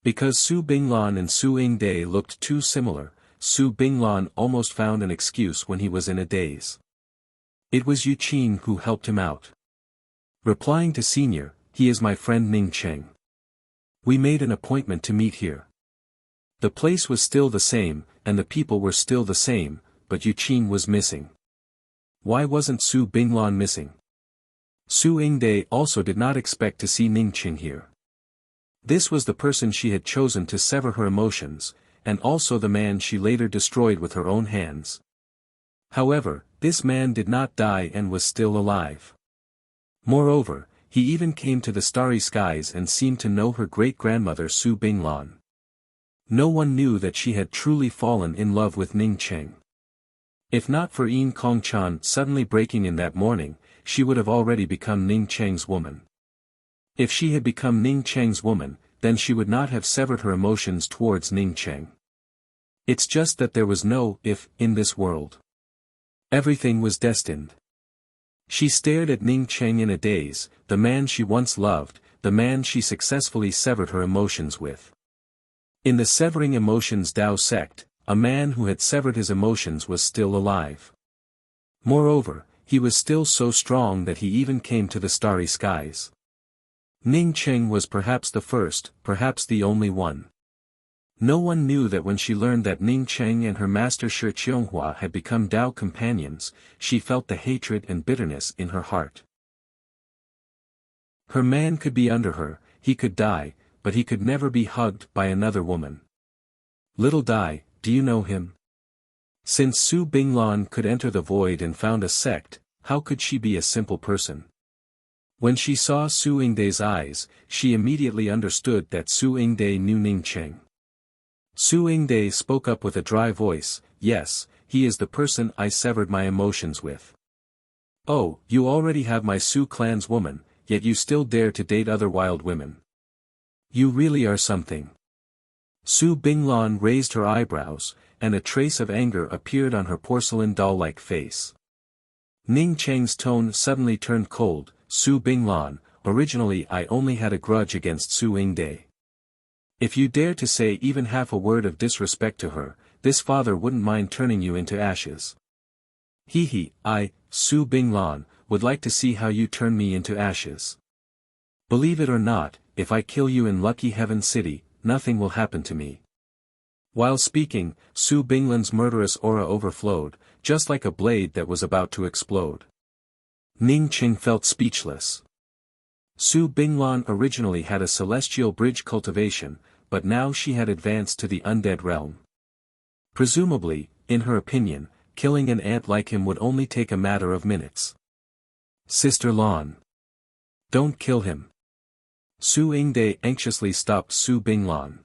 Because Su Binglan and Su Yingde looked too similar, Su Binglan almost found an excuse when he was in a daze. It was Yu Qin who helped him out. Replying to Senior, "He is my friend Ning Cheng. We made an appointment to meet here." The place was still the same, and the people were still the same, but Yu Qin was missing. Why wasn't Su Binglan missing? Su Yingde also did not expect to see Ning Cheng here. This was the person she had chosen to sever her emotions, and also the man she later destroyed with her own hands. However, this man did not die and was still alive. Moreover, he even came to the starry skies and seemed to know her great-grandmother Su Binglan. No one knew that she had truly fallen in love with Ning Cheng. If not for Yin Kongchan suddenly breaking in that morning, she would have already become Ning Cheng's woman. If she had become Ning Cheng's woman, then she would not have severed her emotions towards Ning Cheng. It's just that there was no if in this world. Everything was destined. She stared at Ning Cheng in a daze, the man she once loved, the man she successfully severed her emotions with. In the severing emotions Tao sect, a man who had severed his emotions was still alive. Moreover, he was still so strong that he even came to the starry skies. Ning Cheng was perhaps the first, perhaps the only one. No one knew that when she learned that Ning Cheng and her master Shi Qianghua had become Tao companions, she felt the hatred and bitterness in her heart. Her man could be under her, he could die, but he could never be hugged by another woman. Little Dai, do you know him? Since Su Binglan could enter the void and found a sect, how could she be a simple person? When she saw Su Yingde's eyes, she immediately understood that Su Yingde knew Ning Cheng. Su Yingde spoke up with a dry voice, "Yes, he is the person I severed my emotions with." "Oh, you already have my Su clan's woman, yet you still dare to date other wild women. You really are something." Su Binglan raised her eyebrows, and a trace of anger appeared on her porcelain doll-like face. Ning Cheng's tone suddenly turned cold. "Su Binglan, originally I only had a grudge against Su Yingde. If you dare to say even half a word of disrespect to her, this father wouldn't mind turning you into ashes." I, Su Binglan, would like to see how you turn me into ashes. Believe it or not, if I kill you in Lucky Heaven City, nothing will happen to me." While speaking, Su Binglan's murderous aura overflowed, just like a blade that was about to explode. Ning Cheng felt speechless. Su Binglan originally had a celestial bridge cultivation, but now she had advanced to the undead realm. Presumably, in her opinion, killing an ant like him would only take a matter of minutes. "Sister Lan. Don't kill him." Su Yingde anxiously stopped Su Binglan.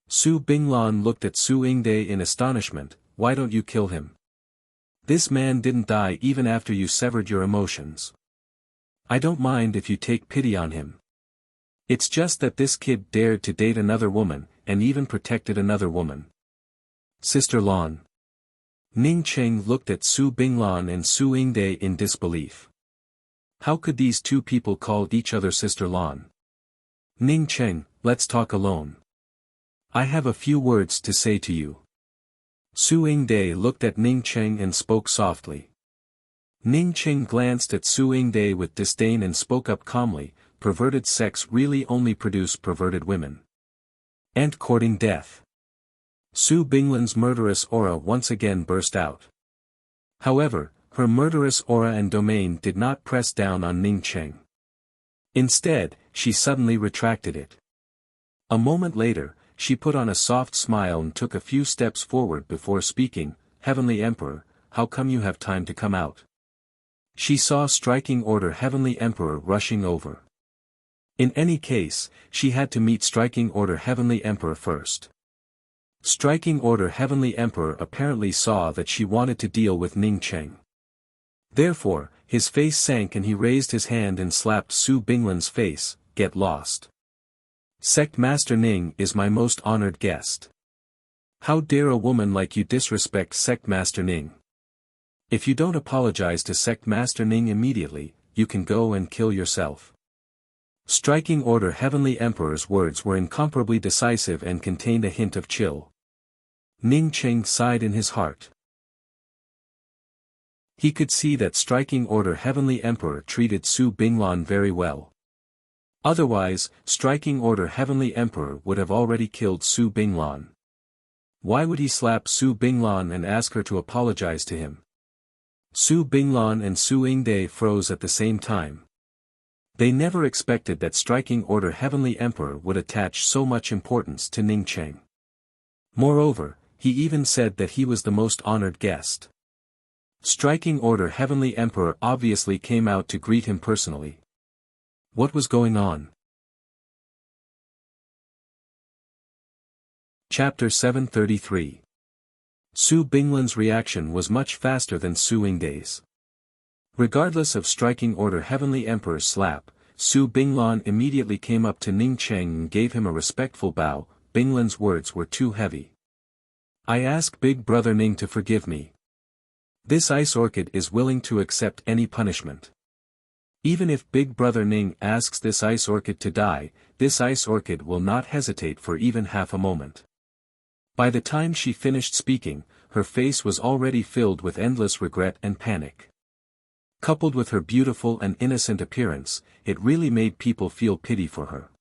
Su Binglan looked at Su Yingde in astonishment. "Why don't you kill him? This man didn't die even after you severed your emotions. I don't mind if you take pity on him. It's just that this kid dared to date another woman, and even protected another woman." "Sister Lan." Ning Cheng looked at Su Binglan and Su Yingde in disbelief. How could these two people call each other Sister Lan? "Ning Cheng, let's talk alone. I have a few words to say to you." Su Yingde looked at Ning Cheng and spoke softly. Ning Cheng glanced at Su Yingde with disdain and spoke up calmly, "Perverted sex really only produce perverted women. And courting death." Su Binglan's murderous aura once again burst out. However, her murderous aura and domain did not press down on Ning Cheng. Instead, she suddenly retracted it. A moment later, she put on a soft smile and took a few steps forward before speaking. "Heavenly Emperor, how come you have time to come out?" She saw Striking Order Heavenly Emperor rushing over. In any case, she had to meet Striking Order Heavenly Emperor first. Striking Order Heavenly Emperor apparently saw that she wanted to deal with Ning Cheng. Therefore, his face sank and he raised his hand and slapped Su Binglan's face. "Get lost." Sect Master Ning is my most honored guest. How dare a woman like you disrespect Sect Master Ning? If you don't apologize to Sect Master Ning immediately, you can go and kill yourself. Striking Order Heavenly Emperor's words were incomparably decisive and contained a hint of chill. Ning Cheng sighed in his heart. He could see that Striking Order Heavenly Emperor treated Su Binglan very well. Otherwise, Striking Order Heavenly Emperor would have already killed Su Binglan. Why would he slap Su Binglan and ask her to apologize to him? Su Binglan and Su Yingde froze at the same time. They never expected that Striking Order Heavenly Emperor would attach so much importance to Ning Cheng. Moreover, he even said that he was the most honored guest. Striking Order Heavenly Emperor obviously came out to greet him personally. What was going on? Chapter 733. Su Binglan's reaction was much faster than Su Yingde's. Regardless of Striking Order Heavenly Emperor's slap, Su Binglan immediately came up to Ning Cheng and gave him a respectful bow. Binglan's words were too heavy. I ask Big Brother Ning to forgive me. This ice orchid is willing to accept any punishment. Even if Big Brother Ning asks this ice orchid to die, this ice orchid will not hesitate for even half a moment. By the time she finished speaking, her face was already filled with endless regret and panic. Coupled with her beautiful and innocent appearance, it really made people feel pity for her.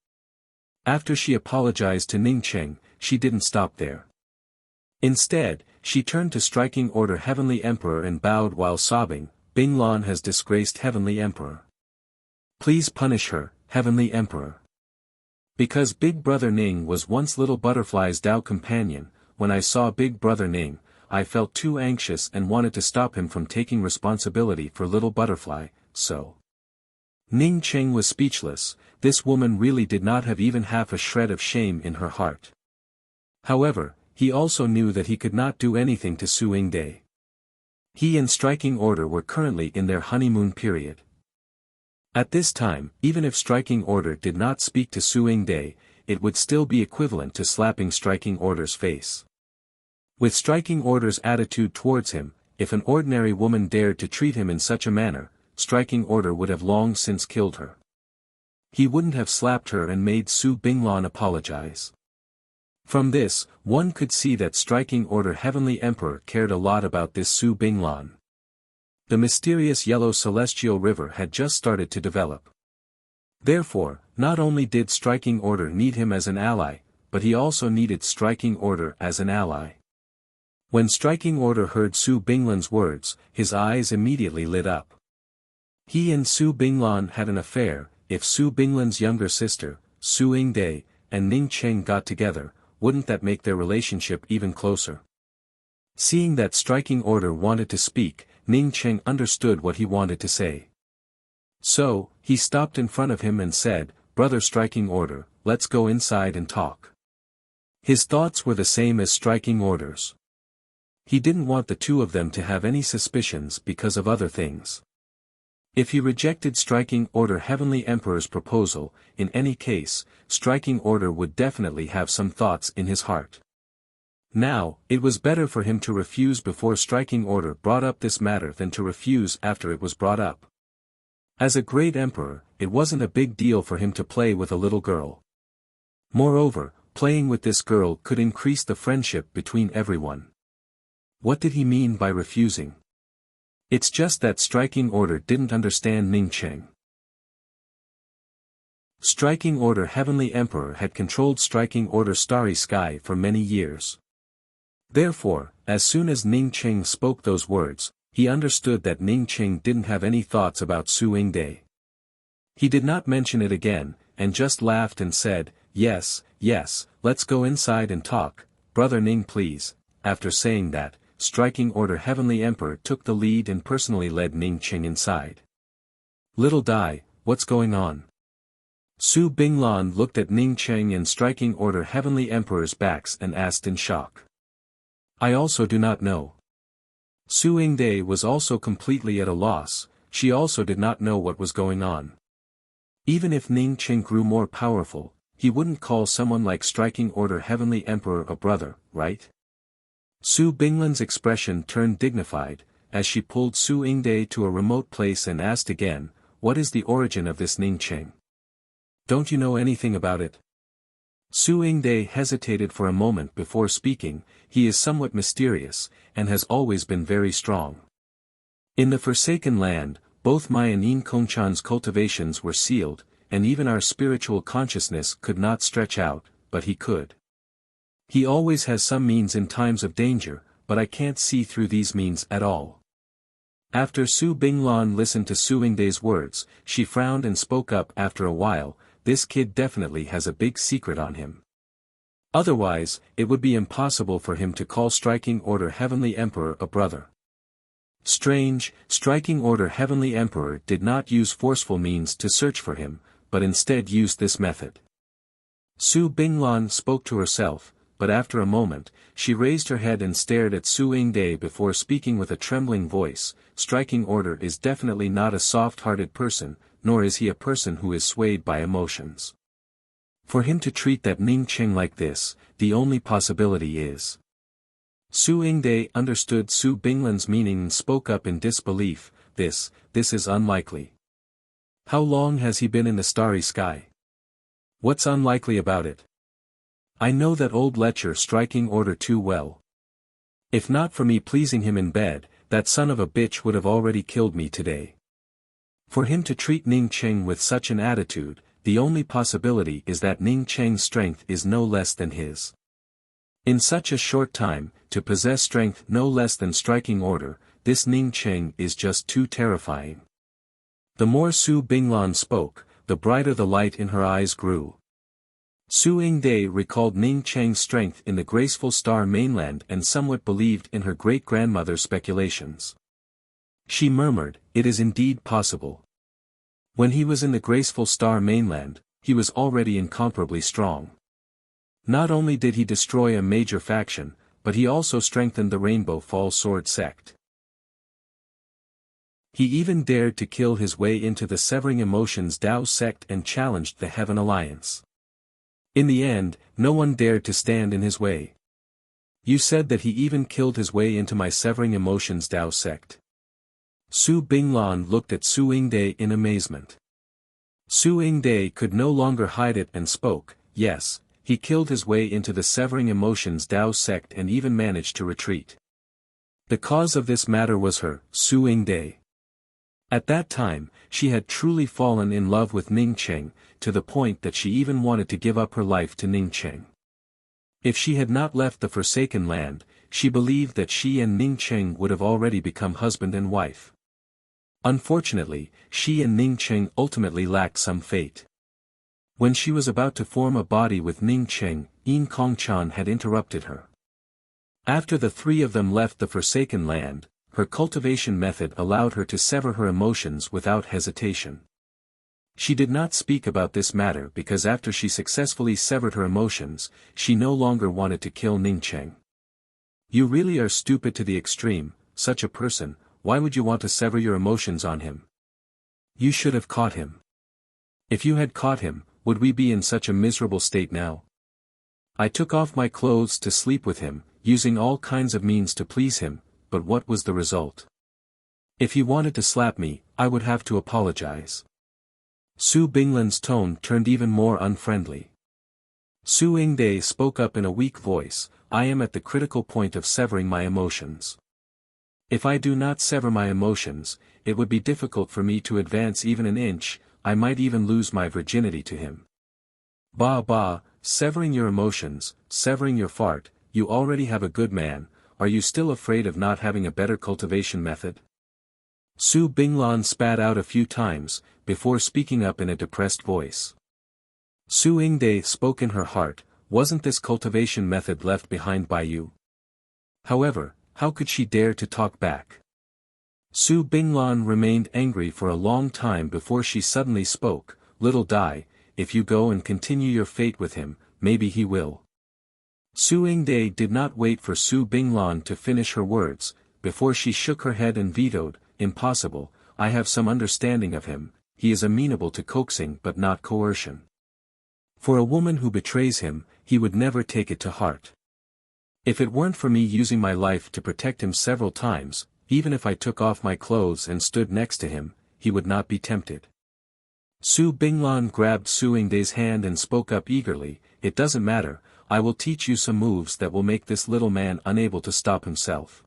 After she apologized to Ning Cheng, she didn't stop there. Instead, she turned to Striking Order Heavenly Emperor and bowed while sobbing, Binglan has disgraced Heavenly Emperor. Please punish her, Heavenly Emperor. Because Big Brother Ning was once Little Butterfly's Dao companion, when I saw Big Brother Ning, I felt too anxious and wanted to stop him from taking responsibility for Little Butterfly, so. Ning Cheng was speechless. This woman really did not have even half a shred of shame in her heart. However, he also knew that he could not do anything to Su Yingde. He and Striking Order were currently in their honeymoon period. At this time, even if Striking Order did not speak to Su Yingde, it would still be equivalent to slapping Striking Order's face. With Striking Order's attitude towards him, if an ordinary woman dared to treat him in such a manner, Striking Order would have long since killed her. He wouldn't have slapped her and made Su Binglan apologize. From this, one could see that Striking Order Heavenly Emperor cared a lot about this Su Binglan. The mysterious yellow celestial river had just started to develop. Therefore, not only did Striking Order need him as an ally, but he also needed Striking Order as an ally. When Striking Order heard Su Binglan's words, his eyes immediately lit up. He and Su Binglan had an affair. If Su Binglan's younger sister, Su Yingde, and Ning Cheng got together, wouldn't that make their relationship even closer? Seeing that Striking Order wanted to speak, Ning Cheng understood what he wanted to say. So, he stopped in front of him and said, Brother Striking Order, let's go inside and talk. His thoughts were the same as Striking Order's. He didn't want the two of them to have any suspicions because of other things. If he rejected Striking Order Heavenly Emperor's proposal, in any case, Striking Order would definitely have some thoughts in his heart. Now, it was better for him to refuse before Striking Order brought up this matter than to refuse after it was brought up. As a great emperor, it wasn't a big deal for him to play with a little girl. Moreover, playing with this girl could increase the friendship between everyone. What did he mean by refusing? It's just that Striking Order didn't understand Ning Cheng. Striking Order Heavenly Emperor had controlled Striking Order Starry Sky for many years. Therefore, as soon as Ning Cheng spoke those words, he understood that Ning Cheng didn't have any thoughts about Su Yingde. He did not mention it again, and just laughed and said, yes, let's go inside and talk, Brother Ning please. After saying that, Striking Order Heavenly Emperor took the lead and personally led Ning Cheng inside. Little Dai, what's going on? Su Binglan looked at Ning Cheng and Striking Order Heavenly Emperor's backs and asked in shock. I also do not know. Su Yingde was also completely at a loss. She also did not know what was going on. Even if Ning Cheng grew more powerful, he wouldn't call someone like Striking Order Heavenly Emperor a brother, right? Su Binglan's expression turned dignified, as she pulled Su Yingde to a remote place and asked again, "What is the origin of this Ning Cheng? Don't you know anything about it?" Su Yingde hesitated for a moment before speaking. "He is somewhat mysterious, and has always been very strong. In the Forsaken Land, both my and Yin Kongchan's cultivations were sealed, and even our spiritual consciousness could not stretch out, but he could. He always has some means in times of danger, but I can't see through these means at all." After Su Binglan listened to Su Yingde's words, she frowned and spoke up after a while, "This kid definitely has a big secret on him. Otherwise, it would be impossible for him to call Striking Order Heavenly Emperor a brother." Strange, Striking Order Heavenly Emperor did not use forceful means to search for him, but instead used this method. Su Binglan spoke to herself, but after a moment, she raised her head and stared at Su Yingde before speaking with a trembling voice. "Striking Order is definitely not a soft-hearted person, nor is he a person who is swayed by emotions. For him to treat that Ning Cheng like this, the only possibility is—" Su Yingde understood Su Binglan's meaning and spoke up in disbelief. This is unlikely. How long has he been in the starry sky? What's unlikely about it? I know that old lecher Striking Order too well. If not for me pleasing him in bed, that son of a bitch would have already killed me today. For him to treat Ning Cheng with such an attitude, the only possibility is that Ning Cheng's strength is no less than his. In such a short time, to possess strength no less than Striking Order, this Ning Cheng is just too terrifying." The more Su Binglan spoke, the brighter the light in her eyes grew. Su Yingde recalled Ning Cheng's strength in the graceful Star Mainland and somewhat believed in her great-grandmother's speculations. She murmured, "It is indeed possible. When he was in the graceful Star Mainland, he was already incomparably strong. Not only did he destroy a major faction, but he also strengthened the Rainbow Fall Sword sect. He even dared to kill his way into the Severing Emotions Dao sect and challenged the Heaven Alliance. In the end, no one dared to stand in his way. You said that he even killed his way into my Severing Emotions Dao sect." Su Binglan looked at Su Yingde in amazement. Su Yingde could no longer hide it and spoke, "Yes, he killed his way into the Severing Emotions Dao sect and even managed to retreat. The cause of this matter was her, Su Yingde. At that time, she had truly fallen in love with Ning Cheng, to the point that she even wanted to give up her life to Ning Cheng. If she had not left the Forsaken Land, she believed that she and Ning Cheng would have already become husband and wife. Unfortunately, she and Ning Cheng ultimately lacked some fate. When she was about to form a body with Ning Cheng, Yin Kongchan had interrupted her. After the three of them left the Forsaken Land, her cultivation method allowed her to sever her emotions without hesitation. She did not speak about this matter because after she successfully severed her emotions, she no longer wanted to kill Ning Cheng. "You really are stupid to the extreme, such a person, why would you want to sever your emotions on him? You should have caught him. If you had caught him, would we be in such a miserable state now? I took off my clothes to sleep with him, using all kinds of means to please him, but what was the result? If he wanted to slap me, I would have to apologize." Su Binglan's tone turned even more unfriendly. Su Yingde spoke up in a weak voice, "I am at the critical point of severing my emotions. If I do not sever my emotions, it would be difficult for me to advance even an inch, I might even lose my virginity to him." Bah, severing your emotions, severing your fart, you already have a good man, are you still afraid of not having a better cultivation method? Su Binglan spat out a few times, before speaking up in a depressed voice. Su Yingde spoke in her heart, "Wasn't this cultivation method left behind by you?" However, how could she dare to talk back? Su Binglan remained angry for a long time before she suddenly spoke, "Little Dai, if you go and continue your fate with him, maybe he will." Su Yingde did not wait for Su Binglan to finish her words, before she shook her head and vetoed, "Impossible, I have some understanding of him, he is amenable to coaxing but not coercion. For a woman who betrays him, he would never take it to heart. If it weren't for me using my life to protect him several times, even if I took off my clothes and stood next to him, he would not be tempted. Su Binglan grabbed Su Yingdai's hand and spoke up eagerly, "It doesn't matter, I will teach you some moves that will make this little man unable to stop himself.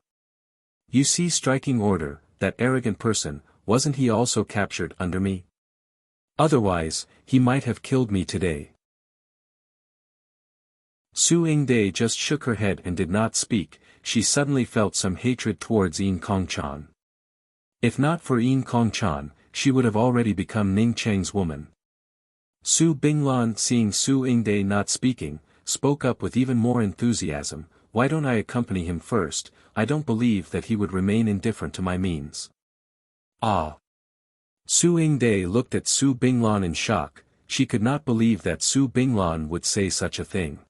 You see, striking order, that arrogant person, wasn't he also captured under me? Otherwise, he might have killed me today." Su Yingdai just shook her head and did not speak. She suddenly felt some hatred towards Yin Kongchan. If not for Yin Kongchan, she would have already become Ning Cheng's woman. Su Binglan, seeing Su Yingdai not speaking, spoke up with even more enthusiasm, "Why don't I accompany him first? I don't believe that he would remain indifferent to my means." Ah! Su Yingdai looked at Su Binglan in shock. She could not believe that Su Binglan would say such a thing.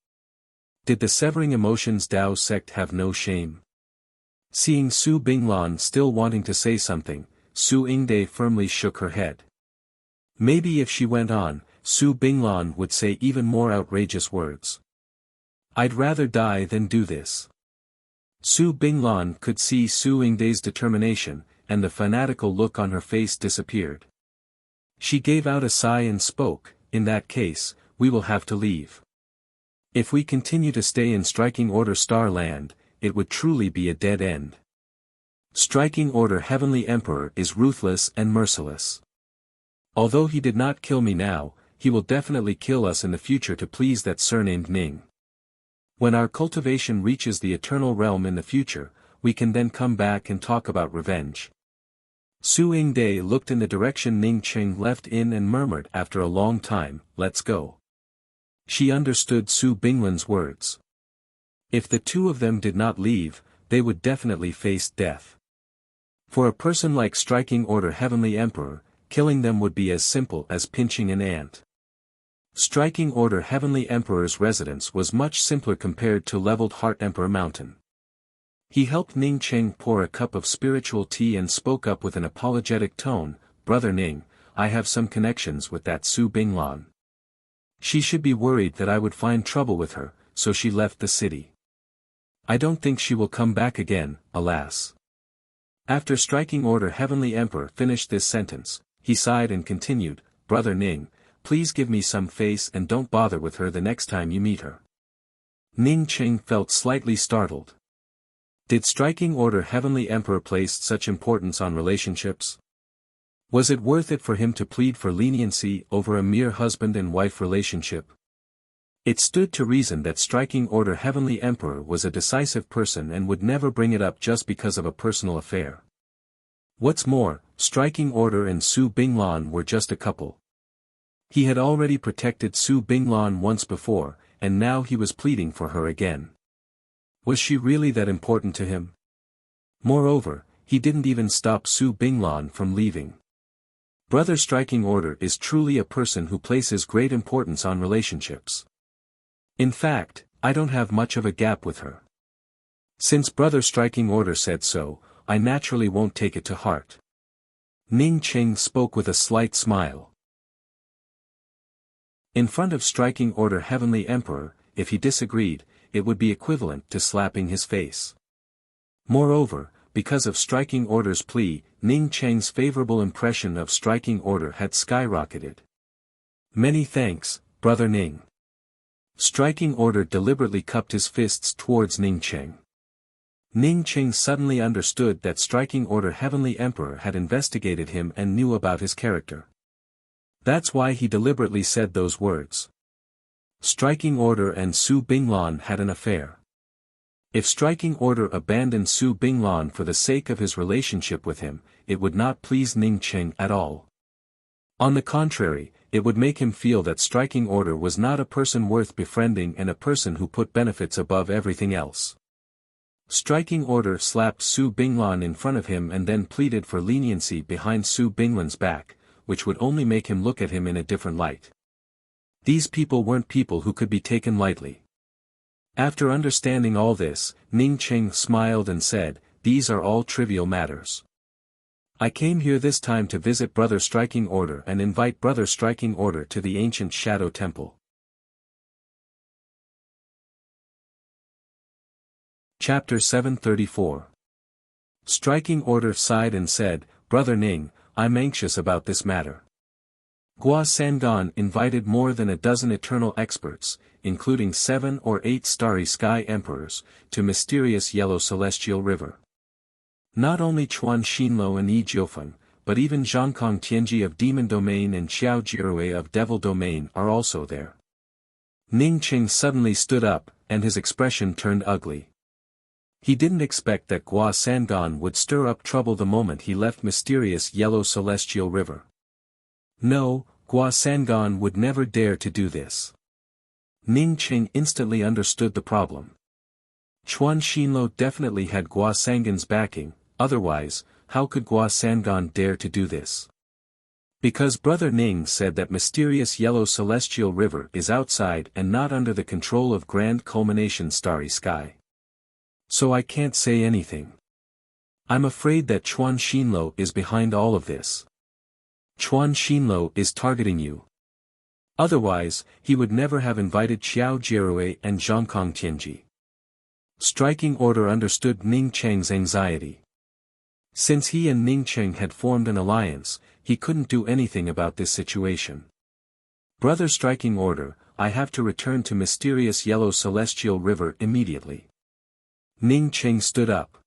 Did the Severing Emotions Dao sect have no shame? Seeing Su Binglan still wanting to say something, Su Yingdai firmly shook her head. Maybe if she went on, Su Binglan would say even more outrageous words. "I'd rather die than do this." Su Binglan could see Su Yingdai's determination, and the fanatical look on her face disappeared. She gave out a sigh and spoke, "In that case, we will have to leave. If we continue to stay in Striking Order Star Land, it would truly be a dead end. Striking Order Heavenly Emperor is ruthless and merciless. Although he did not kill me now, he will definitely kill us in the future to please that surnamed Ning. When our cultivation reaches the eternal realm in the future, we can then come back and talk about revenge." Su Yingdai looked in the direction Ning Cheng left in and murmured after a long time, "Let's go." She understood Su Binglan's words. If the two of them did not leave, they would definitely face death. For a person like Striking Order Heavenly Emperor, killing them would be as simple as pinching an ant. Striking Order Heavenly Emperor's residence was much simpler compared to leveled Heart Emperor Mountain. He helped Ning Cheng pour a cup of spiritual tea and spoke up with an apologetic tone, "Brother Ning, I have some connections with that Su Binglan. She should be worried that I would find trouble with her, so she left the city. I don't think she will come back again, alas." After Striking Order Heavenly Emperor finished this sentence, he sighed and continued, "Brother Ning, please give me some face and don't bother with her the next time you meet her." Ning Cheng felt slightly startled. Did Striking Order Heavenly Emperor place such importance on relationships? Was it worth it for him to plead for leniency over a mere husband and wife relationship? It stood to reason that Striking Order Heavenly Emperor was a decisive person and would never bring it up just because of a personal affair. What's more, Striking Order and Su Binglan were just a couple. He had already protected Su Binglan once before, and now he was pleading for her again. Was she really that important to him? Moreover, he didn't even stop Su Binglan from leaving. Brother Striking Order is truly a person who places great importance on relationships. In fact, I don't have much of a gap with her. Since Brother Striking Order said so, I naturally won't take it to heart." Ning Cheng spoke with a slight smile. In front of Striking Order Heavenly Emperor, if he disagreed, it would be equivalent to slapping his face. Moreover, because of Striking Order's plea, Ning Cheng's favorable impression of Striking Order had skyrocketed. "Many thanks, Brother Ning." Striking Order deliberately cupped his fists towards Ning Cheng. Ning Cheng suddenly understood that Striking Order Heavenly Emperor had investigated him and knew about his character. That's why he deliberately said those words. Striking Order and Su Binglan had an affair. If Striking Order abandoned Su Binglan for the sake of his relationship with him, it would not please Ning Cheng at all. On the contrary, it would make him feel that Striking Order was not a person worth befriending and a person who put benefits above everything else. Striking Order slapped Su Binglan in front of him and then pleaded for leniency behind Su Binglan's back, which would only make him look at him in a different light. These people weren't people who could be taken lightly. After understanding all this, Ning Cheng smiled and said, "These are all trivial matters. I came here this time to visit Brother Striking Order and invite Brother Striking Order to the ancient Shadow Temple. Chapter 734. Striking Order sighed and said, Brother Ning, I'm anxious about this matter. Gua Sangon invited more than a dozen eternal experts, including 7 or 8 starry sky emperors, to mysterious yellow celestial river. Not only Chuan Xinlo and Yi Jiufeng, but even Zhangkong Tianji of Demon Domain and Xiao Jirui of Devil Domain are also there. Ning Qing suddenly stood up, and his expression turned ugly. He didn't expect that Gua Sangon would stir up trouble the moment he left mysterious yellow celestial river. No, Gua Sangon would never dare to do this. Ning Qing instantly understood the problem. Chuan Xinlo definitely had Gua Sangon's backing, otherwise, how could Gua Sangon dare to do this? Because Brother Ning said that mysterious yellow celestial river is outside and not under the control of Grand Culmination Starry Sky. So I can't say anything. I'm afraid that Chuan Xinlo is behind all of this. Chuan Xinlo is targeting you. Otherwise, he would never have invited Xiao Jirui and Zhangkong Tianji. Striking Order understood Ning Cheng's anxiety. Since he and Ning Cheng had formed an alliance, he couldn't do anything about this situation. Brother Striking Order, I have to return to mysterious yellow celestial river immediately. Ning Cheng stood up.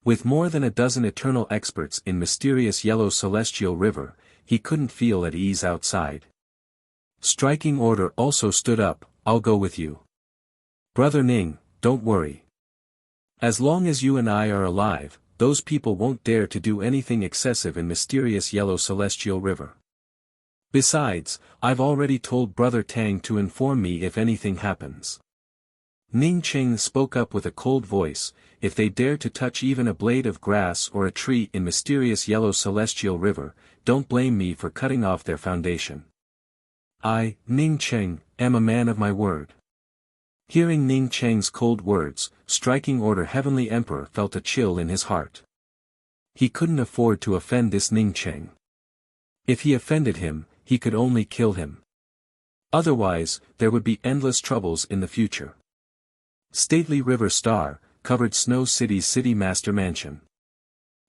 With more than a dozen eternal experts in mysterious yellow celestial river, he couldn't feel at ease outside. Striking Order also stood up, I'll go with you. Brother Ning, don't worry. As long as you and I are alive, those people won't dare to do anything excessive in mysterious yellow celestial river. Besides, I've already told Brother Tang to inform me if anything happens. Ning Cheng spoke up with a cold voice, if they dare to touch even a blade of grass or a tree in mysterious yellow celestial river, don't blame me for cutting off their foundation. I, Ning Cheng, am a man of my word. Hearing Ning Cheng's cold words, Striking Order Heavenly Emperor felt a chill in his heart. He couldn't afford to offend this Ning Cheng. If he offended him, he could only kill him. Otherwise, there would be endless troubles in the future. Stately River Star, covered Snow City's City Master Mansion.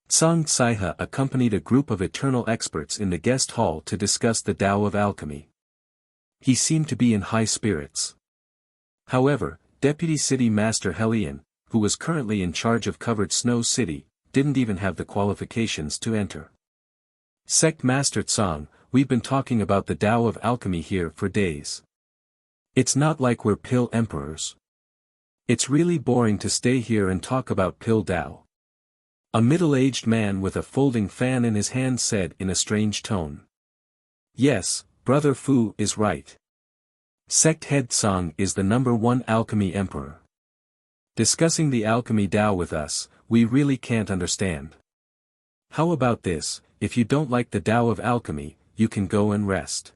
Tsang Tsaiha accompanied a group of eternal experts in the guest hall to discuss the Tao of Alchemy. He seemed to be in high spirits. However, Deputy City Master Helian, who was currently in charge of covered Snow City, didn't even have the qualifications to enter. Sect Master Tsang, we've been talking about the Tao of Alchemy here for days. It's not like we're pill emperors. It's really boring to stay here and talk about pill Tao. A middle-aged man with a folding fan in his hand said in a strange tone. Yes, Brother Fu is right. Sect Head Tsang is the #1 alchemy emperor. Discussing the alchemy Tao with us, we really can't understand. How about this, if you don't like the Tao of alchemy, you can go and rest.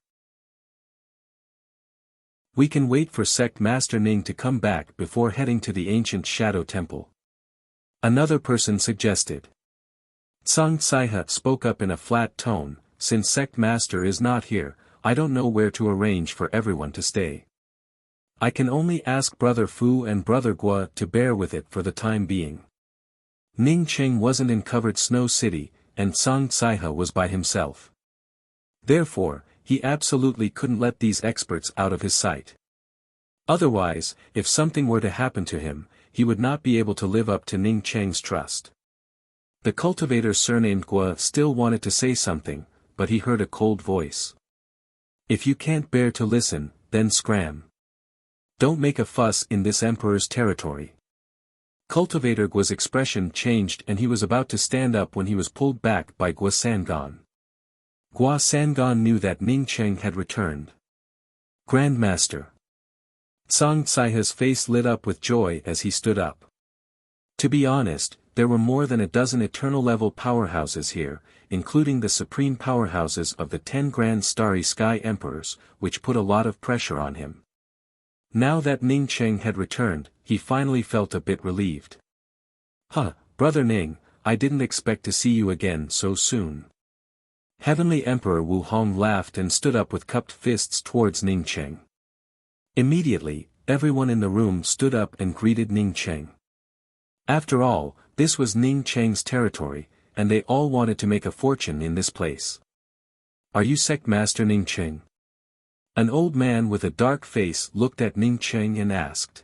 We can wait for Sect Master Ning to come back before heading to the ancient Shadow Temple. Another person suggested. Tsang Tsaiha spoke up in a flat tone, since Sect Master is not here, I don't know where to arrange for everyone to stay. I can only ask Brother Fu and Brother Gua to bear with it for the time being. Ning Cheng wasn't in covered Snow City, and Tsang Tsaiha was by himself. Therefore, he absolutely couldn't let these experts out of his sight. Otherwise, if something were to happen to him, he would not be able to live up to Ning Cheng's trust. The cultivator surnamed Gua still wanted to say something, but he heard a cold voice. If you can't bear to listen, then scram. Don't make a fuss in this emperor's territory. Cultivator Gua's expression changed and he was about to stand up when he was pulled back by Gua Sangon. Gua Sangon knew that Ning Cheng had returned. Grandmaster. Tsang Tsaiha's face lit up with joy as he stood up. To be honest, there were more than a dozen eternal-level powerhouses here, including the supreme powerhouses of the 10 Grand Starry Sky Emperors, which put a lot of pressure on him. Now that Ning Cheng had returned, he finally felt a bit relieved. Brother Ning, I didn't expect to see you again so soon. Heavenly Emperor Wu Hong laughed and stood up with cupped fists towards Ning Cheng. Immediately, everyone in the room stood up and greeted Ning Cheng. After all, this was Ning Cheng's territory, and they all wanted to make a fortune in this place. Are you sect master Ning Cheng? An old man with a dark face looked at Ning Cheng and asked.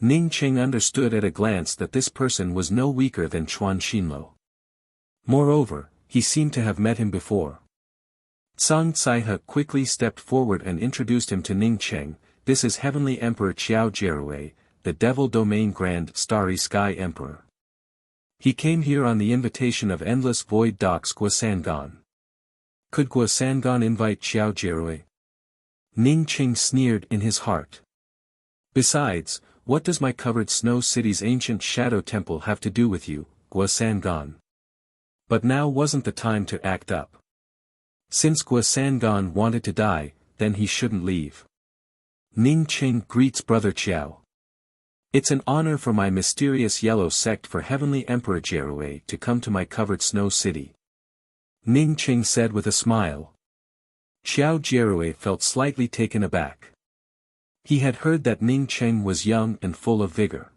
Ning Cheng understood at a glance that this person was no weaker than Chuan Xinlo. Moreover, he seemed to have met him before. Tsang Tsaihe quickly stepped forward and introduced him to Ning Cheng. This is Heavenly Emperor Qiao Jierui, the Devil Domain Grand Starry Sky Emperor. He came here on the invitation of Endless Void Doc's Guosangan. Could Guosangan invite Qiao Jierui? Ning Cheng sneered in his heart. Besides, what does my covered snow city's ancient shadow temple have to do with you, Guosangan? But now wasn't the time to act up. Since Guosangan wanted to die, then he shouldn't leave. Ning Cheng greets Brother Qiao. It's an honor for my mysterious yellow sect for Heavenly Emperor Jierui to come to my covered snow city. Ning Cheng said with a smile. Qiao Jierui felt slightly taken aback. He had heard that Ning Cheng was young and full of vigor.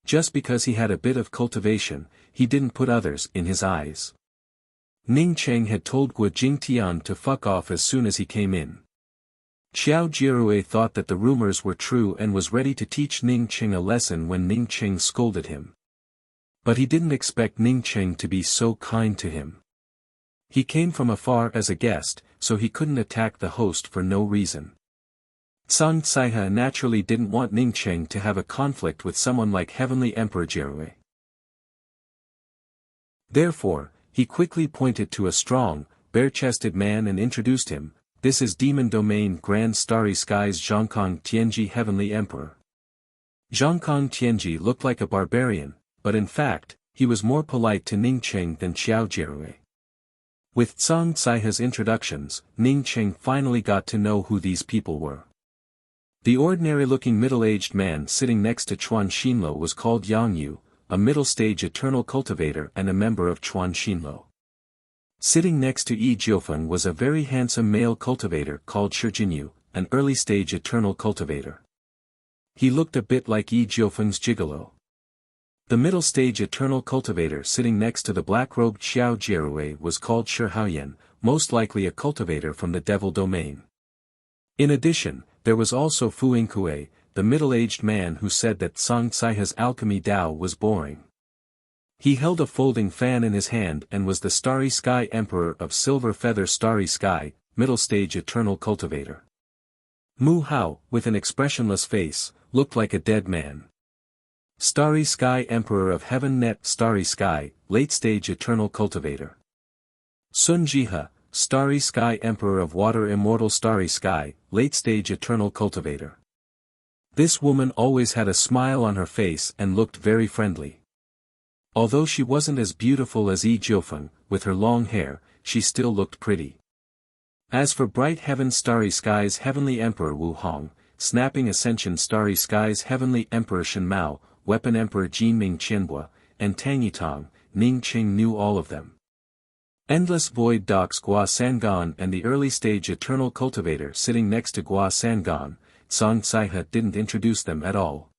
Just because he had a bit of cultivation, he didn't put others in his eyes. Ning Cheng had told Guo Jingtian to fuck off as soon as he came in. Qiao Jierui thought that the rumors were true and was ready to teach Ning Cheng a lesson when Ning Cheng scolded him. But he didn't expect Ning Cheng to be so kind to him. He came from afar as a guest, so he couldn't attack the host for no reason. Tsang Tsaihe naturally didn't want Ning Cheng to have a conflict with someone like Heavenly Emperor Jierui. Therefore, he quickly pointed to a strong, bare-chested man and introduced him. This is Demon Domain Grand Starry Skies Zhongkong Tianji Heavenly Emperor. Zhongkong Tianji looked like a barbarian, but in fact, he was more polite to Ning Cheng than Qiao Jierui. With Tsang Tsaihe's introductions, Ning Cheng finally got to know who these people were. The ordinary-looking middle-aged man sitting next to Chuan Xinlo was called Yang Yu, a middle-stage eternal cultivator and a member of Chuan Xinlo. Sitting next to Yi Jiufeng was a very handsome male cultivator called Shi Jinyu, an early-stage eternal cultivator. He looked a bit like Yi Jiufeng's gigolo. The middle-stage eternal cultivator sitting next to the black-robed Qiao Jierui was called Shi Haoyan, most likely a cultivator from the Devil Domain. In addition, there was also Fu Yingkue, the middle-aged man who said that Tsang Tsaihe's alchemy Dao was boring. He held a folding fan in his hand and was the Starry Sky Emperor of Silver Feather Starry Sky, middle-stage eternal cultivator. Mu Hao, with an expressionless face, looked like a dead man. Starry Sky Emperor of Heaven Net Starry Sky, late-stage eternal cultivator. Sun Jihe, Starry Sky Emperor of Water Immortal Starry Sky, late-stage eternal cultivator. This woman always had a smile on her face and looked very friendly. Although she wasn't as beautiful as Yi Jiufeng, with her long hair, she still looked pretty. As for Bright Heaven Starry Skies Heavenly Emperor Wu Hong, Snapping Ascension Starry Skies Heavenly Emperor Shen Mao, Weapon Emperor Jinming Qianhua, and Tang Yitang, Ning Cheng knew all of them. Endless Void Doc's Guosangan and the early-stage eternal cultivator sitting next to Guosangan, Tsang Tsaihe didn't introduce them at all.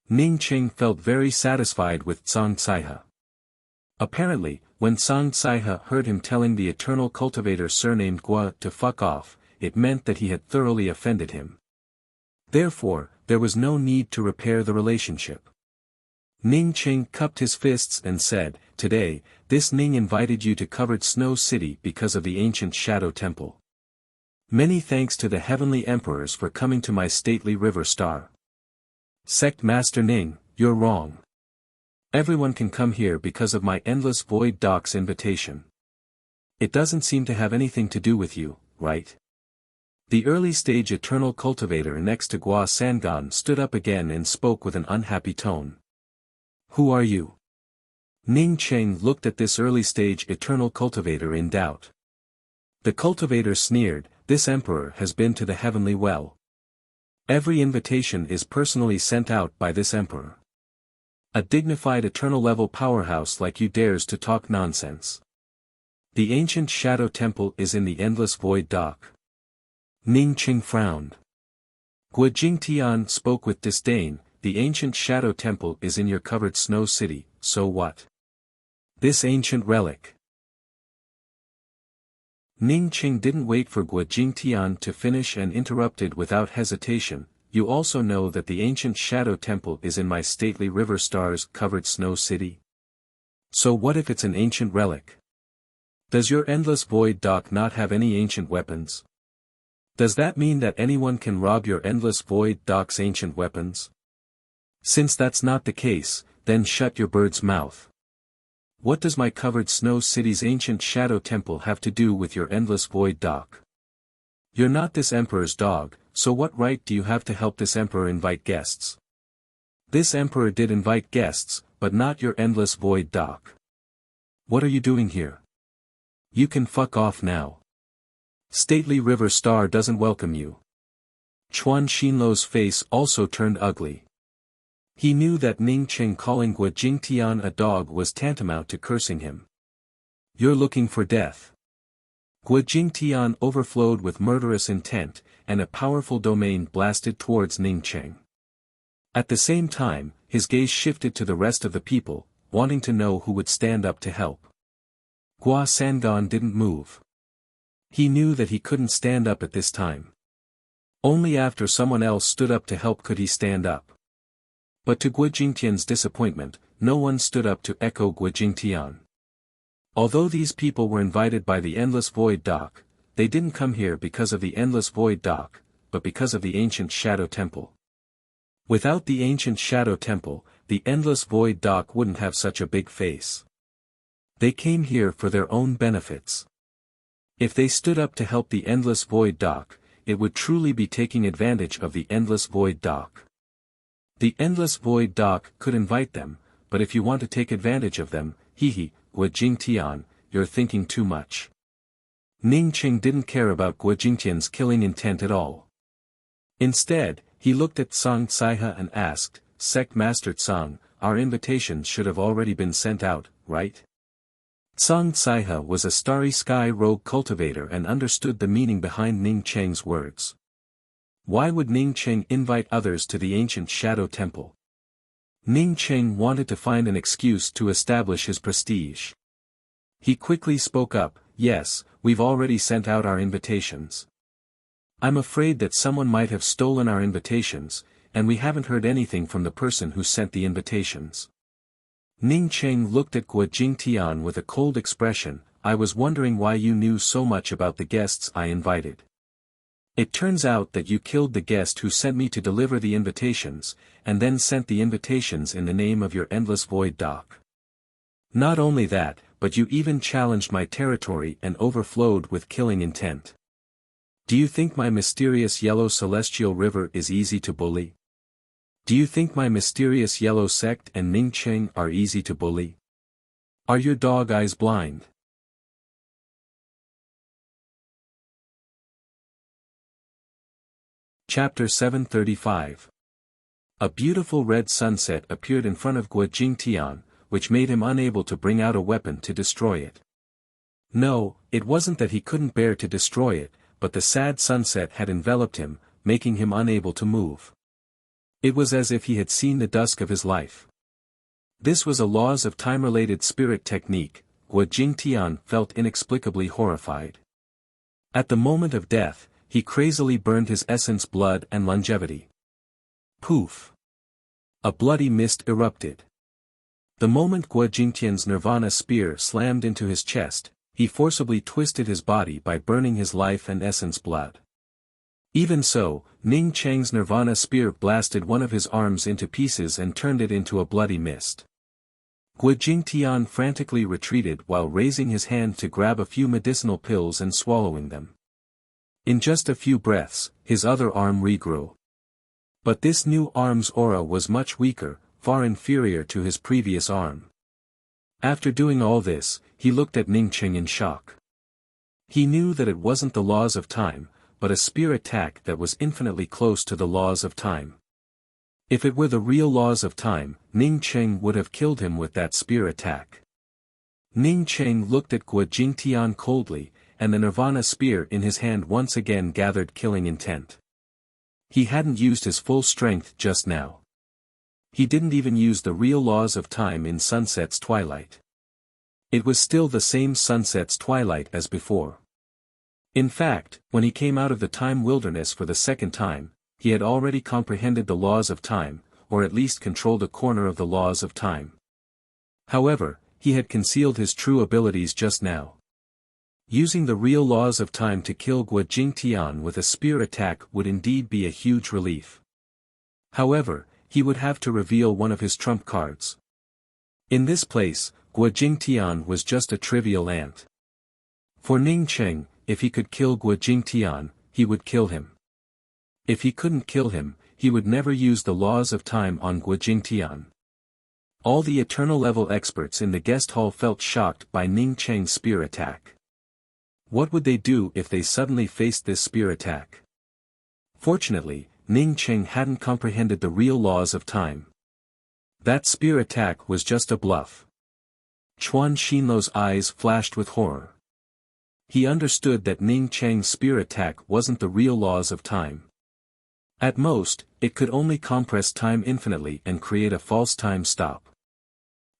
Ning Cheng felt very satisfied with Tsang Tsaihe. Apparently, when Tsang Tsaihe heard him telling the eternal cultivator surnamed Guo to fuck off, it meant that he had thoroughly offended him. Therefore, there was no need to repair the relationship. Ning Cheng cupped his fists and said, "Today, this Ning invited you to Covered Snow City because of the ancient Shadow Temple. Many thanks to the Heavenly Emperors for coming to my stately river star. Sect Master Ning, you're wrong. Everyone can come here because of my Endless Void Doc's invitation. It doesn't seem to have anything to do with you, right?" The early-stage eternal cultivator next to Guosangan stood up again and spoke with an unhappy tone. "Who are you?" Ning Cheng looked at this early-stage eternal cultivator in doubt. The cultivator sneered, "This emperor has been to the heavenly well. Every invitation is personally sent out by this emperor. A dignified eternal-level powerhouse like you dares to talk nonsense. The ancient Shadow Temple is in the Endless Void Dock." Ning Cheng frowned. Guo Jingtian spoke with disdain, the ancient shadow temple is in your covered snow city, so what? This ancient relic. Ning Qing didn't wait for Guo Jingtian to finish and interrupted without hesitation. You also know that the ancient shadow temple is in my stately river stars covered snow city? So what if it's an ancient relic? Does your endless void dock not have any ancient weapons? Does that mean that anyone can rob your endless void dock's ancient weapons? Since that's not the case, then shut your bird's mouth. What does my covered snow city's ancient shadow temple have to do with your endless void dock? You're not this emperor's dog, so what right do you have to help this emperor invite guests? This emperor did invite guests, but not your endless void dock. What are you doing here? You can fuck off now. Stately River Star doesn't welcome you. Chuan Xinluo's face also turned ugly. He knew that Ning Qing calling Guo Jingtian a dog was tantamount to cursing him. You're looking for death. Guo Jingtian overflowed with murderous intent, and a powerful domain blasted towards Ning Qing. At the same time, his gaze shifted to the rest of the people, wanting to know who would stand up to help. Gua Sangan didn't move. He knew that he couldn't stand up at this time. Only after someone else stood up to help could he stand up. But to Guo Jingtian's disappointment, no one stood up to echo Guo Jingtian. Although these people were invited by the Endless Void Dock, they didn't come here because of the Endless Void Dock, but because of the ancient Shadow Temple. Without the ancient Shadow Temple, the Endless Void Dock wouldn't have such a big face. They came here for their own benefits. If they stood up to help the Endless Void Dock, it would truly be taking advantage of the Endless Void Dock. The Endless Void Dock could invite them, but if you want to take advantage of them, Guo Jingtian, you're thinking too much. Ning Qing didn't care about Guo Jingtian's killing intent at all. Instead, he looked at Song Caihe and asked, Sect Master Tsang, our invitations should have already been sent out, right? Song Caihe was a Starry Sky rogue cultivator and understood the meaning behind Ning Qing's words. Why would Ning Qing invite others to the ancient Shadow Temple? Ning Qing wanted to find an excuse to establish his prestige. He quickly spoke up, yes, we've already sent out our invitations. I'm afraid that someone might have stolen our invitations, and we haven't heard anything from the person who sent the invitations. Ning Qing looked at Guo Jingtian with a cold expression. I was wondering why you knew so much about the guests I invited. It turns out that you killed the guest who sent me to deliver the invitations, and then sent the invitations in the name of your Endless Void Dock. Not only that, but you even challenged my territory and overflowed with killing intent. Do you think my mysterious yellow celestial river is easy to bully? Do you think my mysterious yellow sect and Ning Qing are easy to bully? Are your dog eyes blind? Chapter 735. A beautiful red sunset appeared in front of Guo Jingtian, which made him unable to bring out a weapon to destroy it. No, it wasn't that he couldn't bear to destroy it, but the sad sunset had enveloped him, making him unable to move. It was as if he had seen the dusk of his life. This was a laws of time-related spirit technique. Guo Jingtian felt inexplicably horrified. At the moment of death, he crazily burned his essence, blood and longevity. Poof! A bloody mist erupted. The moment Guo Jingtian's nirvana spear slammed into his chest, he forcibly twisted his body by burning his life and essence blood. Even so, Ning Qing's nirvana spear blasted one of his arms into pieces and turned it into a bloody mist. Guo Jingtian frantically retreated while raising his hand to grab a few medicinal pills and swallowing them. In just a few breaths, his other arm regrew. But this new arm's aura was much weaker, far inferior to his previous arm. After doing all this, he looked at Ning Qing in shock. He knew that it wasn't the laws of time, but a spear attack that was infinitely close to the laws of time. If it were the real laws of time, Ning Qing would have killed him with that spear attack. Ning Qing looked at Guo Jingtian coldly, and the nirvana spear in his hand once again gathered killing intent. He hadn't used his full strength just now. He didn't even use the real laws of time in sunset's twilight. It was still the same sunset's twilight as before. In fact, when he came out of the time wilderness for the second time, he had already comprehended the laws of time, or at least controlled a corner of the laws of time. However, he had concealed his true abilities just now. Using the real laws of time to kill Guo Jingtian with a spear attack would indeed be a huge relief. However, he would have to reveal one of his trump cards. In this place, Guo Jingtian was just a trivial ant. For Ning Cheng, if he could kill Guo Jingtian, he would kill him. If he couldn't kill him, he would never use the laws of time on Guo Jingtian. All the eternal level experts in the guest hall felt shocked by Ning Cheng's spear attack. What would they do if they suddenly faced this spear attack? Fortunately, Ning Cheng hadn't comprehended the real laws of time. That spear attack was just a bluff. Chuan Xinluo's eyes flashed with horror. He understood that Ning Cheng's spear attack wasn't the real laws of time. At most, it could only compress time infinitely and create a false time stop.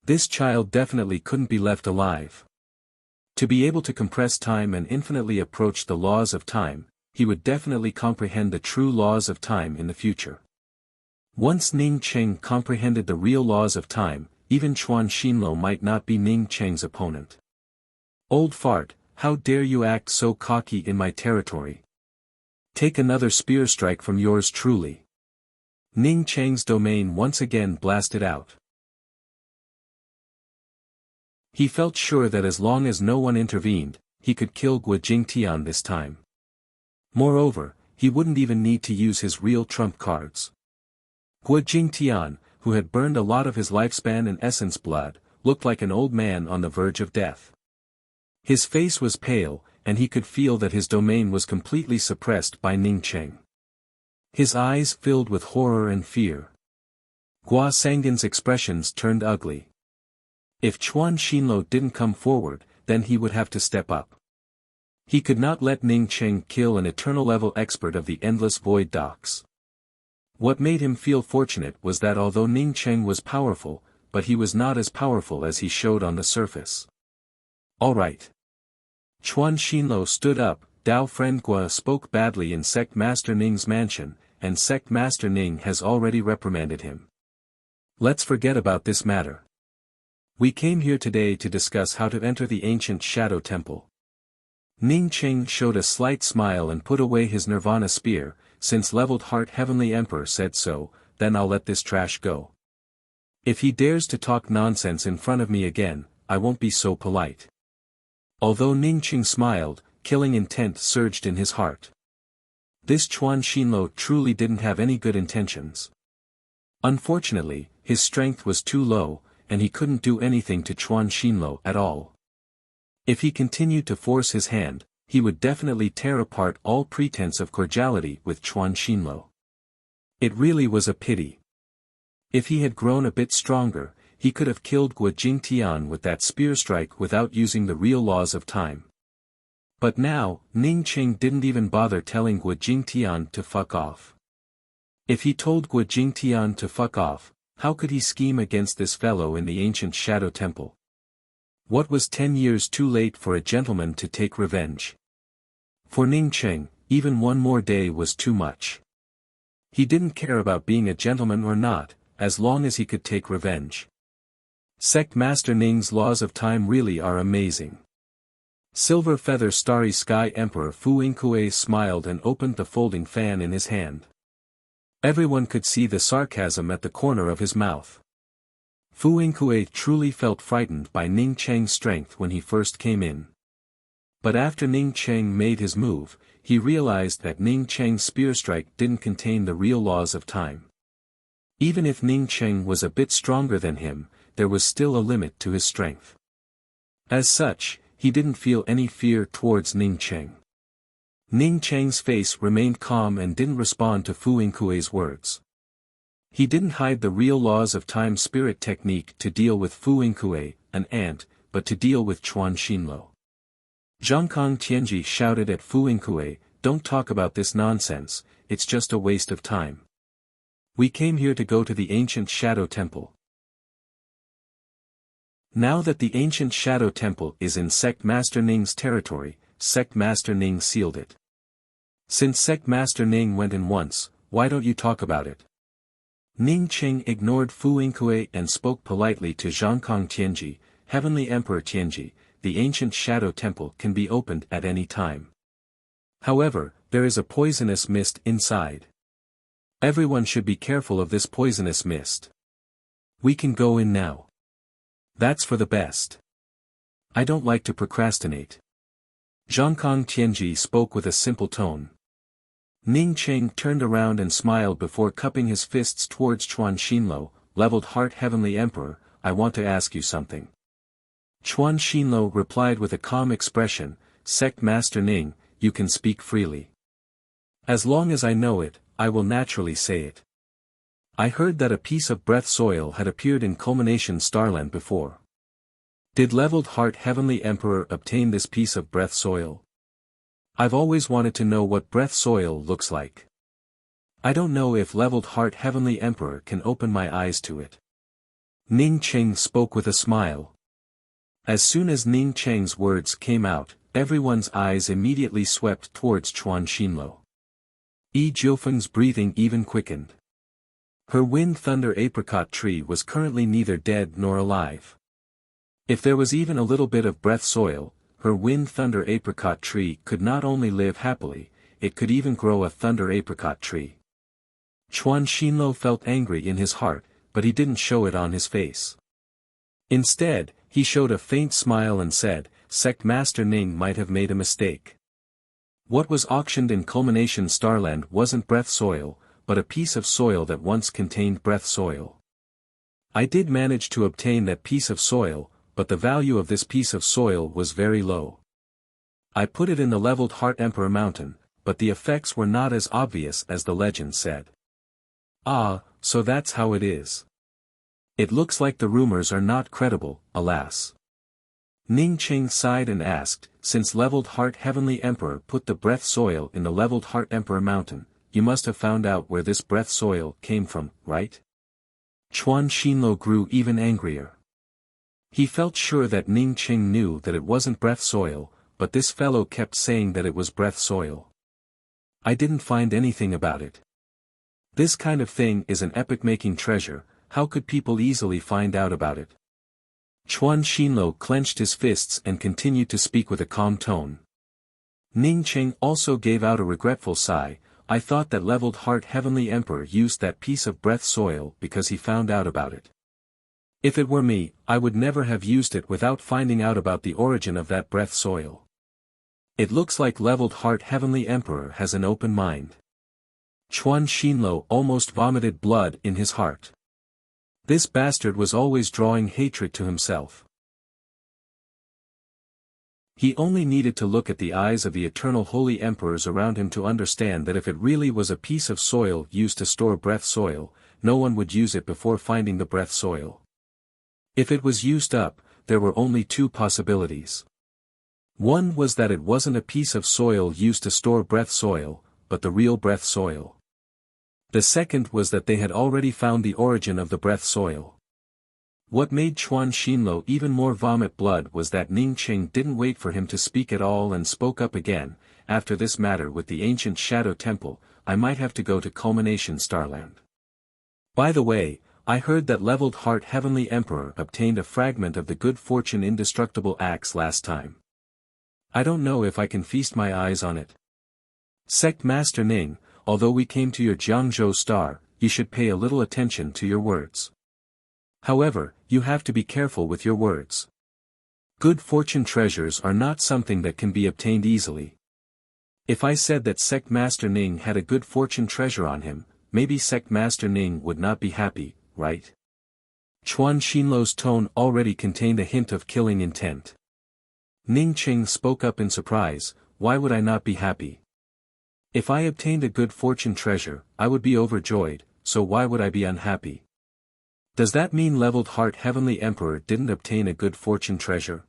This child definitely couldn't be left alive. To be able to compress time and infinitely approach the laws of time, he would definitely comprehend the true laws of time in the future. Once Ning Cheng comprehended the real laws of time, even Chuan Xinluo might not be Ning Cheng's opponent. Old fart, how dare you act so cocky in my territory? Take another spear strike from yours truly. Ning Cheng's domain once again blasted out. He felt sure that as long as no one intervened, he could kill Guo Jingtian this time. Moreover, he wouldn't even need to use his real trump cards. Guo Jingtian, who had burned a lot of his lifespan in essence blood, looked like an old man on the verge of death. His face was pale, and he could feel that his domain was completely suppressed by Ning Cheng. His eyes filled with horror and fear. Guo Sangdan's expressions turned ugly. If Chuan Xinluo didn't come forward, then he would have to step up. He could not let Ning Cheng kill an eternal-level expert of the endless void docks. What made him feel fortunate was that although Ning Cheng was powerful, but he was not as powerful as he showed on the surface. All right. Chuan Xinluo stood up. Dao friend Guo spoke badly in Sect Master Ning's mansion, and Sect Master Ning has already reprimanded him. Let's forget about this matter. We came here today to discuss how to enter the ancient Shadow Temple. Ning Cheng showed a slight smile and put away his Nirvana spear. Since leveled heart Heavenly Emperor said so, then I'll let this trash go. If he dares to talk nonsense in front of me again, I won't be so polite. Although Ning Cheng smiled, killing intent surged in his heart. This Chuan Xinluo truly didn't have any good intentions. Unfortunately, his strength was too low, and he couldn't do anything to Chuan Xinluo at all. If he continued to force his hand, he would definitely tear apart all pretense of cordiality with Chuan Xinluo. It really was a pity. If he had grown a bit stronger, he could have killed Guo Jingtian with that spear strike without using the real laws of time. But now, Ning Cheng didn't even bother telling Guo Jingtian to fuck off. If he told Guo Jingtian to fuck off, how could he scheme against this fellow in the ancient Shadow Temple? What was 10 years too late for a gentleman to take revenge? For Ning Cheng, even one more day was too much. He didn't care about being a gentleman or not, as long as he could take revenge. Sect Master Ning's laws of time really are amazing. Silver Feather Starry Sky Emperor Fu Yingkue smiled and opened the folding fan in his hand. Everyone could see the sarcasm at the corner of his mouth. Fu Yingkue truly felt frightened by Ning Cheng's strength when he first came in. But after Ning Cheng made his move, he realized that Ning Cheng's spear strike didn't contain the real laws of time. Even if Ning Cheng was a bit stronger than him, there was still a limit to his strength. As such, he didn't feel any fear towards Ning Cheng. Ning Cheng's face remained calm and didn't respond to Fu Yingkue's words. He didn't hide the real laws of time spirit technique to deal with Fu Yingkue, an ant, but to deal with Chuan Xinluo. Zhangkong Tianji shouted at Fu Yingkue, "Don't talk about this nonsense, it's just a waste of time." We came here to go to the ancient Shadow Temple. Now that the ancient Shadow Temple is in Sect Master Ning's territory, Sect Master Ning sealed it. Since Sect Master Ning went in once, why don't you talk about it? Ning Qing ignored Fu Yingkue and spoke politely to Zhangkong Tianji, Heavenly Emperor Tianji, the ancient Shadow Temple can be opened at any time. However, there is a poisonous mist inside. Everyone should be careful of this poisonous mist. We can go in now. That's for the best. I don't like to procrastinate. Zhangkong Tianji spoke with a simple tone. Ning Qing turned around and smiled before cupping his fists towards Chuan Xinluo, leveled heart Heavenly Emperor, I want to ask you something. Chuan Xinluo replied with a calm expression, Sect Master Ning, you can speak freely. As long as I know it, I will naturally say it. I heard that a piece of breath soil had appeared in Culmination Starland before. Did leveled heart Heavenly Emperor obtain this piece of breath soil? I've always wanted to know what breath soil looks like. I don't know if leveled heart Heavenly Emperor can open my eyes to it. Ning Qing spoke with a smile. As soon as Ning Qing's words came out, everyone's eyes immediately swept towards Chuan Xinluo. Yi Jiufeng's breathing even quickened. Her wind thunder apricot tree was currently neither dead nor alive. If there was even a little bit of breath soil, her wind thunder apricot tree could not only live happily, it could even grow a thunder apricot tree. Chuan Xinluo felt angry in his heart, but he didn't show it on his face. Instead, he showed a faint smile and said, Sect Master Ning might have made a mistake. What was auctioned in Culmination Starland wasn't breath soil, but a piece of soil that once contained breath soil. I did manage to obtain that piece of soil, but the value of this piece of soil was very low. I put it in the leveled Heart Emperor Mountain, but the effects were not as obvious as the legend said. Ah, so that's how it is. It looks like the rumors are not credible, alas. Ning Qing sighed and asked, since leveled Heart Heavenly Emperor put the breath soil in the leveled Heart Emperor Mountain, you must have found out where this breath soil came from, right? Chuan Xinluo grew even angrier. He felt sure that Ning Qing knew that it wasn't breath soil, but this fellow kept saying that it was breath soil. I didn't find anything about it. This kind of thing is an epic-making treasure, how could people easily find out about it? Chuan Xinluo clenched his fists and continued to speak with a calm tone. Ning Qing also gave out a regretful sigh, I thought that leveled Heart Heavenly Emperor used that piece of breath soil because he found out about it. If it were me, I would never have used it without finding out about the origin of that breath soil. It looks like leveled Heart Heavenly Emperor has an open mind. Chuan Xinluo almost vomited blood in his heart. This bastard was always drawing hatred to himself. He only needed to look at the eyes of the eternal holy emperors around him to understand that if it really was a piece of soil used to store breath soil, no one would use it before finding the breath soil. If it was used up, there were only two possibilities. One was that it wasn't a piece of soil used to store breath soil, but the real breath soil. The second was that they had already found the origin of the breath soil. What made Chuan Xinluo even more vomit blood was that Ning Qing didn't wait for him to speak at all and spoke up again, after this matter with the ancient Shadow Temple, I might have to go to Culmination Starland. By the way, I heard that leveled Heart Heavenly Emperor obtained a fragment of the good fortune indestructible axe last time. I don't know if I can feast my eyes on it. Sect Master Ning, although we came to your Jiangzhou star, you should pay a little attention to your words. However, you have to be careful with your words. Good fortune treasures are not something that can be obtained easily. If I said that Sect Master Ning had a good fortune treasure on him, maybe Sect Master Ning would not be happy, right? Chuan Xinluo's tone already contained a hint of killing intent. Ning Qing spoke up in surprise, why would I not be happy? If I obtained a good fortune treasure, I would be overjoyed, so why would I be unhappy? Does that mean leveled Heart Heavenly Emperor didn't obtain a good fortune treasure?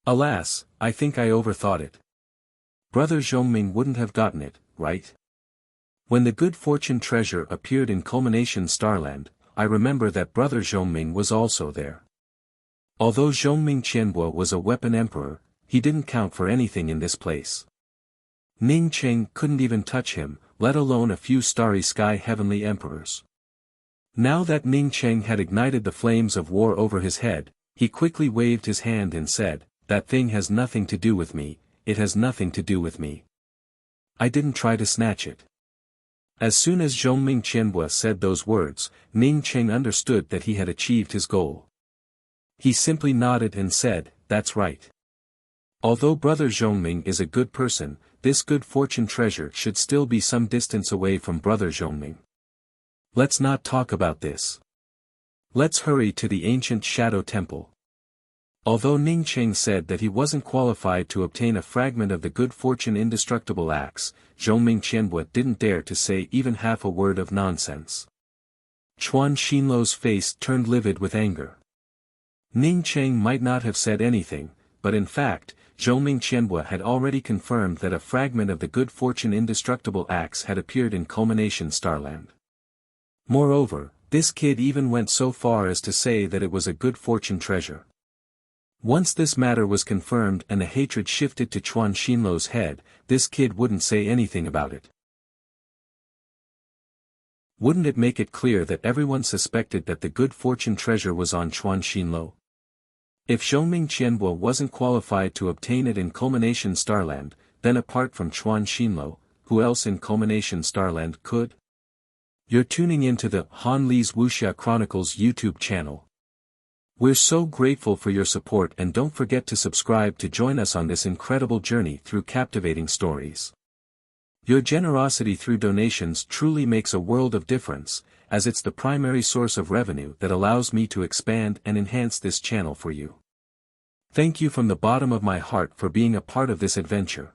Alas, I think I overthought it. Brother Zhongming wouldn't have gotten it, right? When the good fortune treasure appeared in Culmination Starland, I remember that brother Zhongming was also there. Although Zhongming Qianbo was a weapon emperor, he didn't count for anything in this place. Ning Cheng couldn't even touch him, let alone a few starry sky heavenly emperors. Now that Ning Cheng had ignited the flames of war over his head, he quickly waved his hand and said, "That thing has nothing to do with me, it has nothing to do with me. I didn't try to snatch it." As soon as Zhongming Qianbo said those words, Ning Cheng understood that he had achieved his goal. He simply nodded and said, "That's right. Although brother Zhongming is a good person, this good fortune treasure should still be some distance away from brother Zhongming. Let's not talk about this. Let's hurry to the ancient Shadow Temple." Although Ning Cheng said that he wasn't qualified to obtain a fragment of the good fortune indestructible axe, Zhongming Qianbo didn't dare to say even half a word of nonsense. Chuan Xinluo's face turned livid with anger. Ning Cheng might not have said anything, but in fact, Zhongming Qianbo had already confirmed that a fragment of the good fortune indestructible axe had appeared in Culmination Starland. Moreover, this kid even went so far as to say that it was a good fortune treasure. Once this matter was confirmed and the hatred shifted to Chuan Xinluo's head, this kid wouldn't say anything about it. Wouldn't it make it clear that everyone suspected that the good fortune treasure was on Chuan Xinluo? If Zhongming Qianbo wasn't qualified to obtain it in Culmination Starland, then apart from Chuan Xinluo, who else in Culmination Starland could? You're tuning into the Han Li's Wuxia Chronicles YouTube channel. We're so grateful for your support, and don't forget to subscribe to join us on this incredible journey through captivating stories. Your generosity through donations truly makes a world of difference, as it's the primary source of revenue that allows me to expand and enhance this channel for you. Thank you from the bottom of my heart for being a part of this adventure.